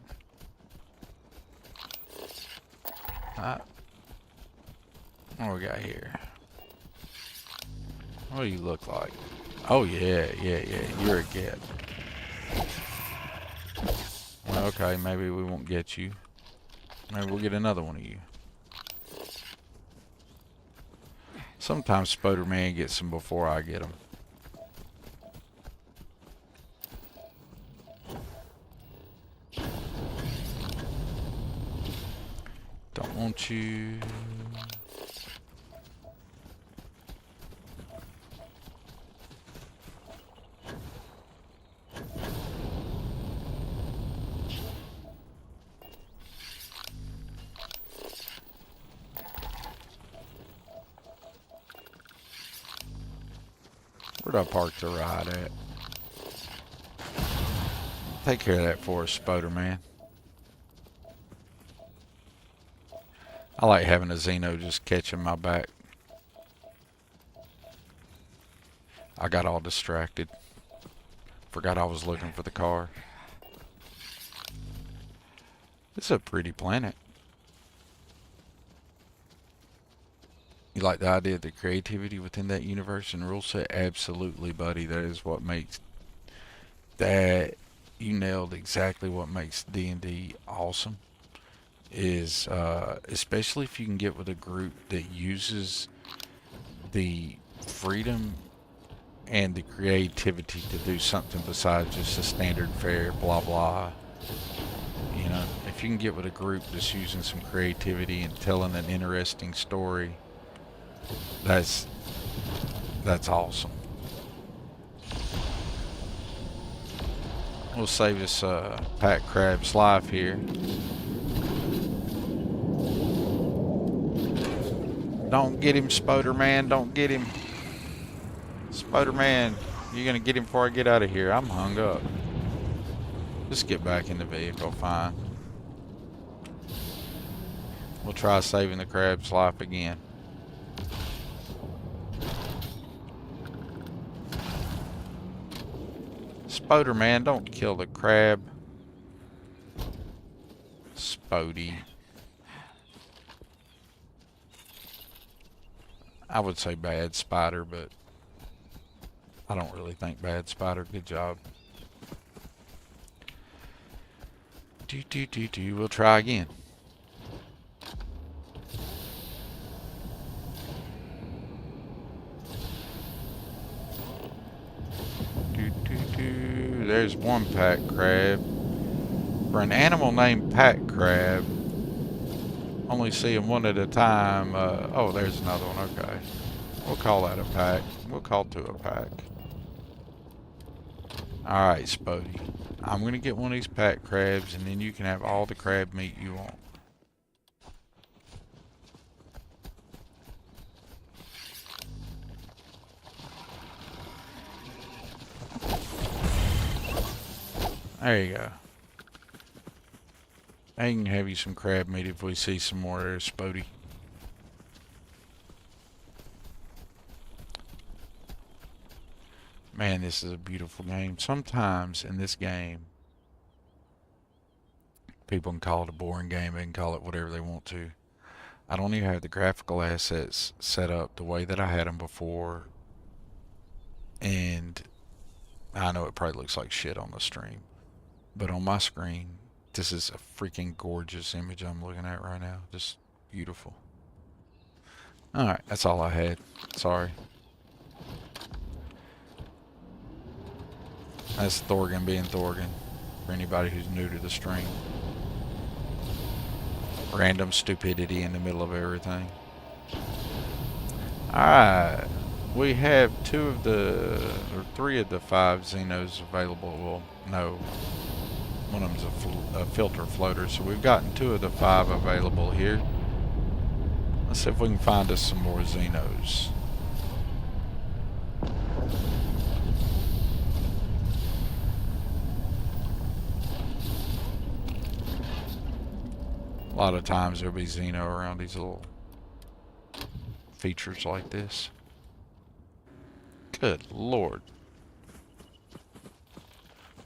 What we got here? What do you look like? Oh yeah. You're a get. Well, okay, maybe we won't get you. Maybe we'll get another one of you. Sometimes Spider-Man gets them before I get them. Don't want you. Where'd I park the ride at? Take care of that for us, Spoder Man. I like having a Xeno just catching my back. I got all distracted. Forgot I was looking for the car. It's a pretty planet. You like the idea of the creativity within that universe and rule set? Absolutely, buddy. That is what makes that. You nailed exactly what makes D&D awesome. Is especially if you can get with a group that uses the freedom and the creativity to do something besides just a standard fare, blah blah. You know, if you can get with a group that's using some creativity and telling an interesting story, that's awesome. We'll save this Pat Crab's life here. Don't get him, Spoder Man. Don't get him. Spoder Man, you're gonna get him before I get out of here. I'm hung up. Just get back in the vehicle, fine. We'll try saving the crab's life again. Spoder Man, don't kill the crab. Spody. I would say bad spider, but I don't really think bad spider. Good job. We'll try again. There's one pack crab. For an animal named pack crab, only see them one at a time. Oh, there's another one. Okay. We'll call that a pack. We'll call two a pack. Alright, Spody. I'm going to get one of these pack crabs, and then you can have all the crab meat you want. There you go. I can have you some crab meat if we see some more there, Spody. Man, this is a beautiful game. Sometimes in this game, people can call it a boring game. They can call it whatever they want to. I don't even have the graphical assets set up the way that I had them before. And I know it probably looks like shit on the stream. But on my screen, this is a freaking gorgeous image I'm looking at right now. Just beautiful. Alright, that's all I had. Sorry. That's Thorgan being Thorgan. For anybody who's new to the stream. Random stupidity in the middle of everything. Alright. We have three of the 5 Xenos available. Well, no. One of them's a filter floater. So we've gotten 2 of the 5 available here. Let's see if we can find us some more Xenos. A lot of times there'll be Xeno around these little features like this. Good Lord.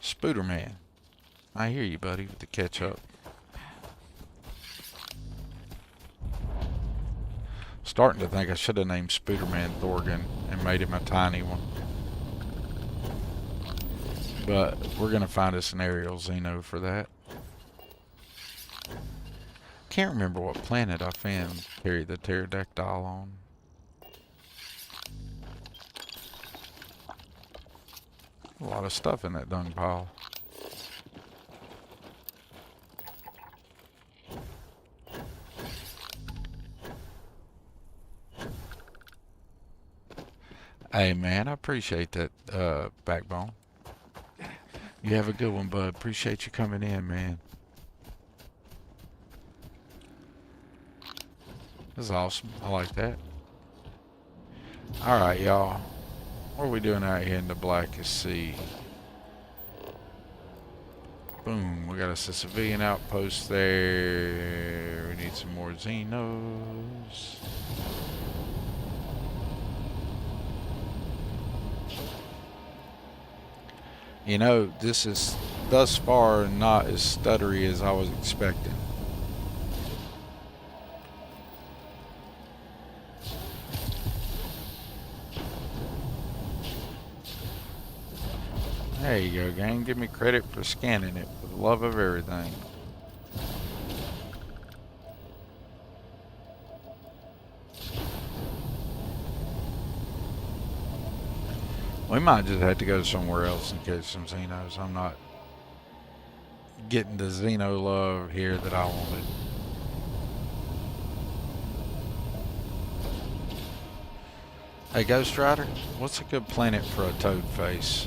Spooder Man. I hear you, buddy, with the catch up. Starting to think I should have named Spooder Man Thorgan and made him a tiny one. But we're going to find us an aerial Xeno for that. Can't remember what planet I found carried the pterodactyl on. A lot of stuff in that dung pile. Hey man, I appreciate that backbone. You have a good one, bud. Appreciate you coming in, man. That's awesome. I like that. Alright, y'all. What are we doing out here in the blackest sea? Boom, we got us a civilian outpost there. We need some more Xenos. You know, this is thus far not as stuttery as I was expecting. There you go, gang. Give me credit for scanning it for the love of everything. We might just have to go somewhere else and catch some Xenos. I'm not getting the Xeno love here that I wanted. Hey, Ghost Rider, what's a good planet for a toad face?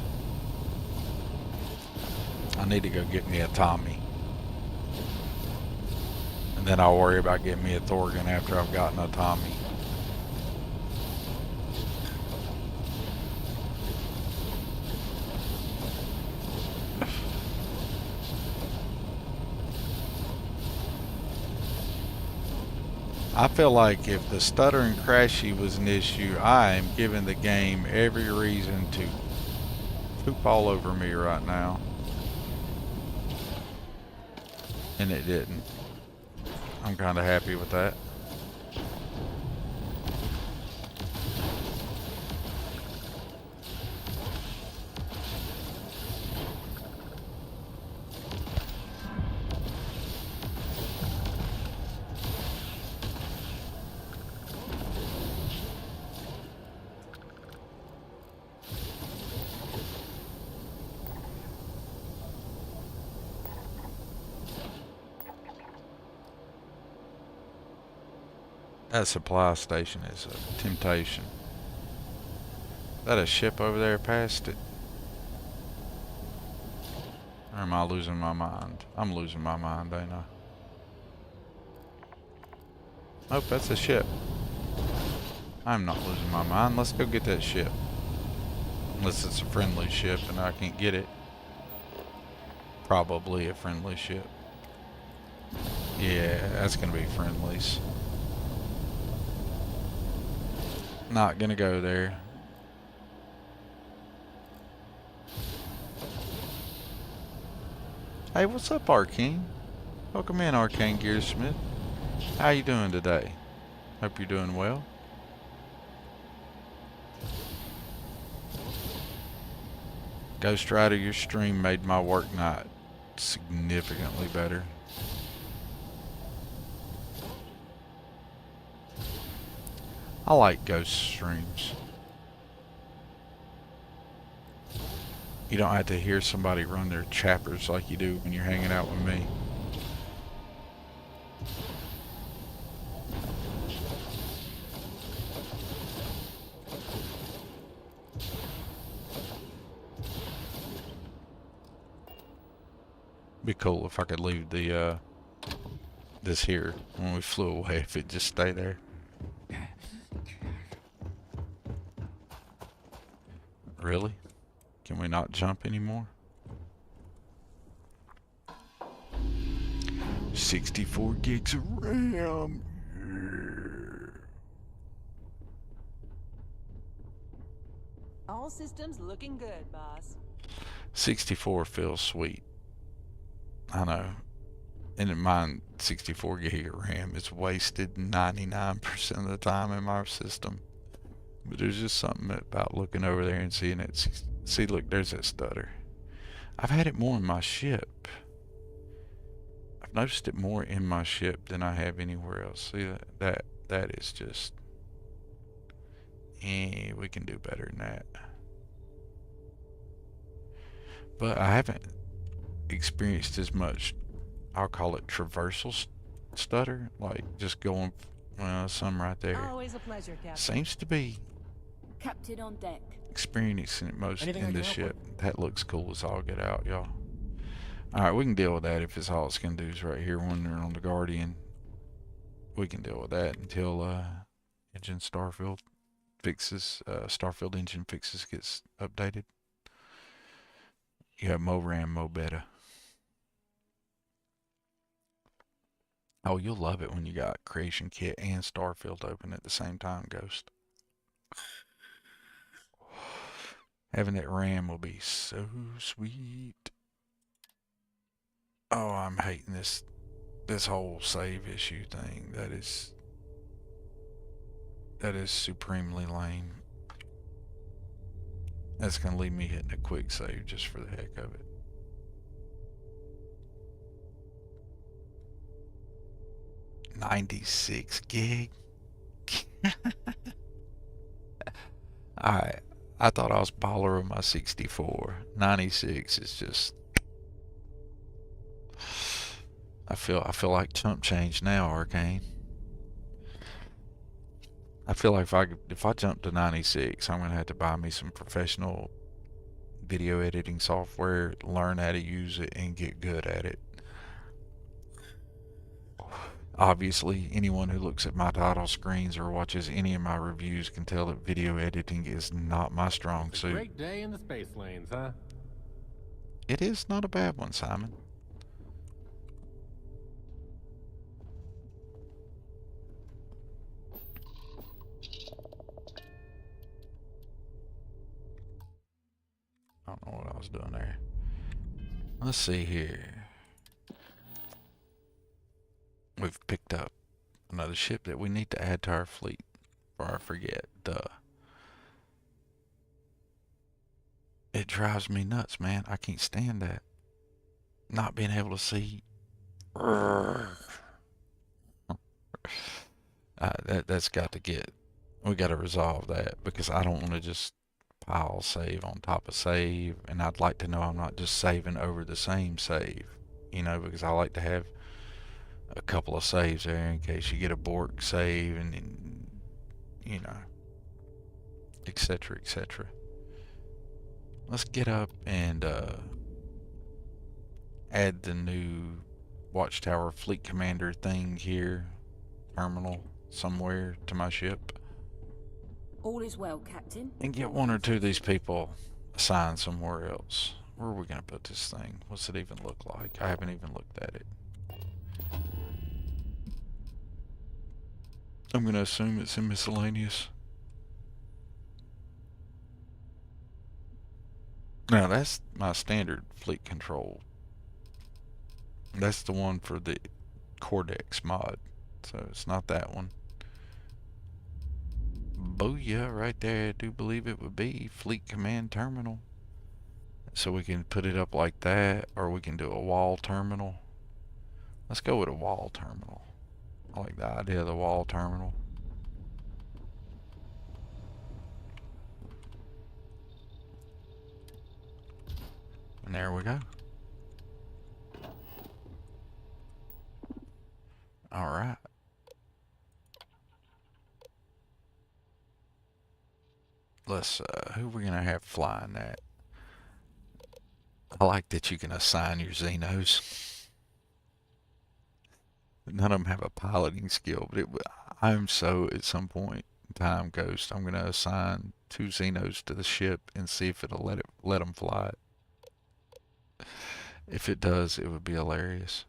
I need to go get me a Tommy. And then I'll worry about getting me a Thorgan after I've gotten a Tommy. I feel like if the stutter and crashy was an issue, I am giving the game every reason to poop all over me right now. And it didn't. I'm kind of happy with that. That supply station is a temptation. Is that a ship over there past it? Or am I losing my mind? I'm losing my mind, ain't I? Nope, that's a ship. I'm not losing my mind. Let's go get that ship. Unless it's a friendly ship and I can't get it. Probably a friendly ship. Yeah, that's gonna be friendlies. Not gonna go there. Hey, what's up, Arcane? Welcome in, Arcane Gearsmith. How you doing today? Hope you're doing well. Ghost Rider, your stream made my work night significantly better. I like ghost streams. You don't have to hear somebody run their chappers like you do when you're hanging out with me. Be cool if I could leave the this here when we flew away, if it just stay there. Really? Can we not jump anymore? 64 gigs of RAM. All systems looking good, boss. 64 feels sweet. I know. And in mine, 64 gig of RAM is wasted 99% of the time in my system. But there's just something about looking over there and seeing it. See, look, there's that stutter. I've had it more in my ship. I've noticed it more in my ship than I have anywhere else. See, that is just... we can do better than that. But I haven't experienced as much, I'll call it traversal stutter. Like, just going, well, some right there. Always a pleasure, Captain. Seems to be Captain on deck. experiencing it most Anything I in can this help ship. That looks cool as all get out, y'all. Alright, we can deal with that if it's all it's gonna do is right here when they're on the Guardian. We can deal with that until engine Starfield fixes, Starfield engine fixes gets updated. You have Mo RAM, Mo Beta. Oh, you'll love it when you got Creation Kit and Starfield open at the same time, Ghost. Having that RAM will be so sweet. Oh, I'm hating this whole save issue thing. That is supremely lame. That's gonna leave me hitting a quick save just for the heck of it. $96 gig. I thought I was baller with my 64. 96 is just. I feel like chump change now, Arcane. I feel like if I jump to 96, I'm gonna have to buy me some professional video editing software, learn how to use it, and get good at it. Obviously, anyone who looks at my title screens or watches any of my reviews can tell that video editing is not my strong It's a suit. great day in the space lanes, huh? It is not a bad one, Simon. I don't know what I was doing there. Let's see here. We've picked up another ship that we need to add to our fleet. Or I forget. Duh. It drives me nuts, man. I can't stand that. Not being able to see. That's got to get. We got to resolve that because I don't want to just pile save on top of save, and I'd like to know I'm not just saving over the same save, because I like to have a couple of saves there in case you get a bork save and etc. etc. Let's get up and add the new Watchtower Fleet Commander thing here, terminal somewhere to my ship. All is well, Captain. And get one or two of these people assigned somewhere else. Where are we going to put this thing? What's it even look like? I haven't even looked at it. I'm going to assume it's in miscellaneous. Now that's my standard fleet control. That's the one for the Cordex mod. So it's not that one. Booyah, right there. I do believe it would be Fleet Command Terminal. So we can put it up like that, or we can do a wall terminal. Let's go with a wall terminal. I like the idea of the wall terminal. And there we go. All right. Let's, who are we going to have flying that? I like that you can assign your Xenos. None of them have a piloting skill, but I'm so, at some point in time, Ghost, I'm going to assign 2 Xenos to the ship and see if it'll let them fly it. If it does, it would be hilarious.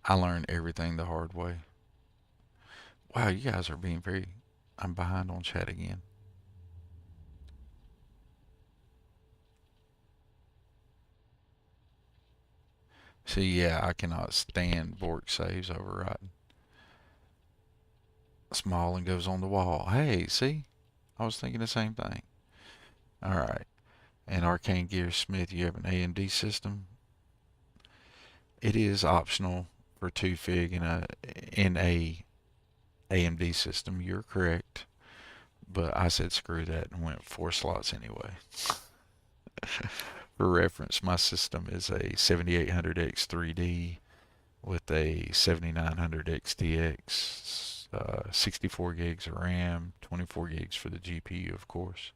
I learned everything the hard way. Wow, you guys are being very... I'm behind on chat again. See, yeah, I cannot stand bork saves overriding. Small and goes on the wall. Hey, see? I was thinking the same thing. Alright. And Arcane Gear Smith, you have an AMD system. It is optional for 2 Fig in a AMD system. You're correct. But I said screw that and went 4 slots anyway. For reference, my system is a 7800X 3D with a 7900 XTX, 64 gigs of RAM, 24 gigs for the GPU, of course.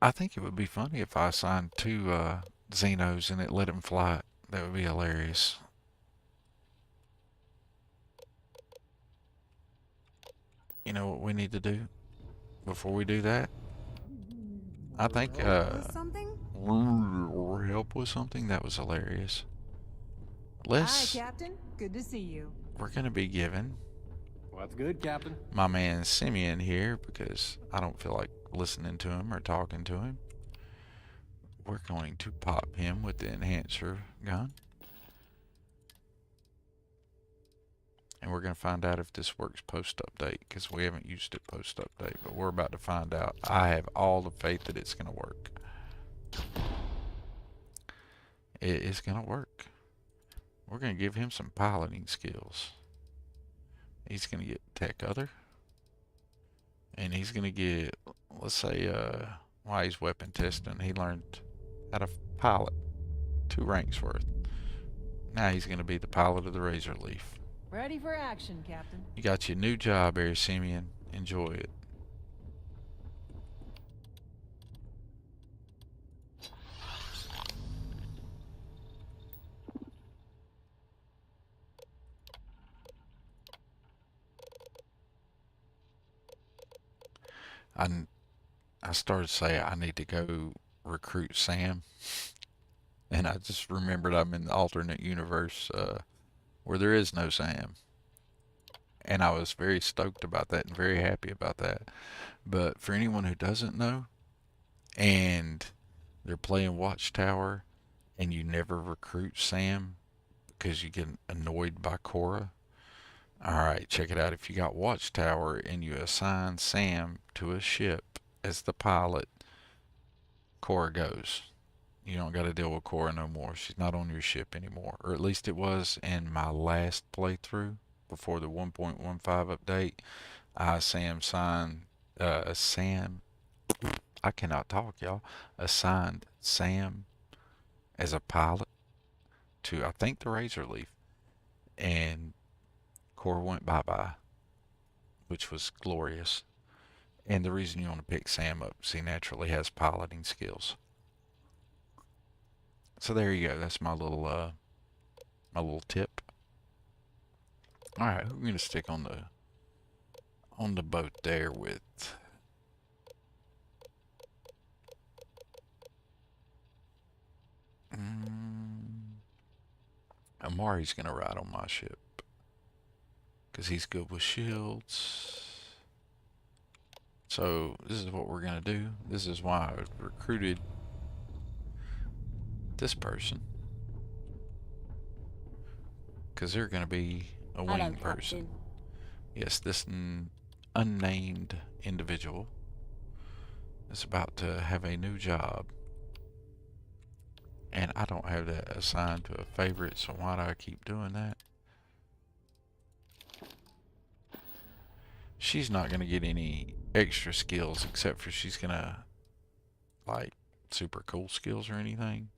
I think it would be funny if I assigned two Xenos and it let him fly. That would be hilarious. You know what we need to do before we do that? I think Or something? help with something that was hilarious. Hi, Let's Captain. Good to see you. we're gonna be giving What's good, Captain? my man Simeon here because I don't feel like listening to him or talking to him. We're going to pop him with the enhancer gun. And we're going to find out if this works post-update because we haven't used it post-update, but we're about to find out. I have all the faith that it's going to work. It is going to work. We're going to give him some piloting skills. He's going to get tech other. And he's going to get, let's say, while he's weapon testing, he learned how to pilot 2 ranks worth. Now he's going to be the pilot of the Razor Leaf. Ready for action, Captain. You got your new job here, Simeon. Enjoy it. I started to say I need to go recruit Sam, and I just remembered I'm in the alternate universe where there is no Sam. And I was very stoked about that and very happy about that. But for anyone who doesn't know, and they're playing Watchtower, and you never recruit Sam because you get annoyed by Cora. Alright, check it out. If you got Watchtower and you assign Sam to a ship as the pilot, Cora goes. You don't got to deal with Cora no more. She's not on your ship anymore. Or at least it was in my last playthrough before the 1.15 update. I cannot talk, y'all. Assigned Sam as a pilot to, I think, the Razor Leaf. And Cora went bye-bye, which was glorious. And the reason you want to pick Sam up is he naturally has piloting skills. So there you go. That's my little tip. All right, we're gonna stick on the boat there with. Amari's gonna ride on my ship because he's good with shields. So this is what we're gonna do. This is why I recruited this person, because they're gonna be a Hello, wing person. Captain. Yes, this unnamed individual is about to have a new job. And I don't have that assigned to a favorite, so why do I keep doing that? She's not going to get any extra skills except for she's going to, like, super cool skills or anything.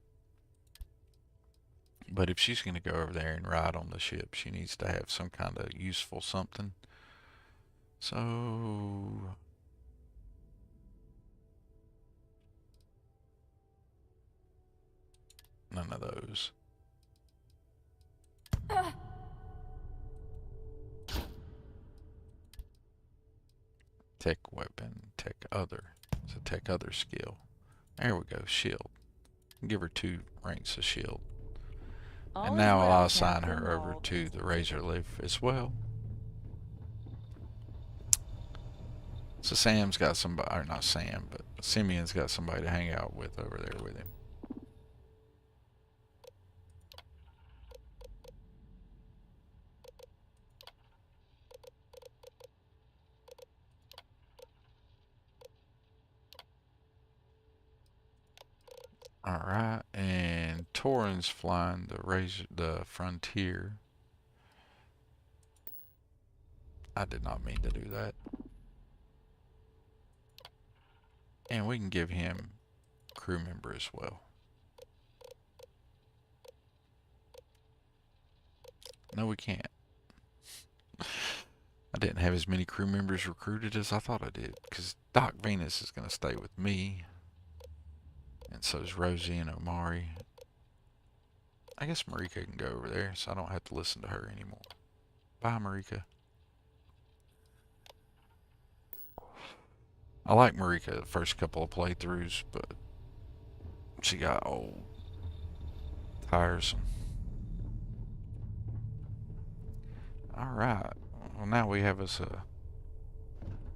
But if she's going to go over there and ride on the ship, she needs to have some kind of useful something. So none of those. Tech weapon, tech other. It's a tech other skill. There we go, shield. Give her 2 ranks of shield. All And is now well, I'll assign Captain. her over All to is the Razor Leaf as well. So Sam's got somebody, or not Sam, but Simeon's got somebody to hang out with over there with him. Alright, and Torin's flying the Frontier. I did not mean to do that. And we can give him crew member as well. No, we can't. I didn't have as many crew members recruited as I thought I did, because Doc Venus is going to stay with me. And so's Rosie and Omari. I guess Marika can go over there, so I don't have to listen to her anymore. Bye, Marika. I like Marika the first couple of playthroughs, but she got old, tiresome. Alright, well now we have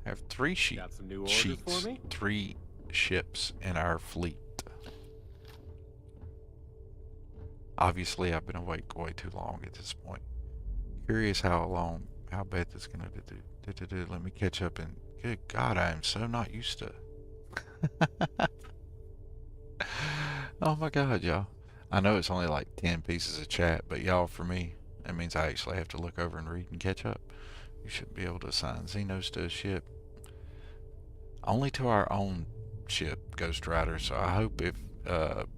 have three Got some new orders for me? 3 ships in our fleet. Obviously, I've been awake way too long at this point. Curious how Beth is gonna do. Let me catch up and good God, I am so not used to. Oh my God, y'all. I know it's only like 10 pieces of chat, but y'all, for me, that means I actually have to look over and read and catch up. You should be able to assign Xenos to a ship. Only to our own ship, Ghost Rider, so I hope if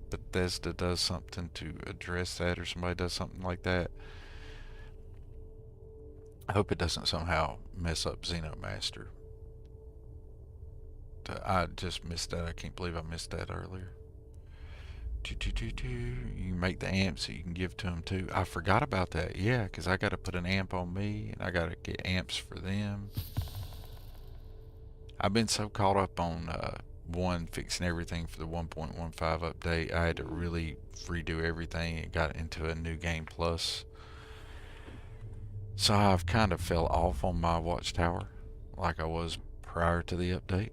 Bethesda does something to address that, or somebody does something like that, I hope it doesn't somehow mess up Xeno Master. I just missed that. I can't believe I missed that earlier. You can make the amps that you can give to them too. I forgot about that. Yeah, because I got to put an amp on me, and I got to get amps for them. I've been so caught up on fixing everything for the 1.15 update. I had to really redo everything. It got into a new game plus. So I've kind of fell off on my Watchtower like I was prior to the update.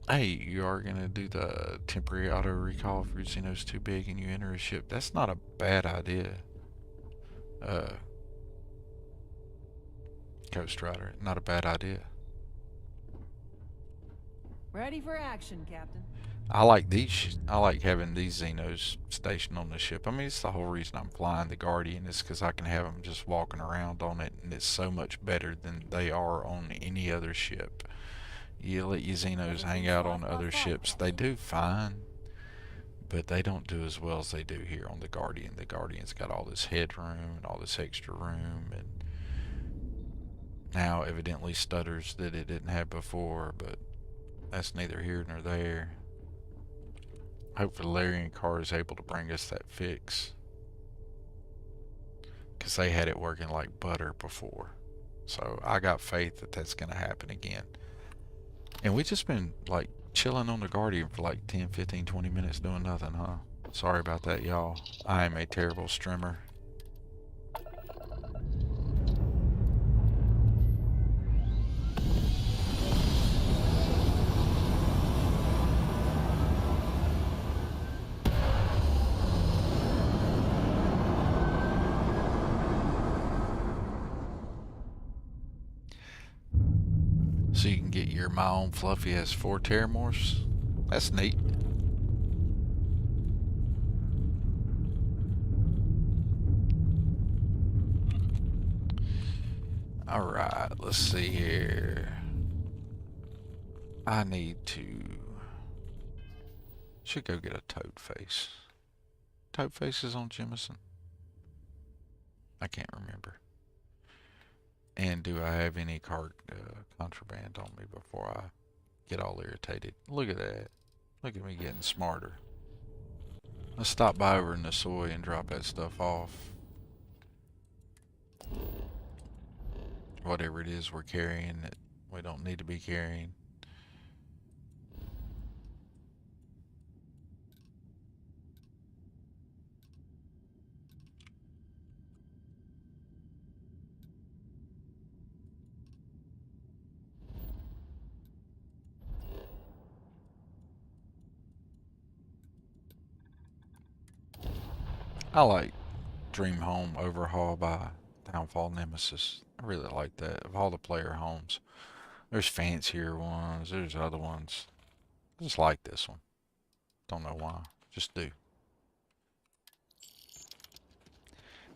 Hey, you are going to do the temporary auto recall if your Xeno's too big and you enter a ship. That's not a bad idea. Ghost Rider, not a bad idea. Ready for action, Captain. I like these. I like having these Xenos stationed on the ship. I mean, it's the whole reason I'm flying the Guardian is because I can have them just walking around on it, and it's so much better than they are on any other ship. You let your Xenos hang out on other ships. They do fine, but they don't do as well as they do here on the Guardian. The Guardian's got all this headroom and all this extra room, and now evidently stutters that it didn't have before, but that's neither here nor there. Hopefully Larry and Carr is able to bring us that fix, because they had it working like butter before. So I got faith that that's going to happen again. And we just been like chilling on the Guardian for like 10, 15, 20 minutes doing nothing, huh? Sorry about that, y'all. I am a terrible streamer. So you can get your My Own Fluffy has 4 Terramorphs. That's neat. Alright, let's see here. I need to... should go get a Toad Face. Toad Face is on Jemison? I can't remember. And do I have any contraband on me before I get all irritated? Look at that. Look at me getting smarter. Let's stop by over in the soy and drop that stuff off. Whatever it is we're carrying that we don't need to be carrying. I like Dream Home Overhaul by Downfall Nemesis. I really like that. Of all the player homes, there's fancier ones, there's other ones. I just like this one. Don't know why. Just do.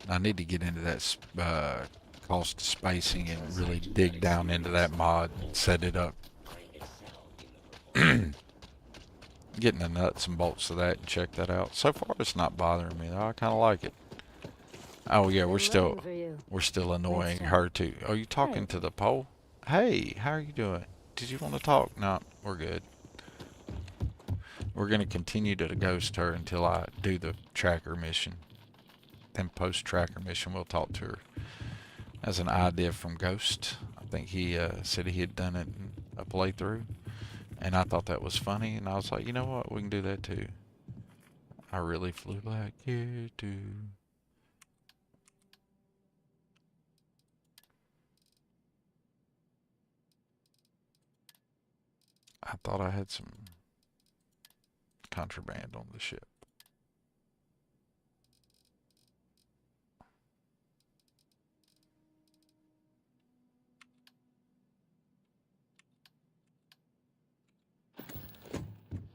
I need to get into that cost spacing and really dig down into that mod and set it up. Getting the nuts and bolts of that and check that out. So far it's not bothering me though. I kinda like it. Oh yeah, we're still annoying her too. Are you talking to the pole? Hey, how are you doing? Did you want to talk? No, we're good. We're going to continue to ghost her until I do the tracker mission. Then post-tracker mission, we'll talk to her. As an idea from Ghost. I think he said he had done it in a playthrough. And I thought that was funny. And I was like, you know what? We can do that too. I really flew like you do. I thought I had some contraband on the ship.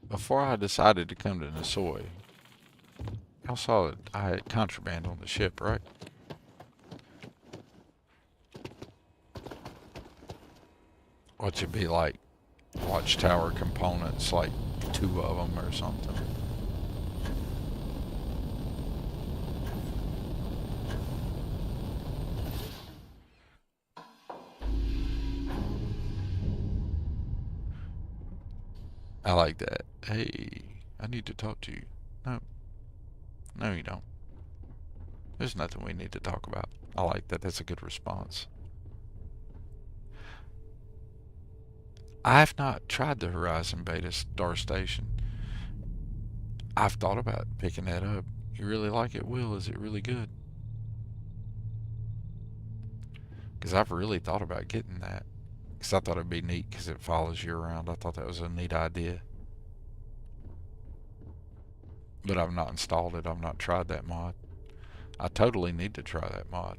Before I decided to come to Nisoy, y'all saw that I had contraband on the ship, right? What should be like Watchtower components, like 2 of them or something. I like that. Hey, I need to talk to you. No. No, you don't. There's nothing we need to talk about. I like that. That's a good response. I've not tried the Horizon Beta Star Station. I've thought about picking that up. You really like it, Will? Is it really good? Because I've really thought about getting that. Because I thought it'd be neat because it follows you around. I thought that was a neat idea. But I've not installed it. I've not tried that mod. I totally need to try that mod.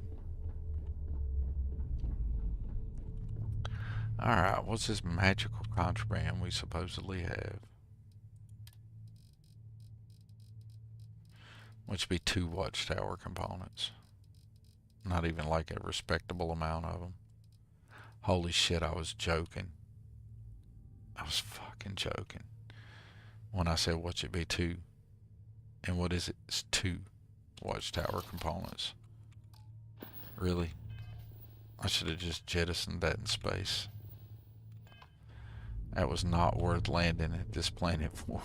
Alright, what's this magical contraband we supposedly have? Which would be 2 Watchtower components. Not even like a respectable amount of them. Holy shit, I was joking. I was fucking joking. When I said what should be 2. And what is it? It's 2 Watchtower components. Really? I should have just jettisoned that in space. That was not worth landing at this planet for.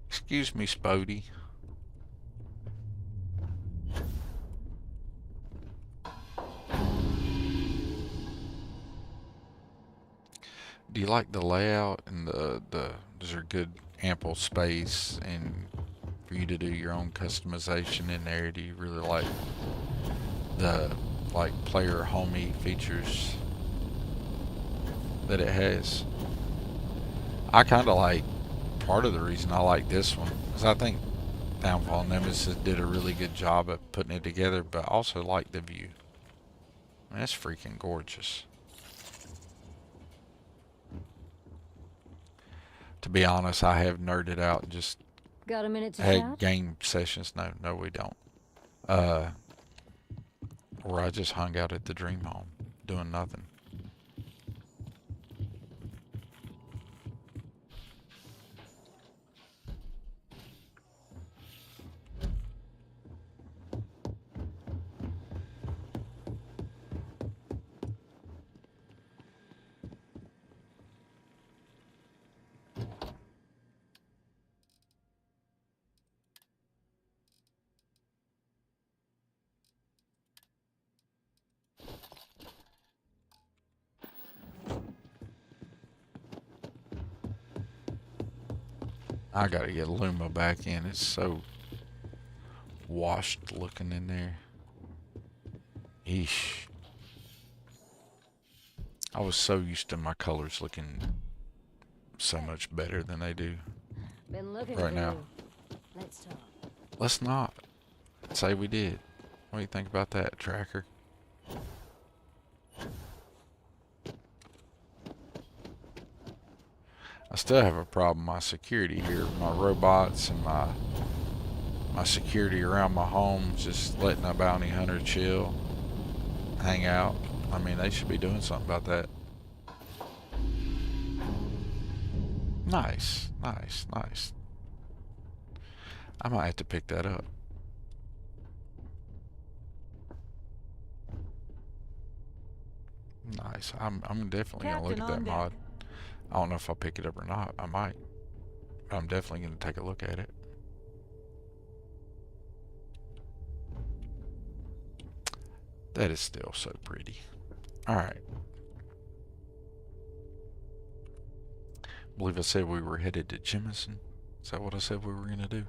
Excuse me, Spody. Do you like the layout and the is there good ample space and for you to do your own customization in there? Do you really like the player homey features that it has? I kind of like, part of the reason I like this one is I think Downfall Nemesis did a really good job at putting it together, but I also like the view. I mean, that's freaking gorgeous. To be honest, I have nerded out and just Got a minute to had chat? game sessions. No, we don't. Where I just hung out at the dream home doing nothing. I gotta get Luma back in. It's so washed looking in there. Eesh. I was so used to my colors looking so much better than they do Been looking right for now. you. Let's talk. Let's not say we did. What do you think about that, Tracker? I still have a problem with my security here. My robots and my security around my home, just letting a bounty hunter chill, hang out. I mean, they should be doing something about that. Nice, nice, nice. I might have to pick that up. Nice. I'm definitely gonna look Captain at that on mod. deck. I don't know if I'll pick it up or not. I might. But I'm definitely gonna take a look at it. That is still so pretty. Alright. I believe I said we were headed to Jemison. Is that what I said we were gonna do?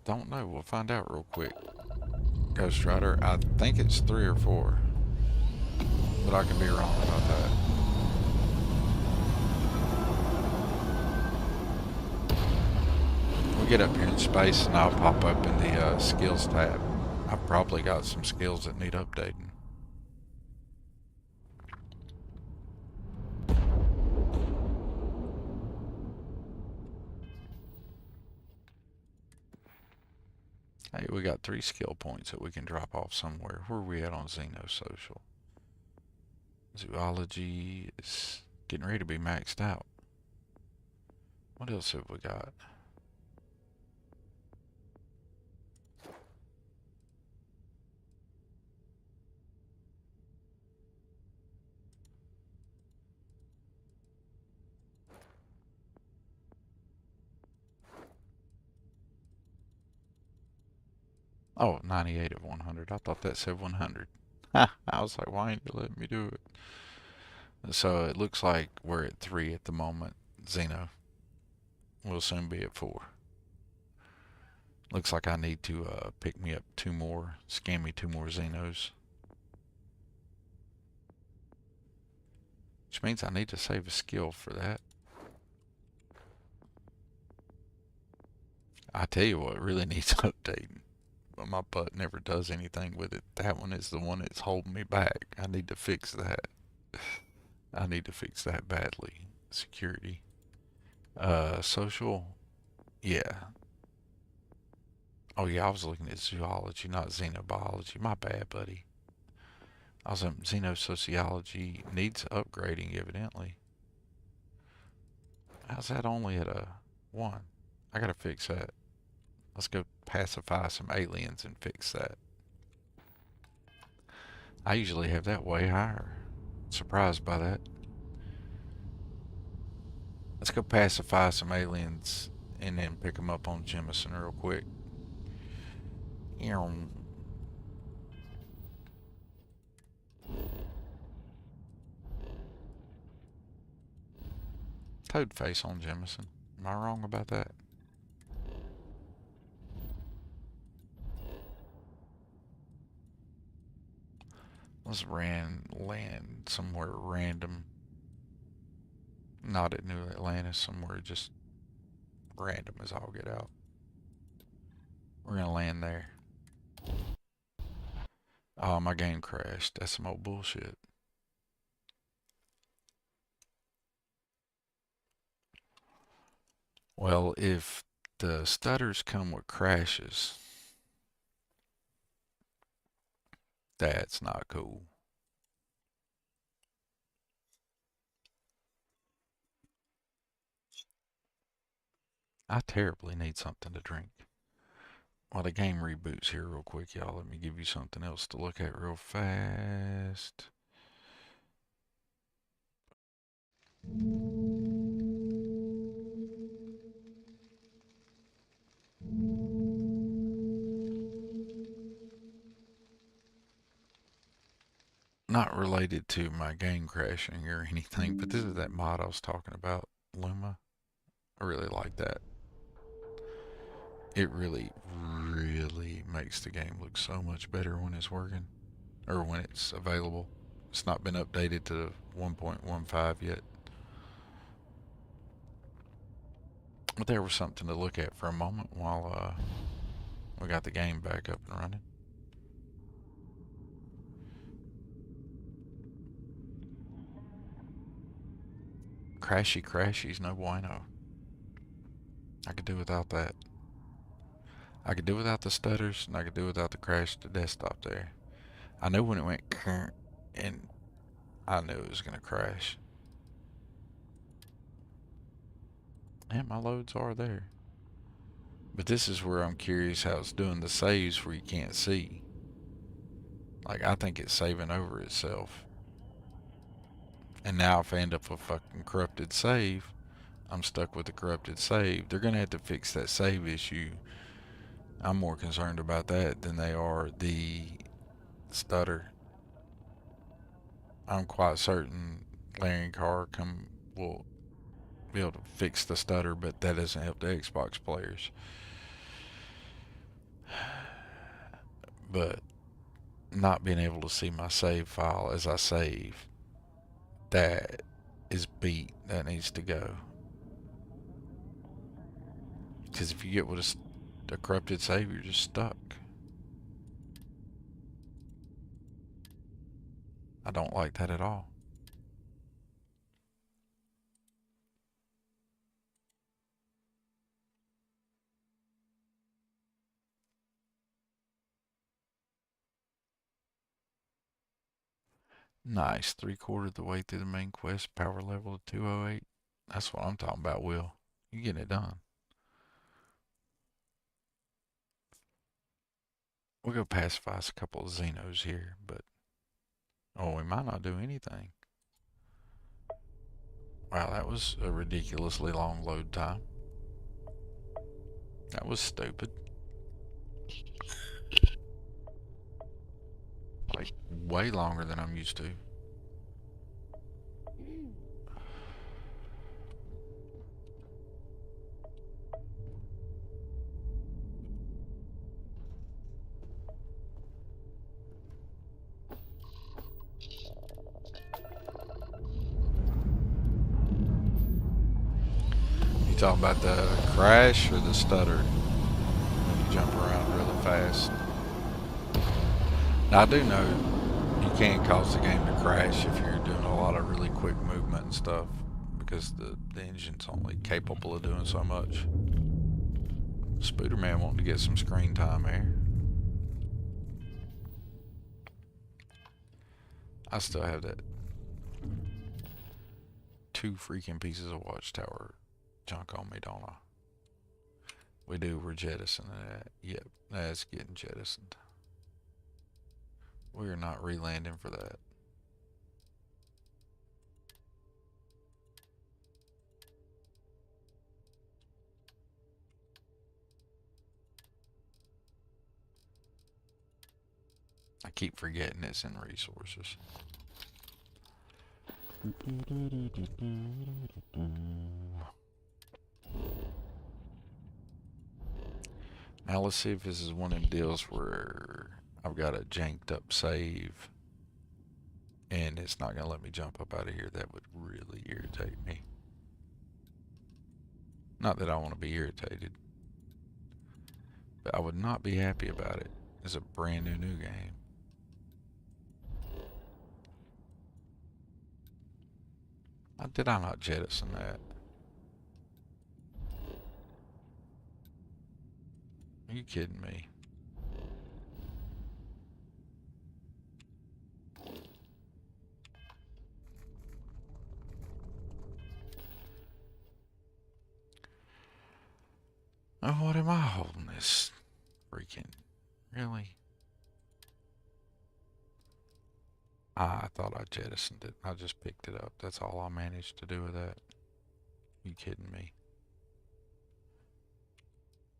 Don't know. We'll find out real quick. Ghost Rider. I think it's 3 or 4. But I can be wrong about that. We'll get up here in space and I'll pop up in the skills tab. I've probably got some skills that need updating. Hey, we got 3 skill points that we can drop off somewhere. Where are we at on Xeno Social? Zoology is getting ready to be maxed out. What else have we got? Oh, 98 of 100. I thought that said 100. I was like, why ain't you letting me do it? So it looks like we're at 3 at the moment. Xeno. We'll soon be at 4. Looks like I need to pick me up 2 more, scan me 2 more Xenos. Which means I need to save a skill for that. I tell you what really needs updating. But my butt never does anything with it. That one is the one that's holding me back. I need to fix that. I need to fix that badly. Security. Social. Yeah. Oh yeah, I was looking at zoology, not xenobiology. My bad, buddy. I was in xenosociology. Needs upgrading, evidently. How's that only at a 1? I gotta fix that. Let's go pacify some aliens and fix that. I usually have that way higher. Surprised by that. Let's go pacify some aliens and then pick them up on Jemison real quick. Toad face on Jemison. Am I wrong about that? Let's land somewhere random. Not at New Atlantis, somewhere just random as all get out. We're gonna land there. Oh, my game crashed. That's some old bullshit. Well, if the stutters come with crashes, that's not cool. I terribly need something to drink. While the game reboots here real quick, y'all, let me give you something else to look at real fast. Not related to my game crashing or anything, but this is that mod I was talking about, Luma. I really like that. It really, really makes the game look so much better when it's working, or when it's available. It's not been updated to 1.15 yet. But there was something to look at for a moment while we got the game back up and running. Crashy crashies, no bueno. I could do without that. I could do without the stutters, and I could do without the crash to desktop there. I knew when it went and I knew it was going to crash. And my loads are there. But this is where I'm curious how it's doing the saves where you can't see. Like, I think it's saving over itself. And now if I end up with a fucking corrupted save, I'm stuck with the corrupted save. They're going to have to fix that save issue. I'm more concerned about that than they are the stutter. I'm quite certain Larry and Carr will be able to fix the stutter, but that doesn't help the Xbox players. But not being able to see my save file as I save, that is beat. That needs to go. Because if you get with a corrupted save, you're just stuck. I don't like that at all. Nice. 3/4 of the way through the main quest. Power level to 208. That's what I'm talking about, Will. You getting it done. We'll go pacify a couple of Xenos here, but... Oh, we might not do anything. Wow, that was a ridiculously long load time. That was stupid. Like, way longer than I'm used to. You talking about the crash or the stutter? When you jump around really fast. Now, I do know you can cause the game to crash if you're doing a lot of really quick movement and stuff, because the engine's only capable of doing so much. Spooderman wanting to get some screen time here. I still have that 2 freaking pieces of Watchtower junk on me, don't I? We do, we're jettisoning that. Yep, that's getting jettisoned. We are not re-landing for that. I keep forgetting it's in resources. Now let's see if this is one of them deals where I've got a janked up save and it's not going to let me jump up out of here. That would really irritate me. Not that I want to be irritated, but I would not be happy about it. It's a brand new game. Did I not jettison that? Are you kidding me? Oh, what am I holding this? Freaking, really? I thought I jettisoned it. I just picked it up. That's all I managed to do with that. You kidding me?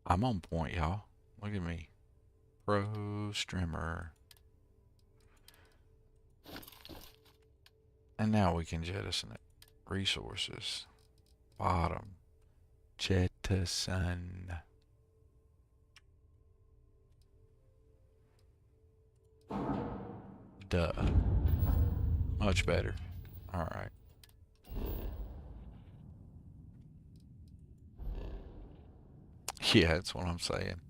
I'm on point, y'all. Look at me. Pro streamer. And now we can jettison it. Resources. Bottom. Jettison. Duh. Much better. Alright. Yeah, that's what I'm saying.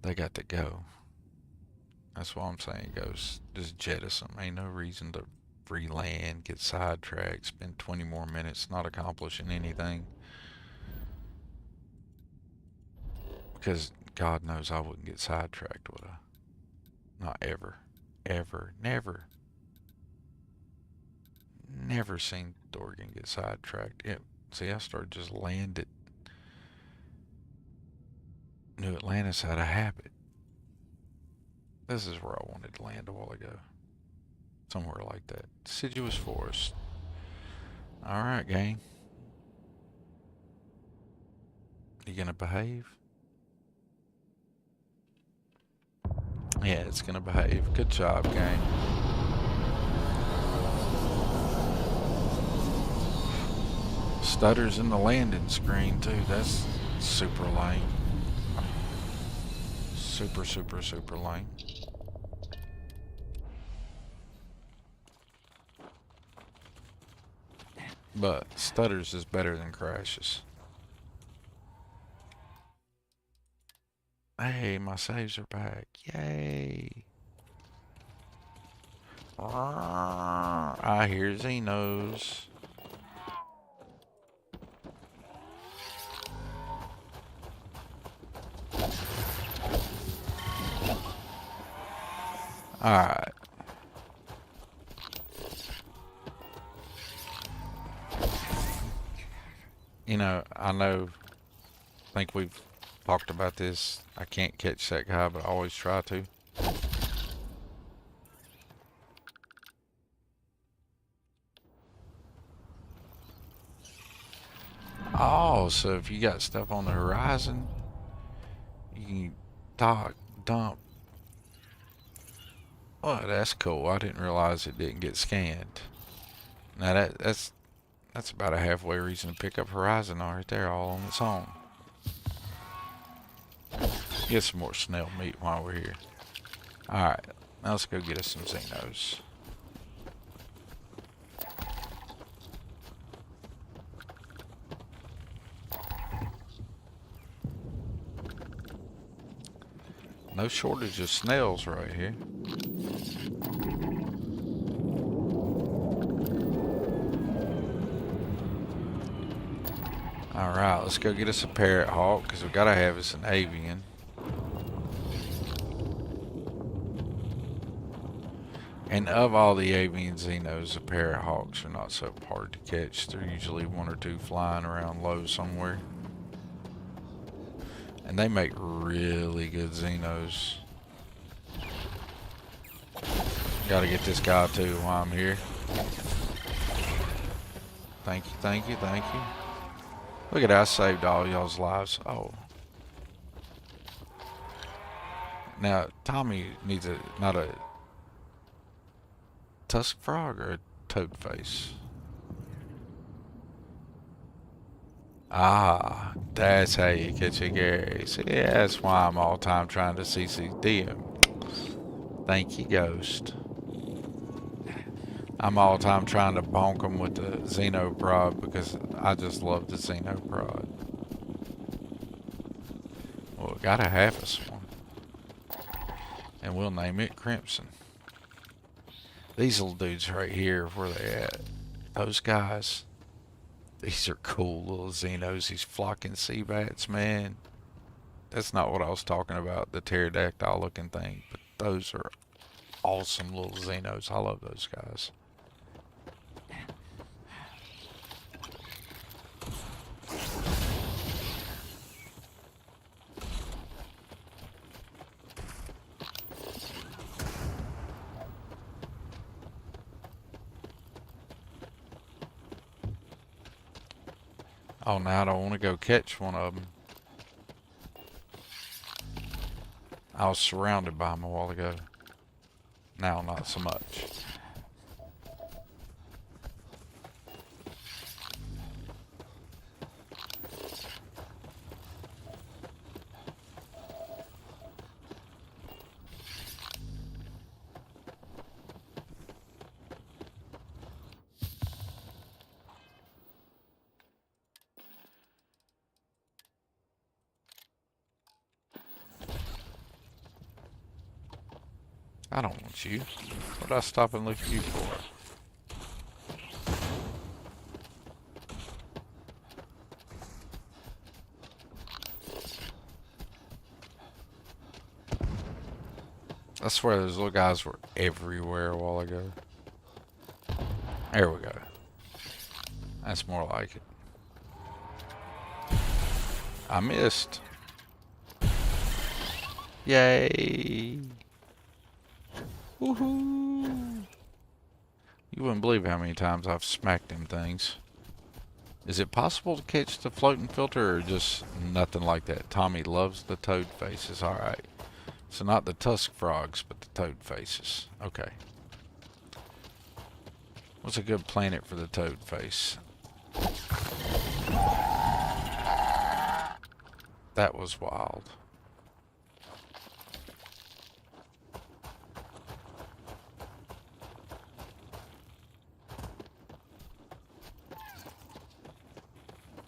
They got to go. That's what I'm saying. Goes just jettison. Ain't no reason to re-land, get sidetracked, spend 20 more minutes not accomplishing anything. Because God knows I wouldn't get sidetracked, would I? Not ever. Ever. Never. Never seen Dorgan get sidetracked. See, I started just landed. New Atlantis had a habit. This is where I wanted to land a while ago. Somewhere like that. Deciduous forest. Alright, gang. You gonna behave? Yeah, it's gonna behave. Good job, gang. Stutters in the landing screen, too. That's super lame. Super, super, super lame. But stutters is better than crashes. Hey, my saves are back. Yay. I hear Xenos. Alright. You know, I think we've talked about this. I can't catch that guy, but I always try to. Oh, so if you got stuff on the horizon, you can dock, dump. Oh, that's cool. I didn't realize it didn't get scanned. Now that's about a halfway reason to pick up Horizon right there, all on its own. Get some more snail meat while we're here. Alright, now let's go get us some Xenos. No shortage of snails right here. Alright, let's go get us a parrot hawk, because we gotta have us an avian. And of all the avian Xenos, the parrot hawks are not so hard to catch. They're usually one or two flying around low somewhere. And they make really good Xenos. Gotta get this guy too while I'm here. Thank you, thank you, thank you. Look at that, I saved all y'all's lives. Oh. Now, Tommy needs not a tusk frog or a toad face. Ah, that's how you catch a Gary. See, that's why I'm all time trying to CCD him. Thank you, Ghost. I'm all time trying to bonk him with the Xeno prod because I just love the Xeno prod. Well, we gotta have us one. And we'll name it Crimson. These little dudes right here, where they at? Those guys. These are cool little Xenos. These flocking sea bats, man. That's not what I was talking about, the pterodactyl looking thing. But those are awesome little Xenos. I love those guys. Oh, now I don't want to go catch one of them. I was surrounded by them a while ago. Now, not so much. I don't want you. What'd I stop and look at you for? I swear those little guys were everywhere a while ago. There we go. That's more like it. I missed. Yay! Woohoo! You wouldn't believe how many times I've smacked them things. Is it possible to catch the floating filter or just nothing like that? Tommy loves the toad faces. Alright. So not the tusk frogs, but the toad faces. Okay. What's a good planet for the toad face? That was wild.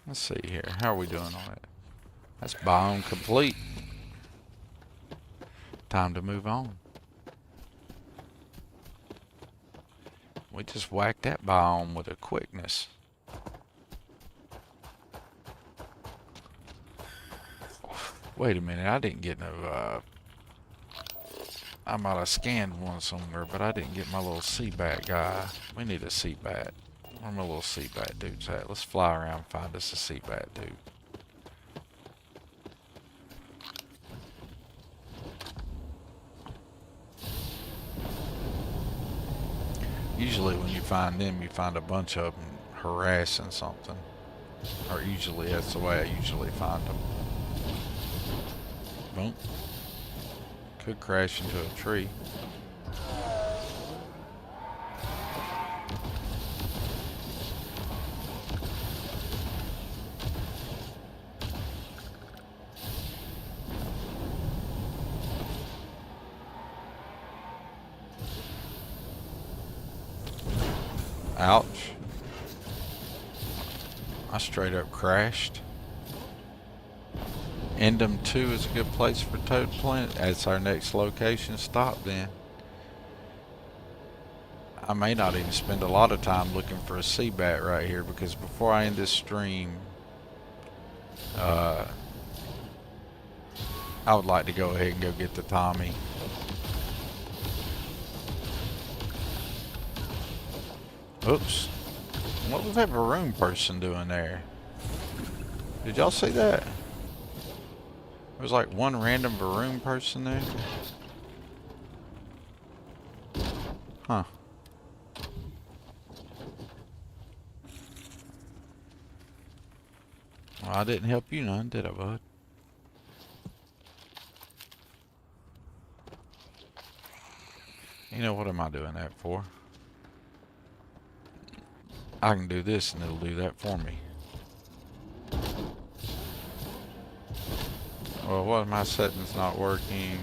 Let's see here. How are we doing on it? That's biome complete. Time to move on. We just whacked that biome with a quickness. Wait a minute, I didn't get no, I might have scanned one somewhere, but I didn't get my little sea bat guy. We need a sea bat. Where my little sea bat dude's at? Let's fly around and find us a sea bat dude. Usually when you find them, you find a bunch of them harassing something. Or usually, that's the way I usually find them. Boom. Could crash into a tree. Ouch. I straight up crashed. Endem 2 is a good place for Toad Planet. That's our next location stop then. I may not even spend a lot of time looking for a sea bat right here, because before I end this stream, I would like to go ahead and go get the Tommy. Oops. What was that Varun person doing there? Did y'all see that? There was like one random Varun person there. Huh. Well, I didn't help you none, did I, bud? You know, what am I doing that for? I can do this and it'll do that for me. Well, what are my settings not working?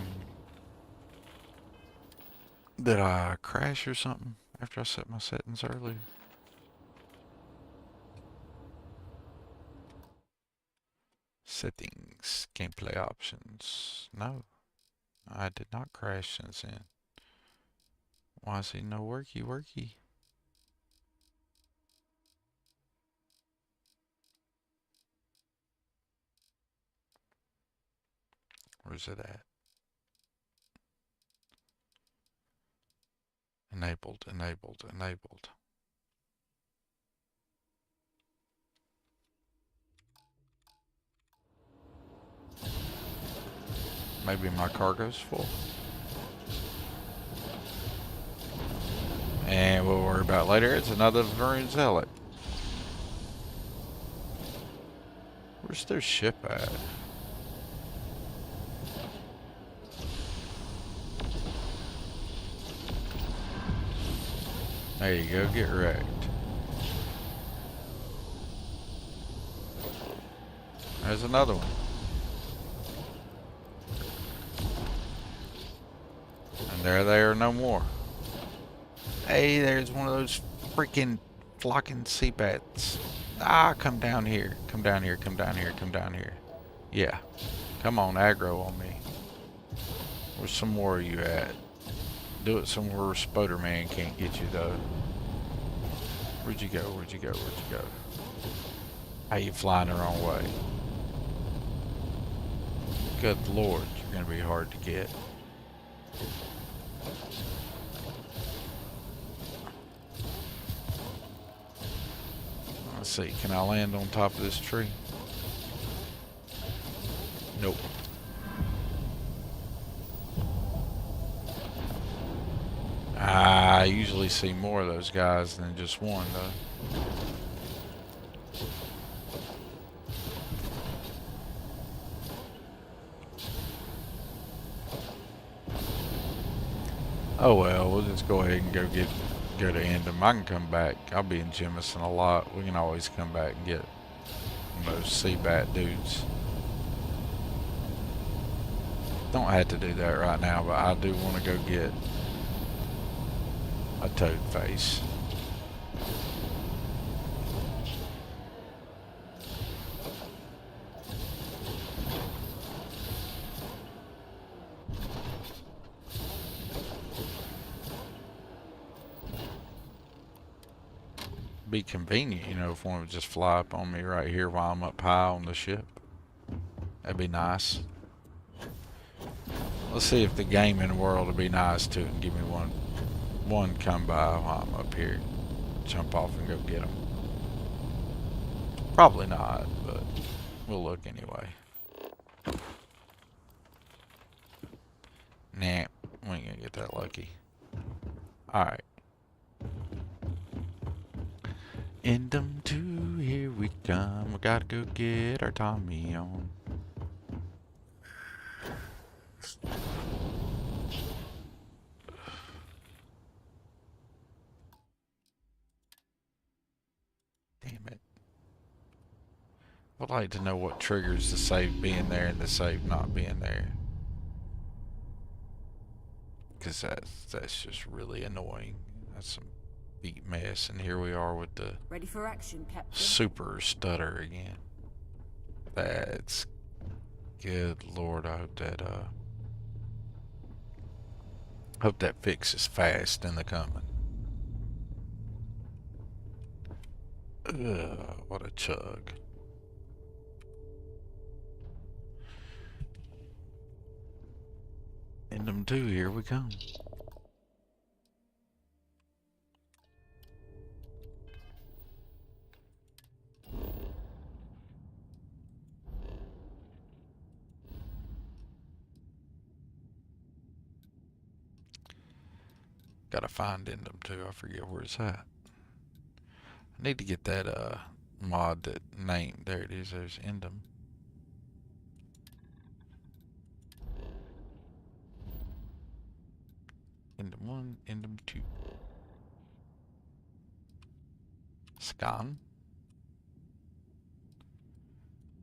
Did I crash or something after I set my settings earlier? Settings, gameplay options. No, I did not crash since then. Why is he no worky? Where's it at? Enabled. Maybe my cargo's full. And we'll worry about later. It's another Varun Zealot. Where's their ship at? There you go, get wrecked. There's another one. And there they are no more. Hey, there's one of those freaking flocking sea bats. Ah, come down here. Come down here. Yeah. Come on, aggro on me. Where's some more of you at? Do it somewhere where Spoderman can't get you, though. Where'd you go? How you flying the wrong way? Good Lord, you're gonna be hard to get. Let's see, can I land on top of this tree? Nope. I usually see more of those guys than just one, though. Oh well, we'll just go ahead and go to Endem. I can come back. I'll be in Jemison a lot. We can always come back and get those Seabat dudes. Don't have to do that right now, but I do want to go get a toad face. Be convenient, you know, if one would just fly up on me right here while I'm up high on the ship. That'd be nice. Let's see if the gaming world will be nice to it and give me one come by while I'm up here. Jump off and go get them. Probably not, but we'll look anyway. Nah, we ain't gonna get that lucky. Alright. Endem 2, here we come. We gotta go get our Tommy on. Damn it. I'd like to know what triggers the save being there and the save not being there. Because that's just really annoying. That's some beat mess, and here we are with the Ready for action, Captain. super stutter again. That's good Lord. I hope that fix is fast in the coming. Ugh, what a chug. Endem 2, here we come. Gotta find Endem 2. I forget where it's at. I need to get that mod that name. There it is. There's Endem. Endem 1, Endem 2. Scan.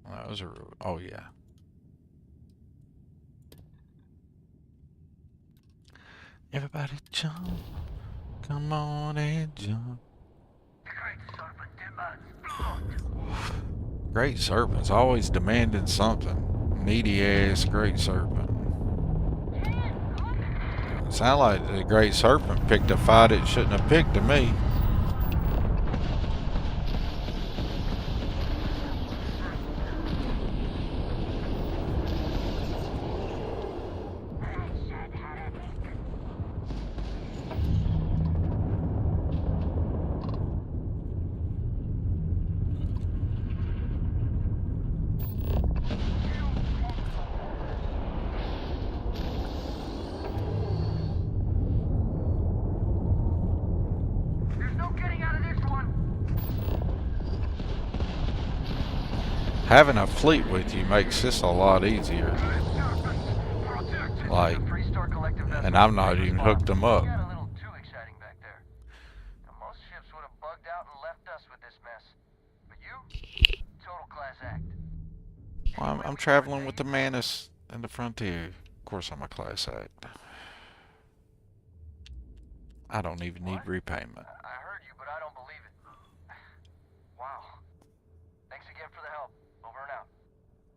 Oh, those are. Oh yeah. Everybody jump. Come on and jump. Great Serpent's always demanding something. Needy ass Great Serpent. Sound like the Great Serpent picked a fight it shouldn't have picked to me. Having a fleet with you makes this a lot easier. Like, and I'm not even hooked them up. Well, I'm traveling with the Manus and the Frontier. Of course I'm a class act. I don't even need repayment. I heard you, but I don't believe it. Wow. Thanks again for the help. Over and out.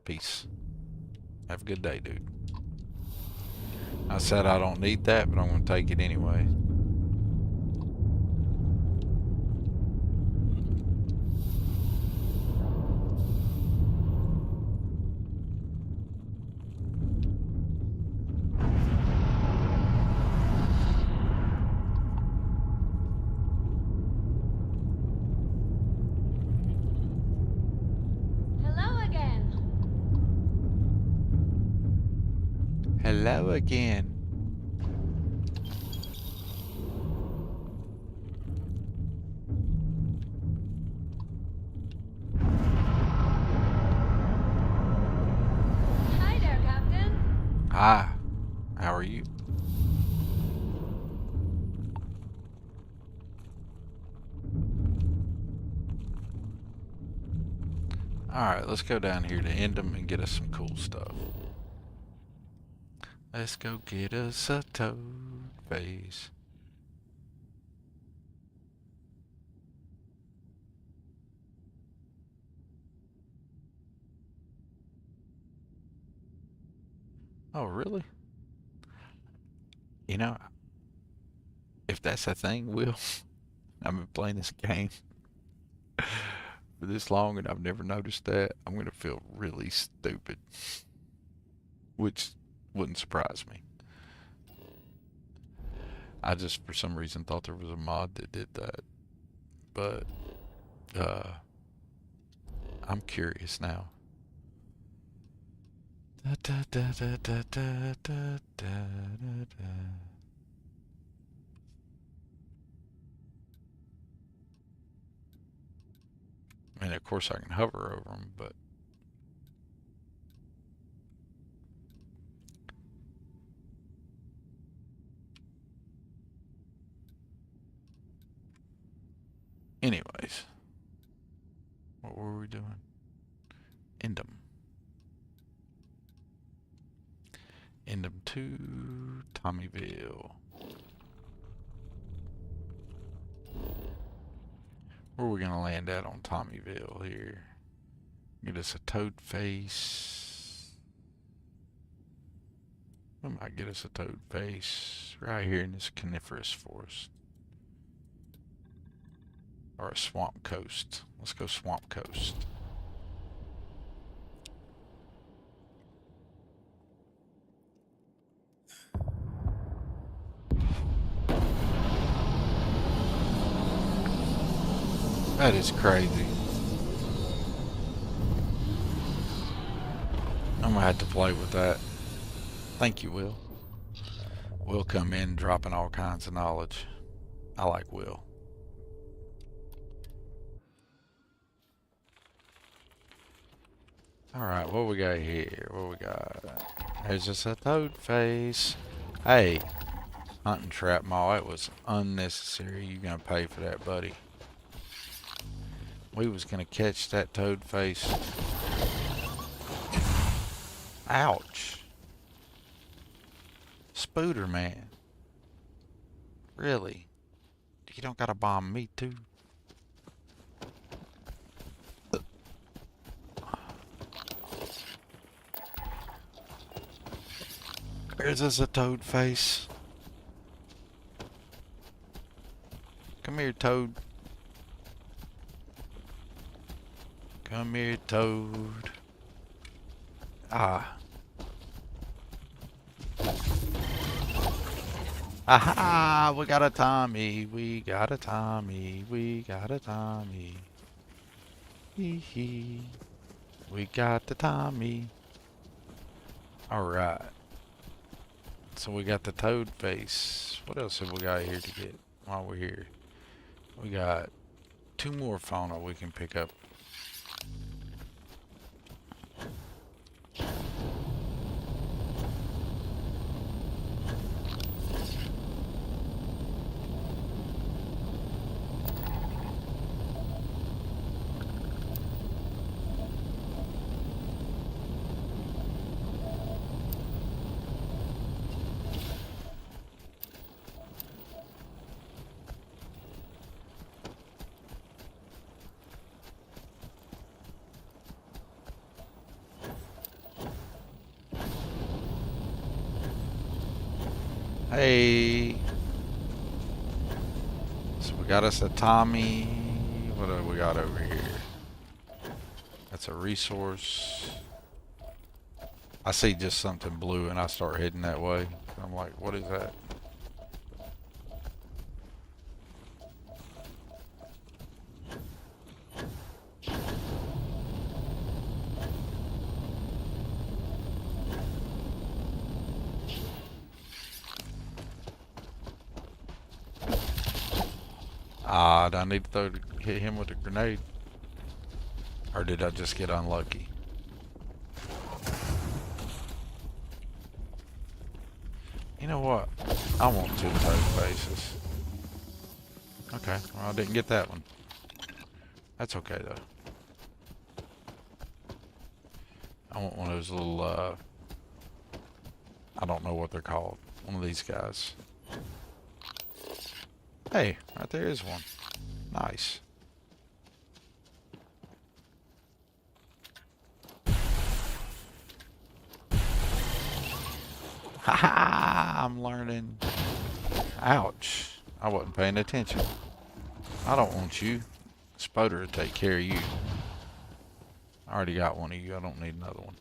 Peace. Have a good day, dude. I said I don't need that, but I'm going to take it anyway. Hello again. Hi, how are you? Alright, let's go down here to Endem and get us some cool stuff. Let's go get us a toad face. Oh, really? You know, if that's a thing, Will, I've been playing this game for this long and I've never noticed that, I'm going to feel really stupid. Which wouldn't surprise me. I just, for some reason, thought there was a mod that did that. But, I'm curious now. Da, da, da, da, da, da, da, da, da. I mean, of course I can hover over them, but... Anyways. What were we doing? Endem. Endem 2, Tommyville. Where are we gonna land at on Tommyville here? Get us a toad face. We might get us a toad face right here in this coniferous forest. Or a swamp coast. Let's go swamp coast. That is crazy. I'm gonna have to play with that. Thank you, Will. Will come in dropping all kinds of knowledge. I like Will. Alright, what we got here? What we got? There's just a toad face. Hey, hunting trap maul, that was unnecessary. You're gonna pay for that, buddy. We was gonna catch that toad face. Ouch. Spooter, man. Really? You don't gotta bomb me, too. There's us a toad face. Come here, toad. Come here, toad. Ah. Aha! We got a Tommy. We got a Tommy. We got a Tommy. Hee hee. We got the Tommy. Alright. So we got the toad face. What else have we got here to get while we're here? We got 2 more fauna we can pick up. Hey. So we got us a Tommy. What do we got over here? That's a resource. I see just something blue and I start heading that way. I'm like, what is that? Ah, do I need to hit him with a grenade? Or did I just get unlucky? You know what? I want 2 toad faces. Okay, well I didn't get that one. That's okay though. I want one of those little, I don't know what they're called. One of these guys. Hey, right there is one. Nice. Haha, I'm learning. Ouch. I wasn't paying attention. I don't want you. Spoder to take care of you. I already got one of you. I don't need another one.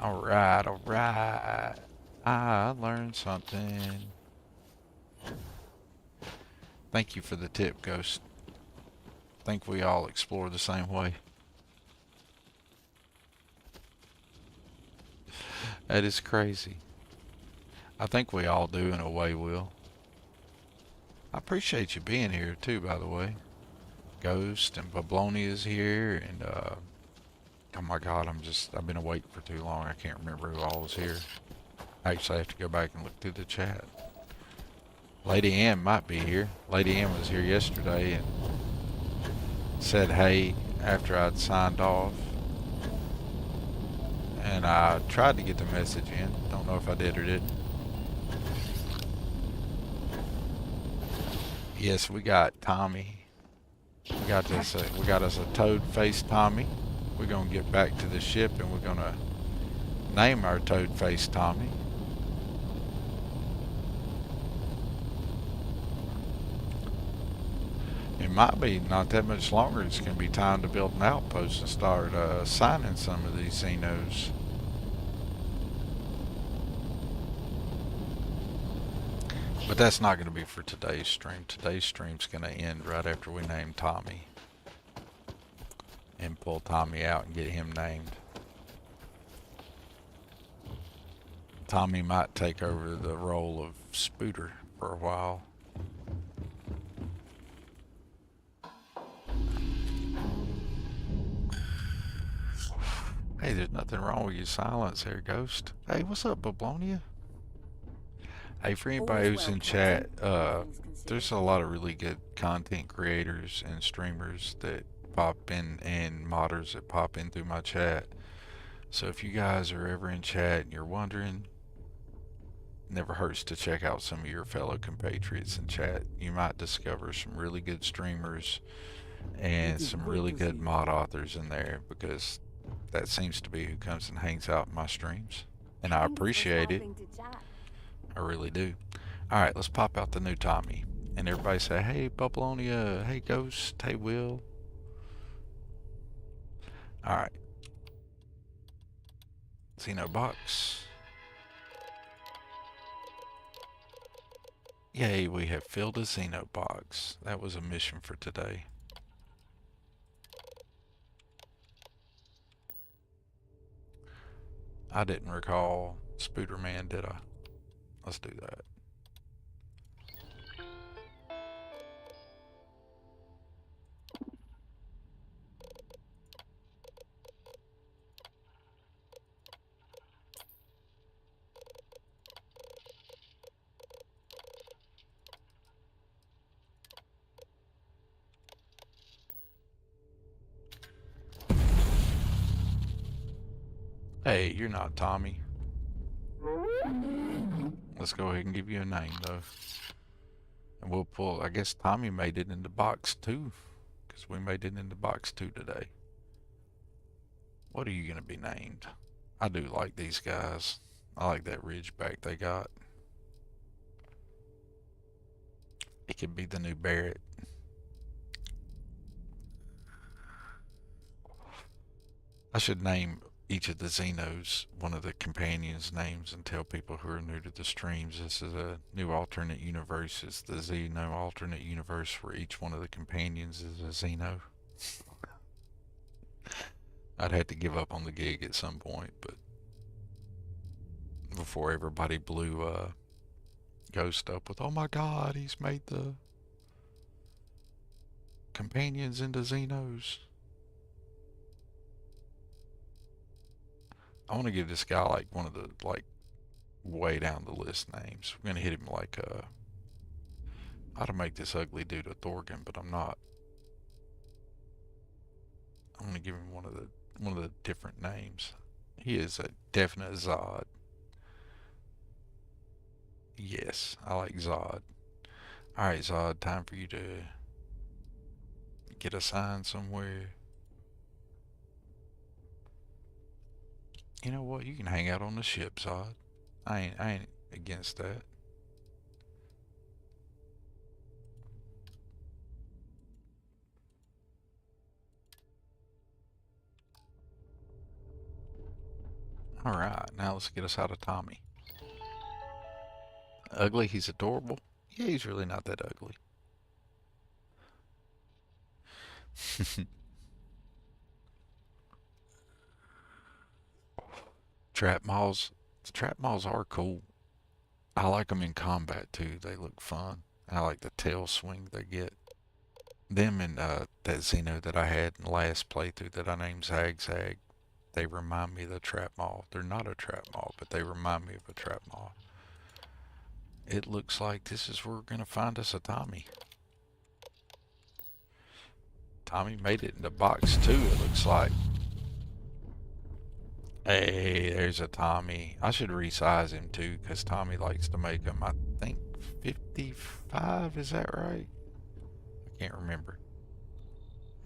Alright, alright. I learned something. Thank you for the tip, Ghost. Think we all explore the same way. That is crazy. I think we all do in a way, Will. I appreciate you being here too, by the way. Ghost and Babloni is here, and oh my God, I've been awake for too long. I can't remember who all was here. Actually, I have to go back and look through the chat. Lady M might be here. Lady M was here yesterday and said hey after I'd signed off. And I tried to get the message in. Don't know if I did or didn't. Yes, we got Tommy. We got us a toad-faced Tommy. We're gonna get back to the ship and we're gonna name our toad-faced Tommy. It might be not that much longer. It's gonna be time to build an outpost and start assigning some of these Xenos. But that's not going to be for today's stream. Today's stream's going to end right after we name Tommy. And pull Tommy out and get him named. Tommy might take over the role of Spooter for a while. Hey, there's nothing wrong with your silence here, Ghost. Hey, what's up, Bablonia? Hey, for anybody who's in chat, there's a lot of really good content creators and streamers that pop in and modders that pop in through my chat. So if you guys are ever in chat and you're wondering, never hurts to check out some of your fellow compatriots in chat. You might discover some really good streamers and some really good mod authors in there, because that seems to be who comes and hangs out in my streams. And I appreciate it. I really do. Alright, let's pop out the new Tommy. And everybody say, hey, Bubblonia, hey, Ghost, hey, Will. Alright. Xeno box. Yay, we have filled a Xeno box. That was a mission for today. I didn't recall Spooderman, did I? Let's do that. Hey, you're not Tommy. Let's go ahead and give you a name, though. And we'll pull, I guess Tommy made it into box 2, because we made it into box 2 today. What are you going to be named? I do like these guys. I like that ridgeback they got. It could be the new Barrett. I should name each of the Xenos one of the companions' names and tell people who are new to the streams this is a new alternate universe. It's the Xeno alternate universe where each one of the companions is a Xeno. I'd have to give up on the gig at some point, but before everybody blew Ghost up with, oh my God, he's made the companions into Xenos. I want to give this guy like one of the way down the list names. We're gonna hit him like I ought to make this ugly dude a Thorgan, but I'm not. I'm gonna give him one of the different names. He is a definite Zod. Yes, I like Zod. Alright, Zod, time for you to get assigned somewhere. You know what? You can hang out on the ship, Zod. I ain't against that. Alright, now let's get us out of Tommy. Ugly, he's adorable. Yeah, he's really not that ugly. Trap malls. The trap malls are cool. I like them in combat too. They look fun. I like the tail swing they get. Them and that Xeno that I had in the last playthrough that I named Zag Zag, they remind me of the trap mall. They're not a trap mall, but they remind me of a trap mall. It looks like this is where we're going to find us a Tommy. Tommy made it in the box too, it looks like. Hey, there's a Tommy. I should resize him too, because Tommy likes to make them, I think, 55, is that right? I can't remember.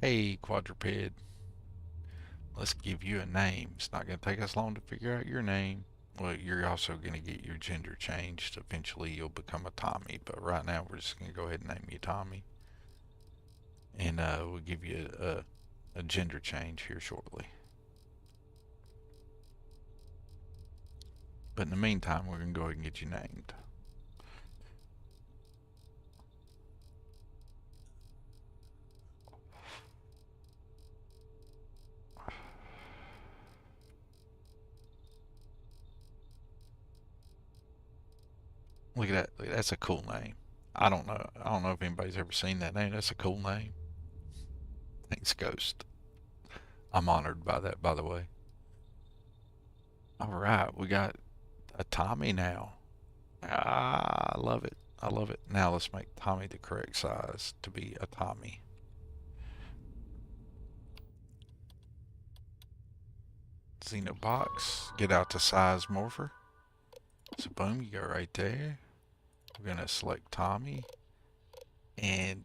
Hey, quadruped. Let's give you a name. It's not going to take us long to figure out your name. Well, you're also going to get your gender changed. Eventually, you'll become a Tommy. But right now, we're just going to go ahead and name you Tommy. And we'll give you a gender change here shortly. But in the meantime, we're going to go ahead and get you named. Look at that. Look, that's a cool name. I don't know if anybody's ever seen that name. That's a cool name. Thanks, Ghost. I'm honored by that, by the way. All right, we got a Tommy now. Ah, I love it. I love it. Now let's make Tommy the correct size to be a Tommy. Xeno box. Get out the size morpher. So boom, you go right there. We're gonna select Tommy. And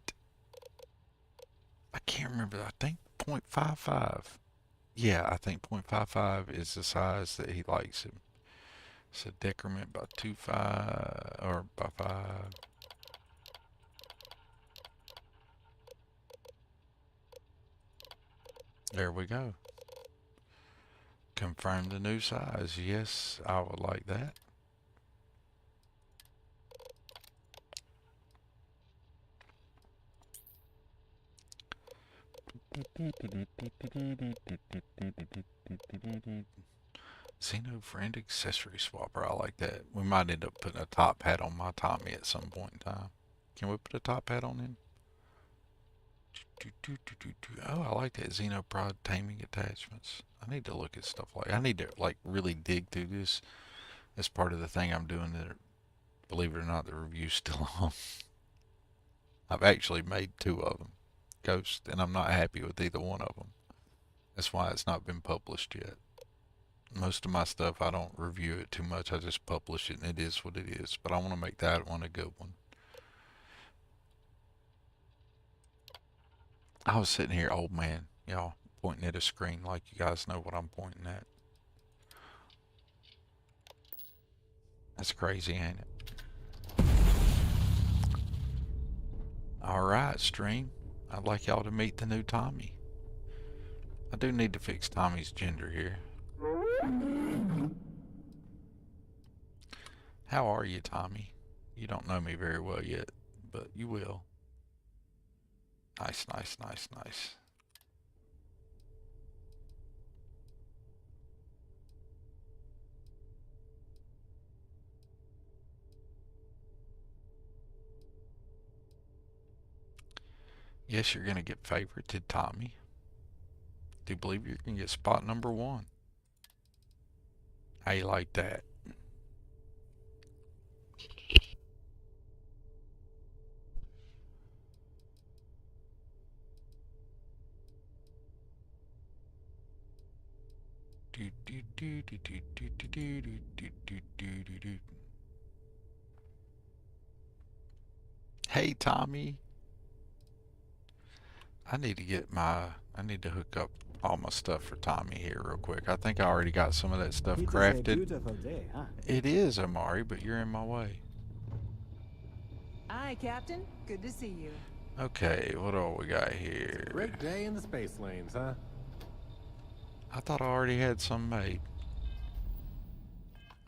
I can't remember. I think 0.55. Yeah, I think 0.55 is the size that he likes him. So decrement by 2.5 or by 5. There we go. Confirm the new size. Yes, I would like that. Xeno friend accessory swapper. I like that. We might end up putting a top hat on my Tommy at some point in time. Can we put a top hat on him? Oh, I like that Xenoprod taming attachments. I need to look at stuff I need to like really dig through this. That's part of the thing I'm doing. That, believe it or not, the review's still on. I've actually made 2 of them, Ghost, and I'm not happy with either one of them. That's why it's not been published yet. Most of my stuff, I don't review it too much. I just publish it, and it is what it is. But I want to make that one a good one. I was sitting here, old man, y'all, pointing at a screen like you guys know what I'm pointing at. That's crazy, ain't it? Alright, stream. I'd like y'all to meet the new Tommy. I do need to fix Tommy's gender here. How are you, Tommy? You don't know me very well yet, but you will. Nice, nice, nice, nice. Yes, you're going to get favorited, Tommy. Do believe you're going to get spot number 1. How you like that? Hey, Tommy. I need to hook up all my stuff for Tommy here real quick. I think I already got some of that stuff It is a crafted. beautiful day, huh? It is, Amari, but you're in my way. Aye, Captain. Good to see you. Okay, what all we got here? Great day in the space lanes, huh? I thought I already had some made.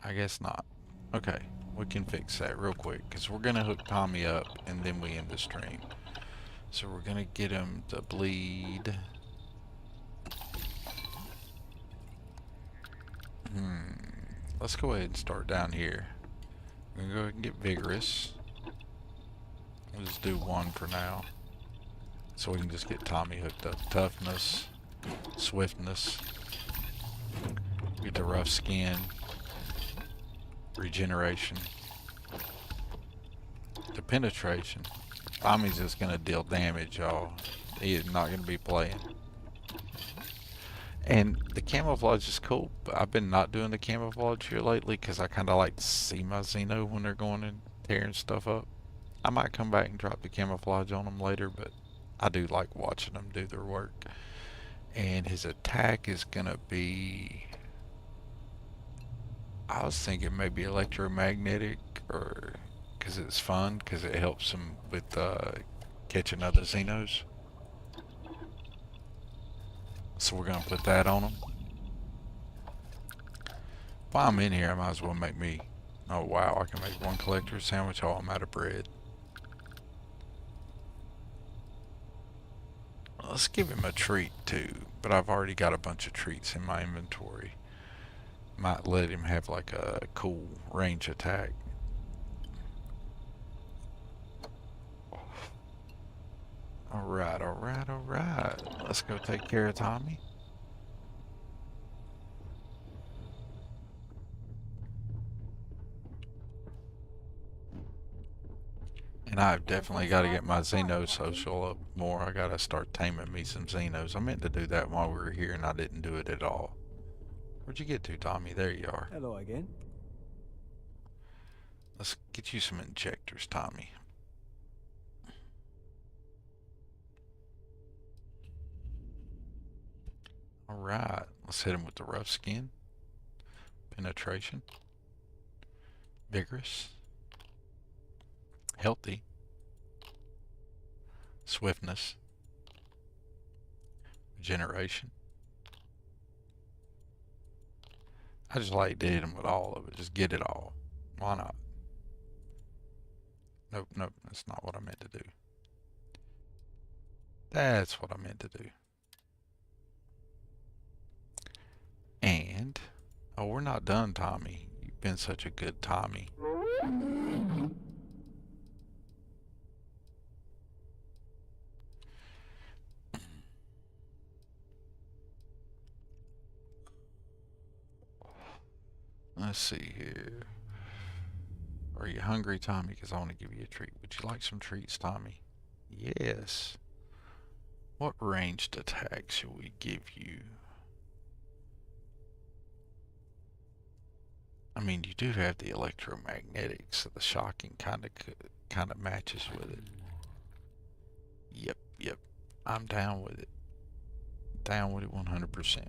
I guess not. Okay, we can fix that real quick because we're gonna hook Tommy up and then we end the stream. So we're gonna get him to bleed. Let's go ahead and start down here. We're gonna go ahead and get vigorous. We'll just do one for now. So we can just get Tommy hooked up. Toughness, swiftness, get the rough skin, regeneration, the penetration. Tommy's just gonna deal damage, y'all. He is not gonna be playing. And the camouflage is cool, but I've been not doing the camouflage here lately because I kind of like to see my Xeno when they're going and tearing stuff up. I might come back and drop the camouflage on them later, but I do like watching them do their work. And his attack is gonna be, I was thinking maybe electromagnetic, or because it's fun, because it helps him with catching other Xenos. So we're gonna put that on him. While I'm in here, I might as well make me, oh wow, I can make one collector sandwich. Oh, I'm out of bread. Let's give him a treat too, but I've already got a bunch of treats in my inventory. Might let him have like a cool range attack. Alright, alright, alright. Let's go take care of Tommy. And I've definitely got to get my Xeno social up more. I got to start taming me some Xenos. I meant to do that while we were here and I didn't do it at all. Where'd you get to, Tommy? There you are. Hello again. Let's get you some injectors, Tommy. Alright, let's hit him with the rough skin. Penetration. Vigorous. Healthy. Swiftness. Regeneration. I just like to hit him with all of it. Just get it all. Why not? Nope, nope, that's not what I meant to do. That's what I meant to do. And, oh, we're not done, Tommy. You've been such a good Tommy. Let's see here. Are you hungry, Tommy? Because I want to give you a treat. Would you like some treats, Tommy? Yes. What ranged attack should we give you? I mean, you do have the electromagnetic, so the shocking kind of matches with it. Yep, yep. I'm down with it. Down with it 100%.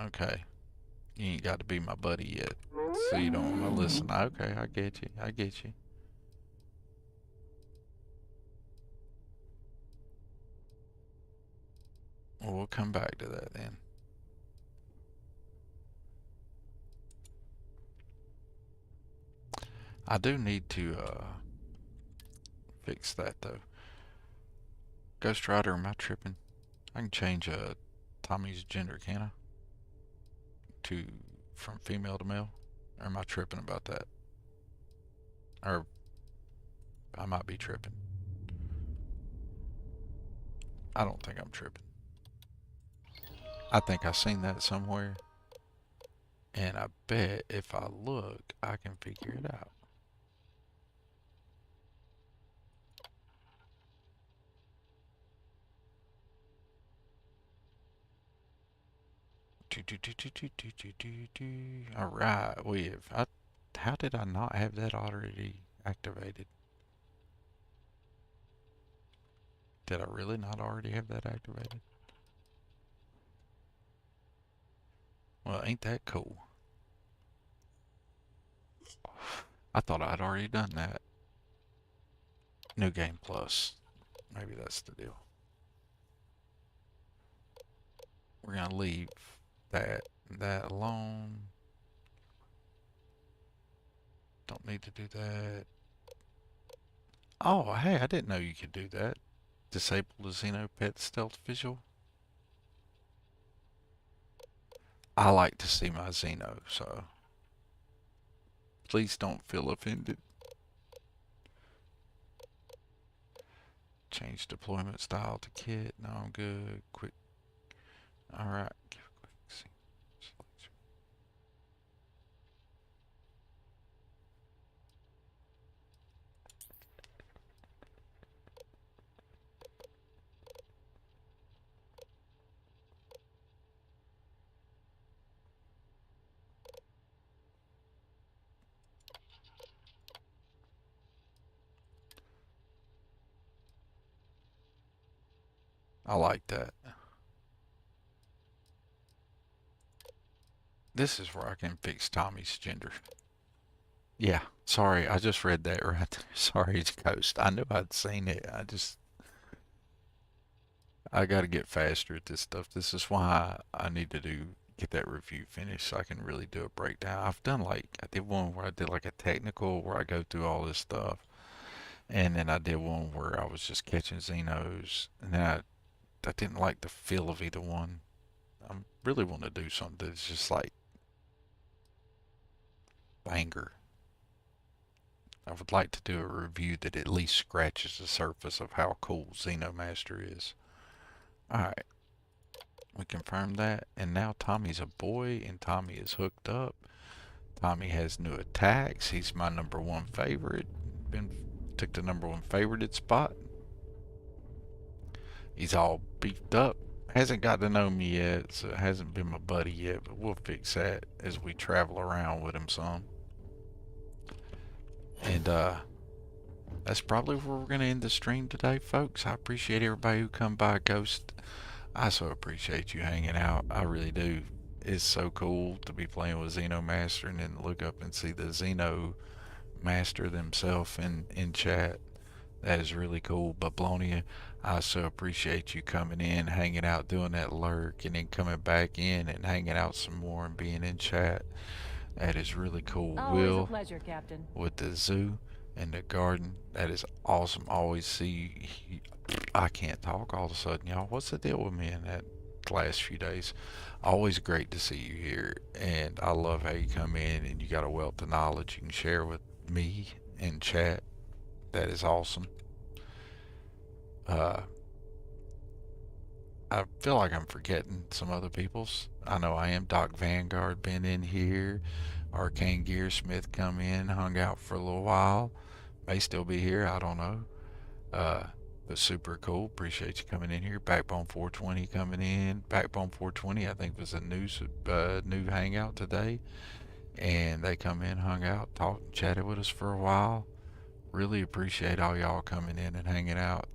Okay. You ain't got to be my buddy yet, so you don't want to listen. Okay, I get you. I get you. Well, we'll come back to that then. I do need to fix that though. Ghost Rider, am I tripping? I can change Tommy's gender, can I? From female to male? Or am I tripping about that? Or I might be tripping. I don't think I'm tripping. I think I've seen that somewhere. And I bet if I look, I can figure it out. Alright, we have. How did I not have that already activated? Did I really not already have that activated? Well, ain't that cool? I thought I'd already done that. New Game Plus. Maybe that's the deal. We're gonna leave that alone. Don't need to do that. Oh, hey, I didn't know you could do that. Disable the Xeno Pet Stealth visual. I like to see my Xeno, so please don't feel offended. Change deployment style to kit. No, I'm good. Quick. Alright. Give a quick selection. I like that. This is where I can fix Tommy's gender. Yeah, sorry, I just read that right there. Sorry, Ghost. I knew I'd seen it. I gotta get faster at this stuff. This is why I need to get that review finished so I can really do a breakdown. I've done I did one where I did like a technical where I go through all this stuff. And then I did one where I was just catching Xenos. And then I didn't like the feel of either one. I really want to do something that's just like banger. I would like to do a review that at least scratches the surface of how cool Xeno Master is. Alright, we confirmed that, and now Tommy's a boy, and Tommy is hooked up. Tommy has new attacks. He's my #1 favorite. Took the #1 favorited spot. He's all beefed up. Hasn't got to know me yet, so hasn't been my buddy yet, but we'll fix that as we travel around with him some. And that's probably where we're going to end the stream today, folks. I appreciate everybody who come by. Ghost, I so appreciate you hanging out. I really do. It's so cool to be playing with Xeno Master and then look up and see the Xeno Master themselves in chat. That is really cool. But Blonia, I so appreciate you coming in, hanging out, doing that lurk, and then coming back in and hanging out some more and being in chat. That is really cool. Always a pleasure, Captain. With the zoo and the garden, that is awesome. Always see you. I can't talk all of a sudden, y'all. What's the deal with me in that last few days? Always great to see you here, and I love how you come in and you got a wealth of knowledge you can share with me in chat. That is awesome. I feel like I'm forgetting some other people's. I know I am. Doc Vanguard been in here. Arcane Gearsmith come in, hung out for a little while. May still be here. I don't know. But super cool. Appreciate you coming in here. Backbone 420 coming in. Backbone 420 I think was a new hangout today. And they come in, hung out, talked, chatted with us for a while. Really appreciate all y'all coming in and hanging out.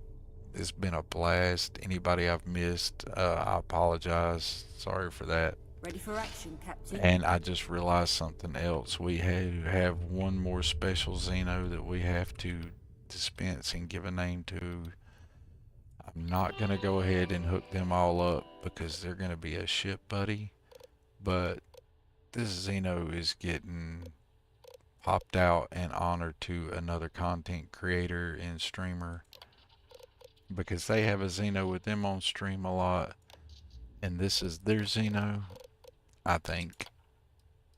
It's been a blast. Anybody I've missed, I apologize. Sorry for that. Ready for action, Captain. And I just realized something else. We have one more special Xeno that we have to dispense and give a name to. I'm not going to go ahead and hook them all up because they're going to be a ship buddy. But this Xeno is getting popped out in honor to another content creator and streamer, because they have a Xeno with them on stream a lot, and this is their Xeno, I think.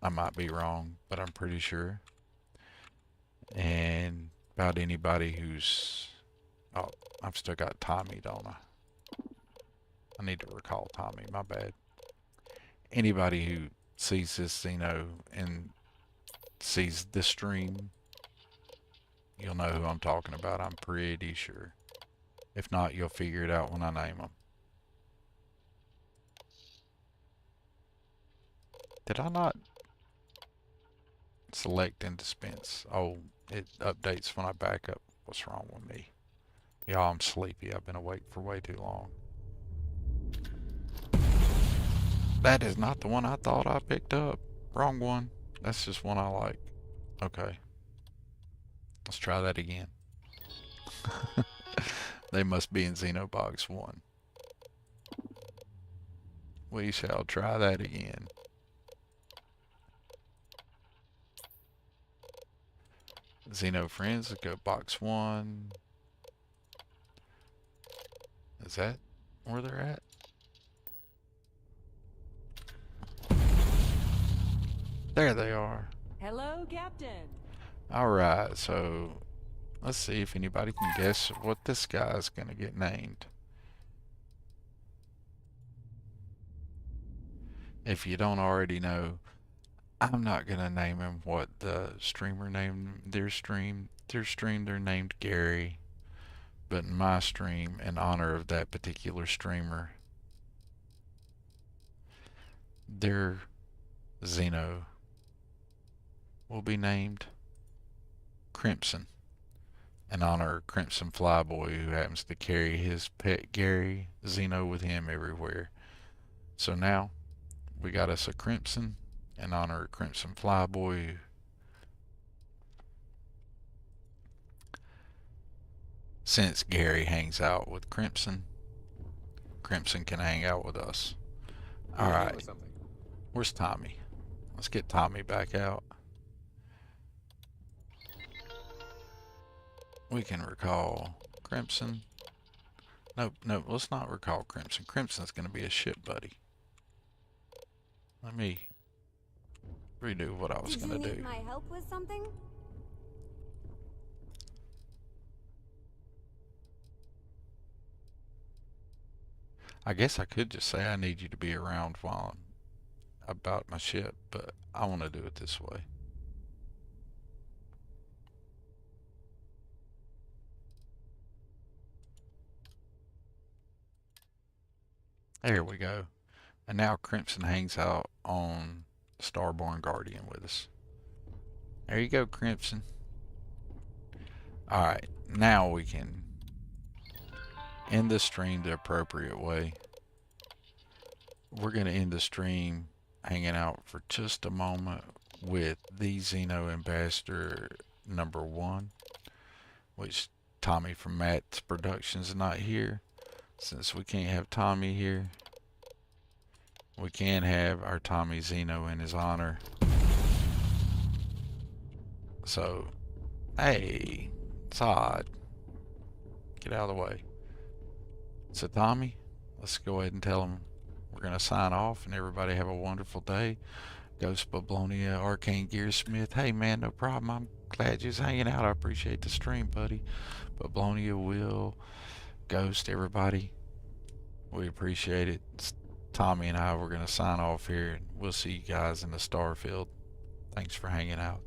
I might be wrong, but I'm pretty sure. And about anybody who's... Oh, I've still got Tommy, don't I? I need to recall Tommy, my bad. Anybody who sees this Xeno and sees this stream, you'll know who I'm talking about, I'm pretty sure. If not, you'll figure it out when I name them. Did I not select and dispense? Oh, it updates when I back up. What's wrong with me? Y'all, I'm sleepy. I've been awake for way too long. That is not the one I thought I picked up. Wrong one. That's just one I like. Okay. Let's try that again. They must be in Xenobox 1. We shall try that again. Xeno friends, let's go box 1. Is that where they're at? There they are. Hello, Captain. Alright, so let's see if anybody can guess what this guy's gonna get named. If you don't already know, I'm not gonna name him what the streamer named their stream. They're named Gary. But in my stream, in honor of that particular streamer, their Xeno will be named Crimson, in honor of Crimson Flyboy, who happens to carry his pet Gary Xeno with him everywhere. So now we got us a Crimson in honor of Crimson Flyboy. Since Gary hangs out with Crimson, Crimson can hang out with us. Alright, where's Tommy? Let's get Tommy back out. We can recall Crimson. Nope, let's not recall Crimson. Crimson's gonna be a ship buddy. Let me redo what I was gonna do. Did you need my help with something? I guess I could just say I need you to be around while I'm about my ship, but I want to do it this way. There we go. And now Crimson hangs out on Starborn Guardian with us. There you go, Crimson. Alright, now we can end the stream the appropriate way. We're going to end the stream hanging out for just a moment with the Xeno Ambassador number 1, which Tommy from Matt's Productions is not here. Since we can't have Tommy here, we can have our Tommy Xeno in his honor. So, hey, it's odd. Get out of the way. So Tommy, let's go ahead and tell him we're going to sign off, and everybody have a wonderful day. Ghost Bablonia, Arcane Gearsmith. Hey man, no problem. I'm glad you're hanging out. I appreciate the stream, buddy. Bablonia, Will, Ghost, everybody. We appreciate it. Tommy and I, we're going to sign off here, and we'll see you guys in the Starfield. Thanks for hanging out.